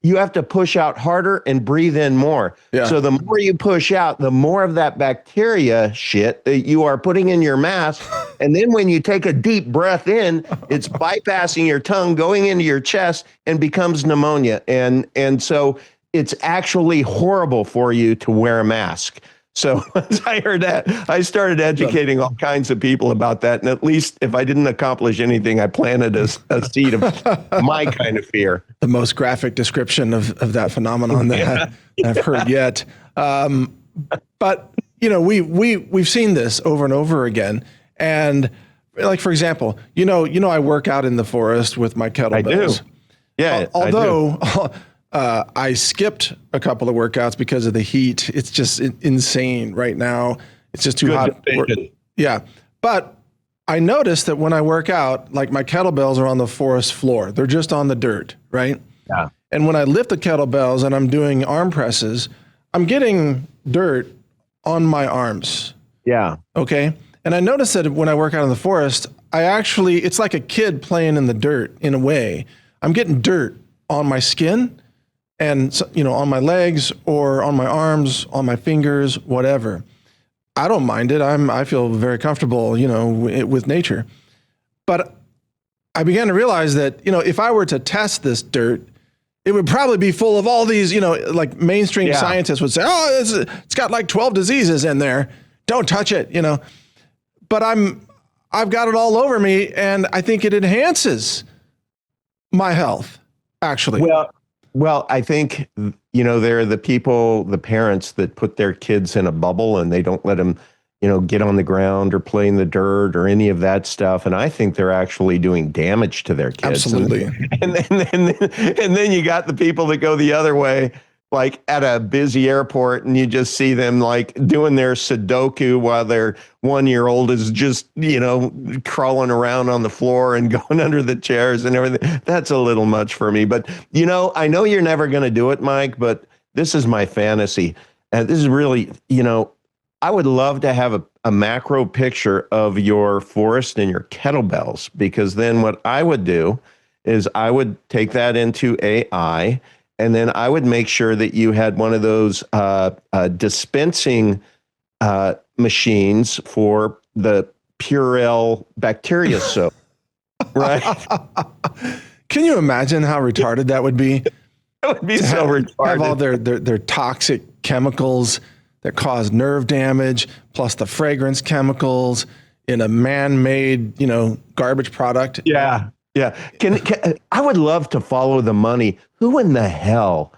S3: you have to push out harder and breathe in more. So the more you push out, the more of that bacteria shit that you are putting in your mask. And then when you take a deep breath in, it's bypassing your tongue, going into your chest, and becomes pneumonia. And so it's actually horrible for you to wear a mask. So once I heard that, I started educating all kinds of people about that. And at least if I didn't accomplish anything, I planted a seed of my kind of fear.
S1: The most graphic description of that phenomenon that I've heard yet. But, we've seen this over and over again. And like, for example, I work out in the forest with my kettlebells.
S3: I do. Yeah.
S1: Although I skipped a couple of workouts because of the heat. It's just insane right now. It's just too hot. Yeah. But I noticed that when I work out, like, my kettlebells are on the forest floor. They're just on the dirt, right?
S3: Yeah.
S1: And when I lift the kettlebells and I'm doing arm presses, I'm getting dirt on my arms.
S3: Yeah.
S1: Okay. And I noticed that when I work out in the forest, it's like a kid playing in the dirt in a way. I'm getting dirt on my skin, and on my legs or on my arms, on my fingers, whatever. I don't mind it. I feel very comfortable, with nature. But I began to realize that, if I were to test this dirt, it would probably be full of all these, like mainstream scientists would say, oh, it's got like 12 diseases in there. Don't touch it, But I've got it all over me, and I think it enhances my health, actually.
S3: Well, I think, there are the parents that put their kids in a bubble and they don't let them, get on the ground or play in the dirt or any of that stuff. And I think they're actually doing damage to their kids.
S1: Absolutely.
S3: And then you got the people that go the other way, like at a busy airport, and you just see them like doing their Sudoku while their 1-year-old is just, crawling around on the floor and going under the chairs and everything. That's a little much for me. But, I know you're never going to do it, Mike, but this is my fantasy. And this is really, I would love to have a macro picture of your forest and your kettlebells, because then what I would do is I would take that into AI, and then I would make sure that you had one of those dispensing machines for the Purell bacteria soap, right?
S1: Can you imagine how retarded that would be?
S3: That would be so retarded.
S1: Have all their toxic chemicals that cause nerve damage, plus the fragrance chemicals in a man-made, garbage product.
S3: Yeah. Yeah. Can I would love to follow the money. Who in the hell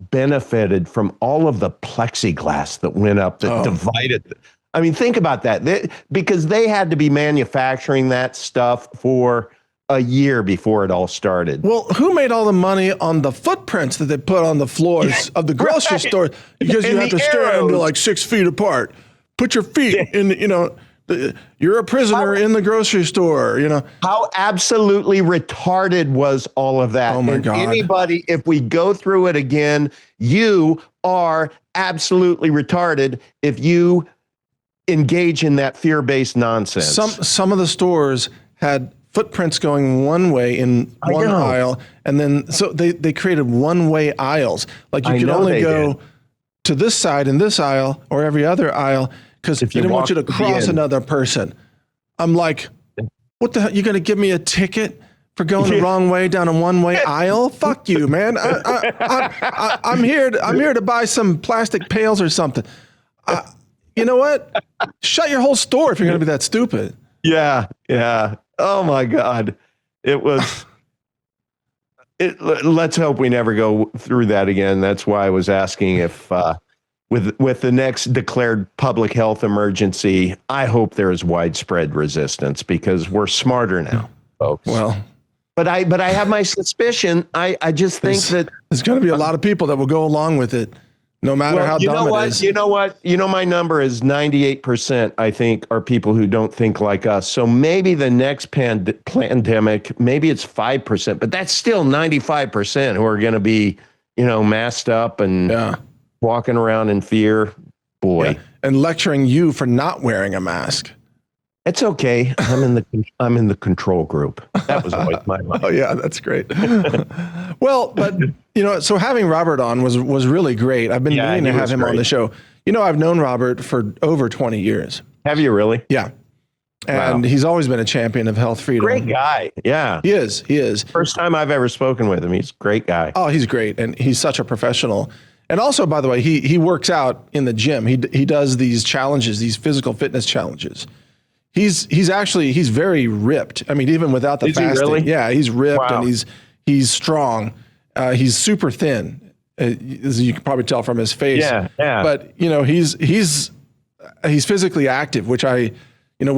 S3: benefited from all of the plexiglass that went up that divided? I mean, think about that. Because they had to be manufacturing that stuff for a year before it all started.
S1: Well, who made all the money on the footprints that they put on the floors of the grocery store? Because you have to stand like 6 feet apart. Put your feet in, you're a prisoner in the grocery store,
S3: How absolutely retarded was all of that?
S1: Oh my God.
S3: Anybody, if we go through it again, you are absolutely retarded if you engage in that fear-based nonsense.
S1: Some of the stores had footprints going one way in one aisle, and then so they created one-way aisles. Like you could only go to this side in this aisle or every other aisle because they didn't want you to cross another person. I'm like, what the hell? You going to give me a ticket for going the wrong way down a one-way aisle? Fuck you, man. I'm here to buy some plastic pails or something. You know what? Shut your whole store if you're going to be that stupid.
S3: Yeah. Oh my God. It was, let's hope we never go through that again. That's why I was asking if, with the next declared public health emergency, I hope there is widespread resistance because we're smarter now, folks.
S1: Well,
S3: but I have my suspicion. I just think that
S1: there's going to be a lot of people that will go along with it. No matter how dumb it is.
S3: You know what? My number is 98%, I think, are people who don't think like us. So maybe the next pandemic, maybe it's 5%, but that's still 95% who are going to be, masked up and walking around in fear. Boy.
S1: Yeah. And lecturing you for not wearing a mask.
S3: It's okay. I'm in the control group. That was always my mind.
S1: Oh yeah, that's great. Well, but so having Robert on was really great. I've been meaning to have him on the show. I've known Robert for over 20 years.
S3: Have you really?
S1: Yeah. And he's always been a champion of health freedom.
S3: Great guy. Yeah.
S1: He is.
S3: First time I've ever spoken with him. He's a great guy.
S1: Oh, he's great. And he's such a professional. And also, by the way, he works out in the gym. He does these challenges, these physical fitness challenges. He's very ripped. I mean, even without the fasting.
S3: Really?
S1: Yeah, he's ripped and he's strong. He's super thin, as you can probably tell from his face.
S3: Yeah.
S1: But he's physically active, which we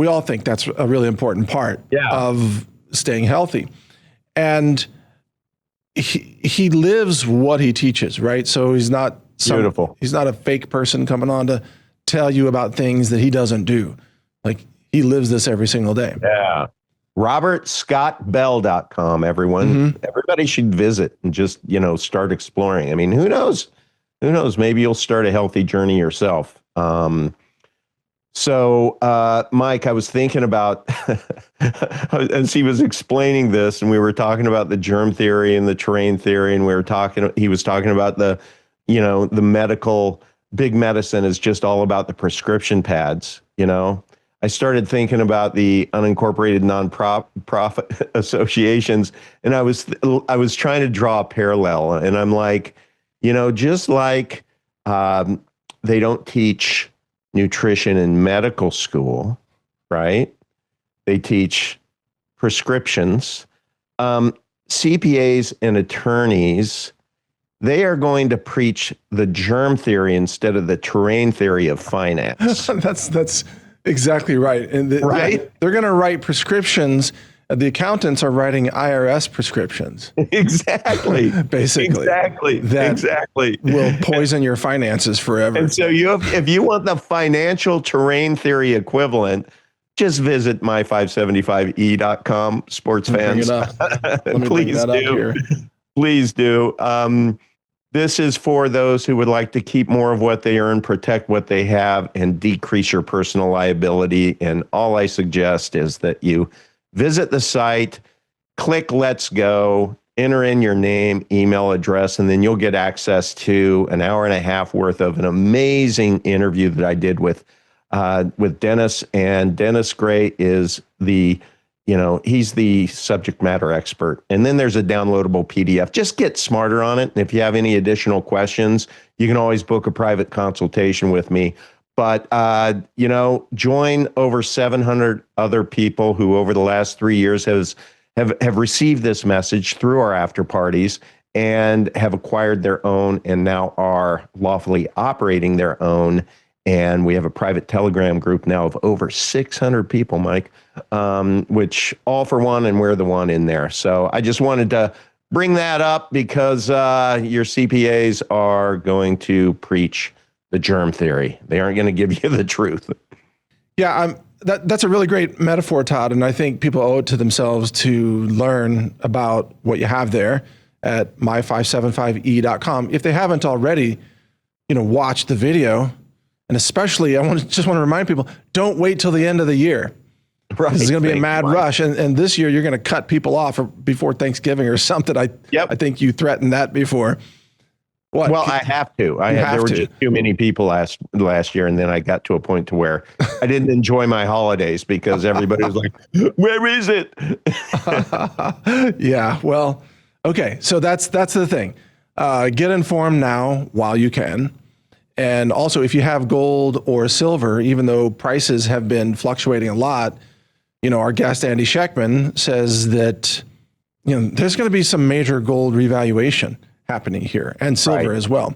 S1: all think that's a really important part of staying healthy. And he lives what he teaches, right? So he's not he's not a fake person coming on to tell you about things that he doesn't do. Like he lives this every single day.
S3: Yeah. RobertScottBell.com, everyone. Mm-hmm. Everybody should visit and just, start exploring. I mean, who knows? Maybe you'll start a healthy journey yourself. So, Mike, I was thinking about, as he was explaining this, and we were talking about the germ theory and the terrain theory, and he was talking about the medical, big medicine is just all about the prescription pads, I started thinking about the unincorporated nonprofit associations, and I was trying to draw a parallel, and I'm like, just like they don't teach nutrition in medical school, right? They teach prescriptions. CPAs and attorneys, they are going to preach the germ theory instead of the terrain theory of finance.
S1: That's exactly right. And
S3: right?
S1: They're going to write prescriptions. The accountants are writing IRS prescriptions.
S3: Exactly.
S1: Basically.
S3: Exactly.
S1: Will poison your finances forever.
S3: And so if you want the financial terrain theory equivalent, just visit my575e.com, sports fans. Please do. Please do. This is for those who would like to keep more of what they earn, protect what they have, and decrease your personal liability. And all I suggest is that you visit the site, click Let's Go, enter in your name, email address, and then you'll get access to an hour and a half worth of an amazing interview that I did with Dennis. And Dennis Gray is the he's the subject matter expert. And then there's a downloadable PDF. Just get smarter on it. And if you have any additional questions, you can always book a private consultation with me. But, join over 700 other people who over the last 3 years have received this message through our after parties and have acquired their own and now are lawfully operating their own. And we have a private Telegram group now of over 600 people, Mike, which all for one, and we're the one in there. So I just wanted to bring that up because your CPAs are going to preach the germ theory. They aren't going to give you the truth.
S1: Yeah, that's a really great metaphor, Todd. And I think people owe it to themselves to learn about what you have there at my575e.com. If they haven't already, watch the video. And especially, just want to remind people, don't wait till the end of the year.
S3: Right.
S1: This is going to be a mad rush. And this year, you're going to cut people off before Thanksgiving or something. I think you threatened that before. What?
S3: Well, I have to. There were just too many people last year. And then I got to a point to where I didn't enjoy my holidays because everybody was like, where is it?
S1: Yeah, well, okay. So that's the thing. Get informed now while you can. And also, if you have gold or silver, even though prices have been fluctuating a lot, our guest Andy Scheckman says that there's going to be some major gold revaluation happening here, and silver as well.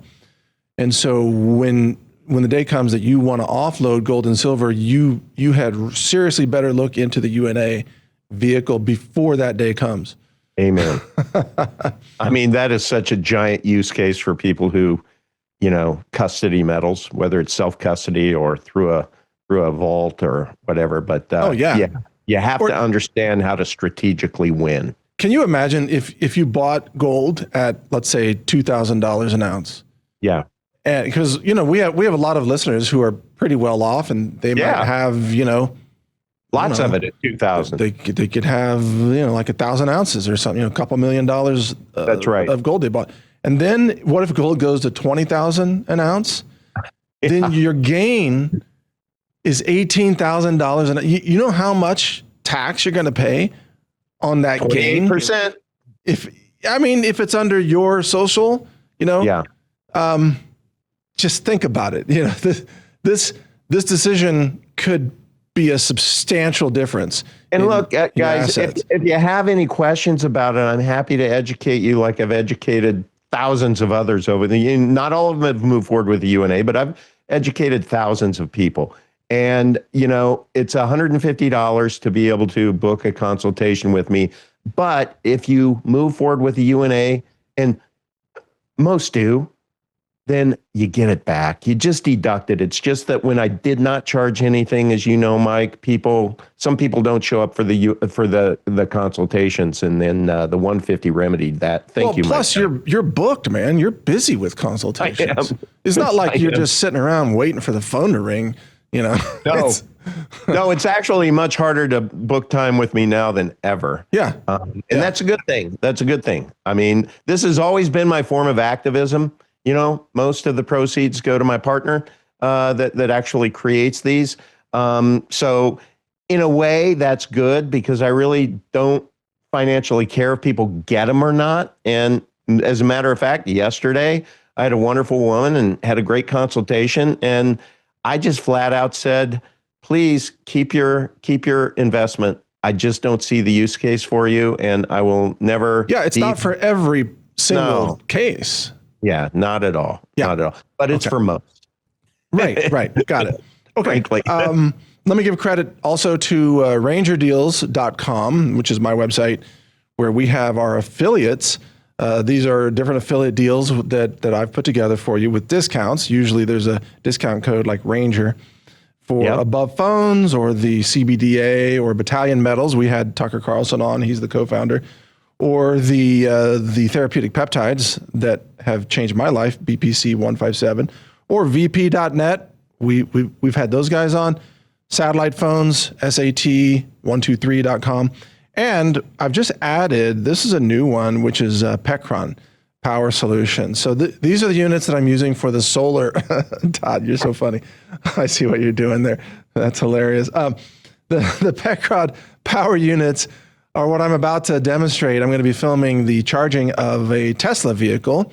S1: And so when the day comes that you want to offload gold and silver, you had seriously better look into the UNA vehicle before that day comes.
S3: Amen. I mean, that is such a giant use case for people who custody metals, whether it's self-custody or through a vault or whatever. But you have to understand how to strategically win.
S1: Can you imagine if you bought gold at, let's say, $2,000 an ounce?
S3: Yeah.
S1: And because, we have a lot of listeners who are pretty well off, and they might have,
S3: lots of it at 2,000.
S1: They could have, like 1,000 ounces or something, a couple $1 million
S3: That's right.
S1: of gold they bought. And then what if gold goes to 20,000 an ounce? Yeah. Then your gain is $18,000 an ounce. You know how much tax you're going to pay on that gain?
S3: 28%.
S1: If it's under your social, just think about it. This decision could be a substantial difference. And
S3: look, guys, if you have any questions about it, I'm happy to educate you like I've educated thousands of others over the years. Not all of them have moved forward with the UNA, but I've educated thousands of people. And, it's $150 to be able to book a consultation with me. But if you move forward with the UNA, and most do, then you get it back. You just deduct it. It's just that when I did not charge anything, as you know, Mike, some people don't show up for the consultations, and then the 150 remedied that. Thank you.
S1: Plus, you're booked, man. You're busy with consultations. It's not like you're just sitting around waiting for the phone to ring. No, it's actually much harder to book time with me now than ever. Yeah,
S3: and that's a good thing. That's a good thing. I mean, this has always been my form of activism. Most of the proceeds go to my partner that actually creates these. So in a way, that's good because I really don't financially care if people get them or not. And as a matter of fact, yesterday, I had a wonderful woman and had a great consultation. And I just flat out said, please keep your investment. I just don't see the use case for you. And I will never.
S1: Yeah, it's not for every single case.
S3: Yeah, not at all. Yeah. Not at all. But it's for most.
S1: Right. Got it. Okay. Let me give credit also to rangerdeals.com, which is my website, where we have our affiliates. These are different affiliate deals that I've put together for you with discounts. Usually there's a discount code like Ranger for Above Phones or the CBDA or Battalion Metals. We had Tucker Carlson on. He's the co-founder. Or the therapeutic peptides that have changed my life, BPC 157, or VP.net. We've had those guys on. Satellite phones, SAT123.com. And I've just added, this is a new one, which is Pecron Power Solutions. So these are the units that I'm using for the solar. Todd, you're so funny. I see what you're doing there. That's hilarious. the Peckrod power units are what I'm about to demonstrate. I'm going to be filming the charging of a Tesla vehicle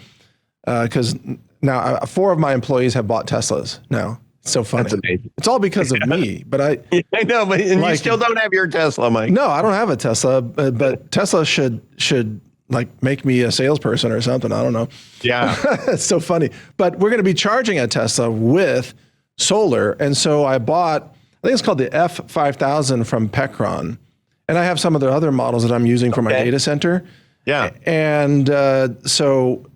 S1: because now 4 of my employees have bought Teslas now. It's so funny.
S3: That's amazing.
S1: It's all because of me, but I
S3: know, but you still don't have your Tesla, Mike.
S1: No, I don't have a Tesla, but Tesla should like make me a salesperson or something. I don't know.
S3: Yeah.
S1: It's so funny. But we're going to be charging a Tesla with solar. And so I bought, I think it's called the F5000 from Pecron. And I have some of the other models that I'm using for my data center.
S3: Yeah.
S1: And so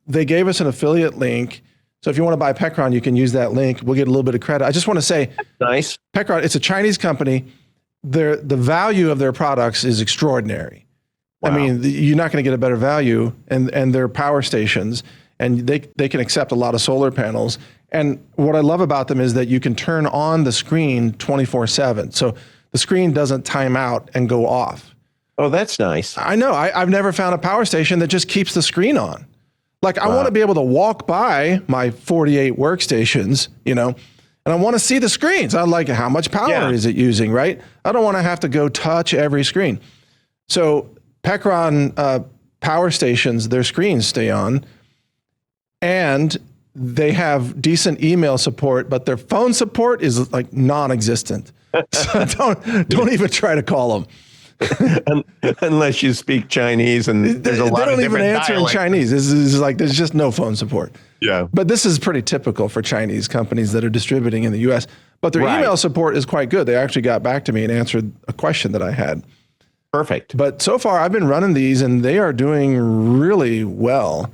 S1: they gave us an affiliate link. So if you want to buy Pecron, you can use that link. We'll get a little bit of credit. I just want to say,
S3: nice.
S1: Pecron, it's a Chinese company. The value of their products is extraordinary. Wow. I mean, you're not going to get a better value, and their power stations, and they can accept a lot of solar panels. And what I love about them is that you can turn on the screen 24/7. So the screen doesn't time out and go off.
S3: Oh, that's nice.
S1: I know. I've never found a power station that just keeps the screen on. Like I want to be able to walk by my 48 workstations, and I want to see the screens. I like how much power is it using, right? I don't want to have to go touch every screen. So Pecron power stations, their screens stay on, and they have decent email support, but their phone support is like non-existent. So don't even try to call them.
S3: Unless you speak Chinese, and there's a lot of different dialects. They don't even answer in Chinese.
S1: This is like there's just no phone support.
S3: Yeah.
S1: But this is pretty typical for Chinese companies that are distributing in the U.S. But their email support is quite good. They actually got back to me and answered a question that I had.
S3: Perfect.
S1: But so far, I've been running these, and they are doing really well.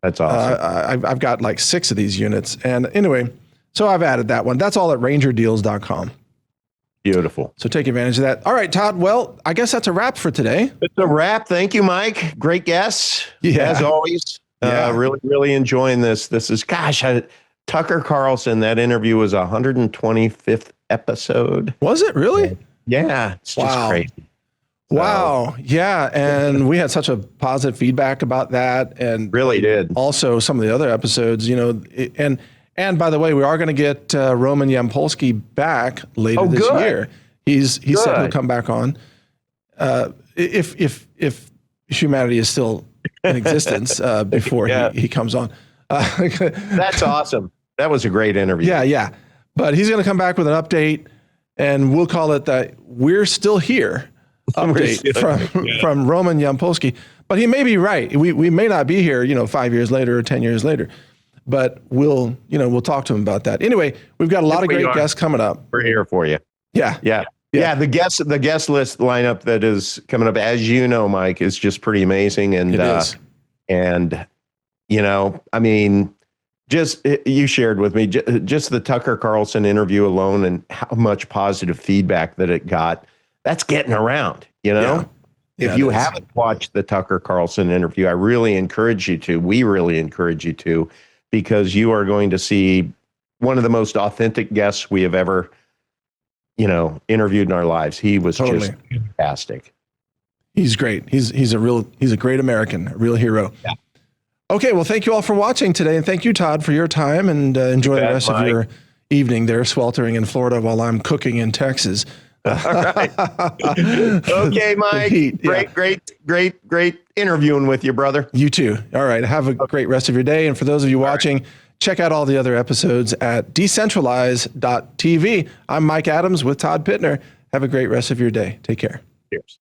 S3: That's awesome.
S1: I've got like 6 of these units. And anyway, so I've added that one. That's all at rangerdeals.com.
S3: Beautiful.
S1: So take advantage of that. All right, Todd. Well, I guess that's a wrap for today.
S3: It's a wrap. Thank you, Mike. Great guests.
S1: Yeah.
S3: As always. Really, really enjoying this. This is, Tucker Carlson, that interview was 125th episode.
S1: Was it really?
S3: Yeah. It's just crazy.
S1: Wow. Yeah. And we had such a positive feedback about that. And
S3: really did.
S1: Also some of the other episodes, and by the way, we are going to get Roman Yampolsky back later this year. He said he'll come back on if humanity is still in existence before he comes on.
S3: That's awesome. That was a great interview.
S1: Yeah. But he's going to come back with an update, and we'll call it that We're Still Here update from Roman Yampolsky. But he may be right. We may not be here, 5 years later or 10 years later. But we'll talk to him about that. Anyway, we've got a lot of great guests coming up.
S3: We're here for you.
S1: Yeah.
S3: The guest list lineup that is coming up, as you know, Mike, is just pretty amazing. And
S1: it is.
S3: And I mean, you shared with me just the Tucker Carlson interview alone and how much positive feedback that it got. That's getting around,
S1: Yeah,
S3: if you haven't watched the Tucker Carlson interview, I really encourage you to. We really encourage you to, because you are going to see one of the most authentic guests we have ever, interviewed in our lives. He was just fantastic.
S1: He's great. He's a great American, a real hero.
S3: Yeah.
S1: Okay. Well, thank you all for watching today. And thank you, Todd, for your time, and enjoy the rest of your evening there sweltering in Florida while I'm cooking in Texas.
S3: All right. Okay, Mike.
S1: Heat,
S3: Great interviewing with you, brother.
S1: You too. All right. Have a great rest of your day. And for those of you watching, check out all the other episodes at decentralize.tv. I'm Mike Adams with Todd Pittner. Have a great rest of your day. Take care.
S3: Cheers.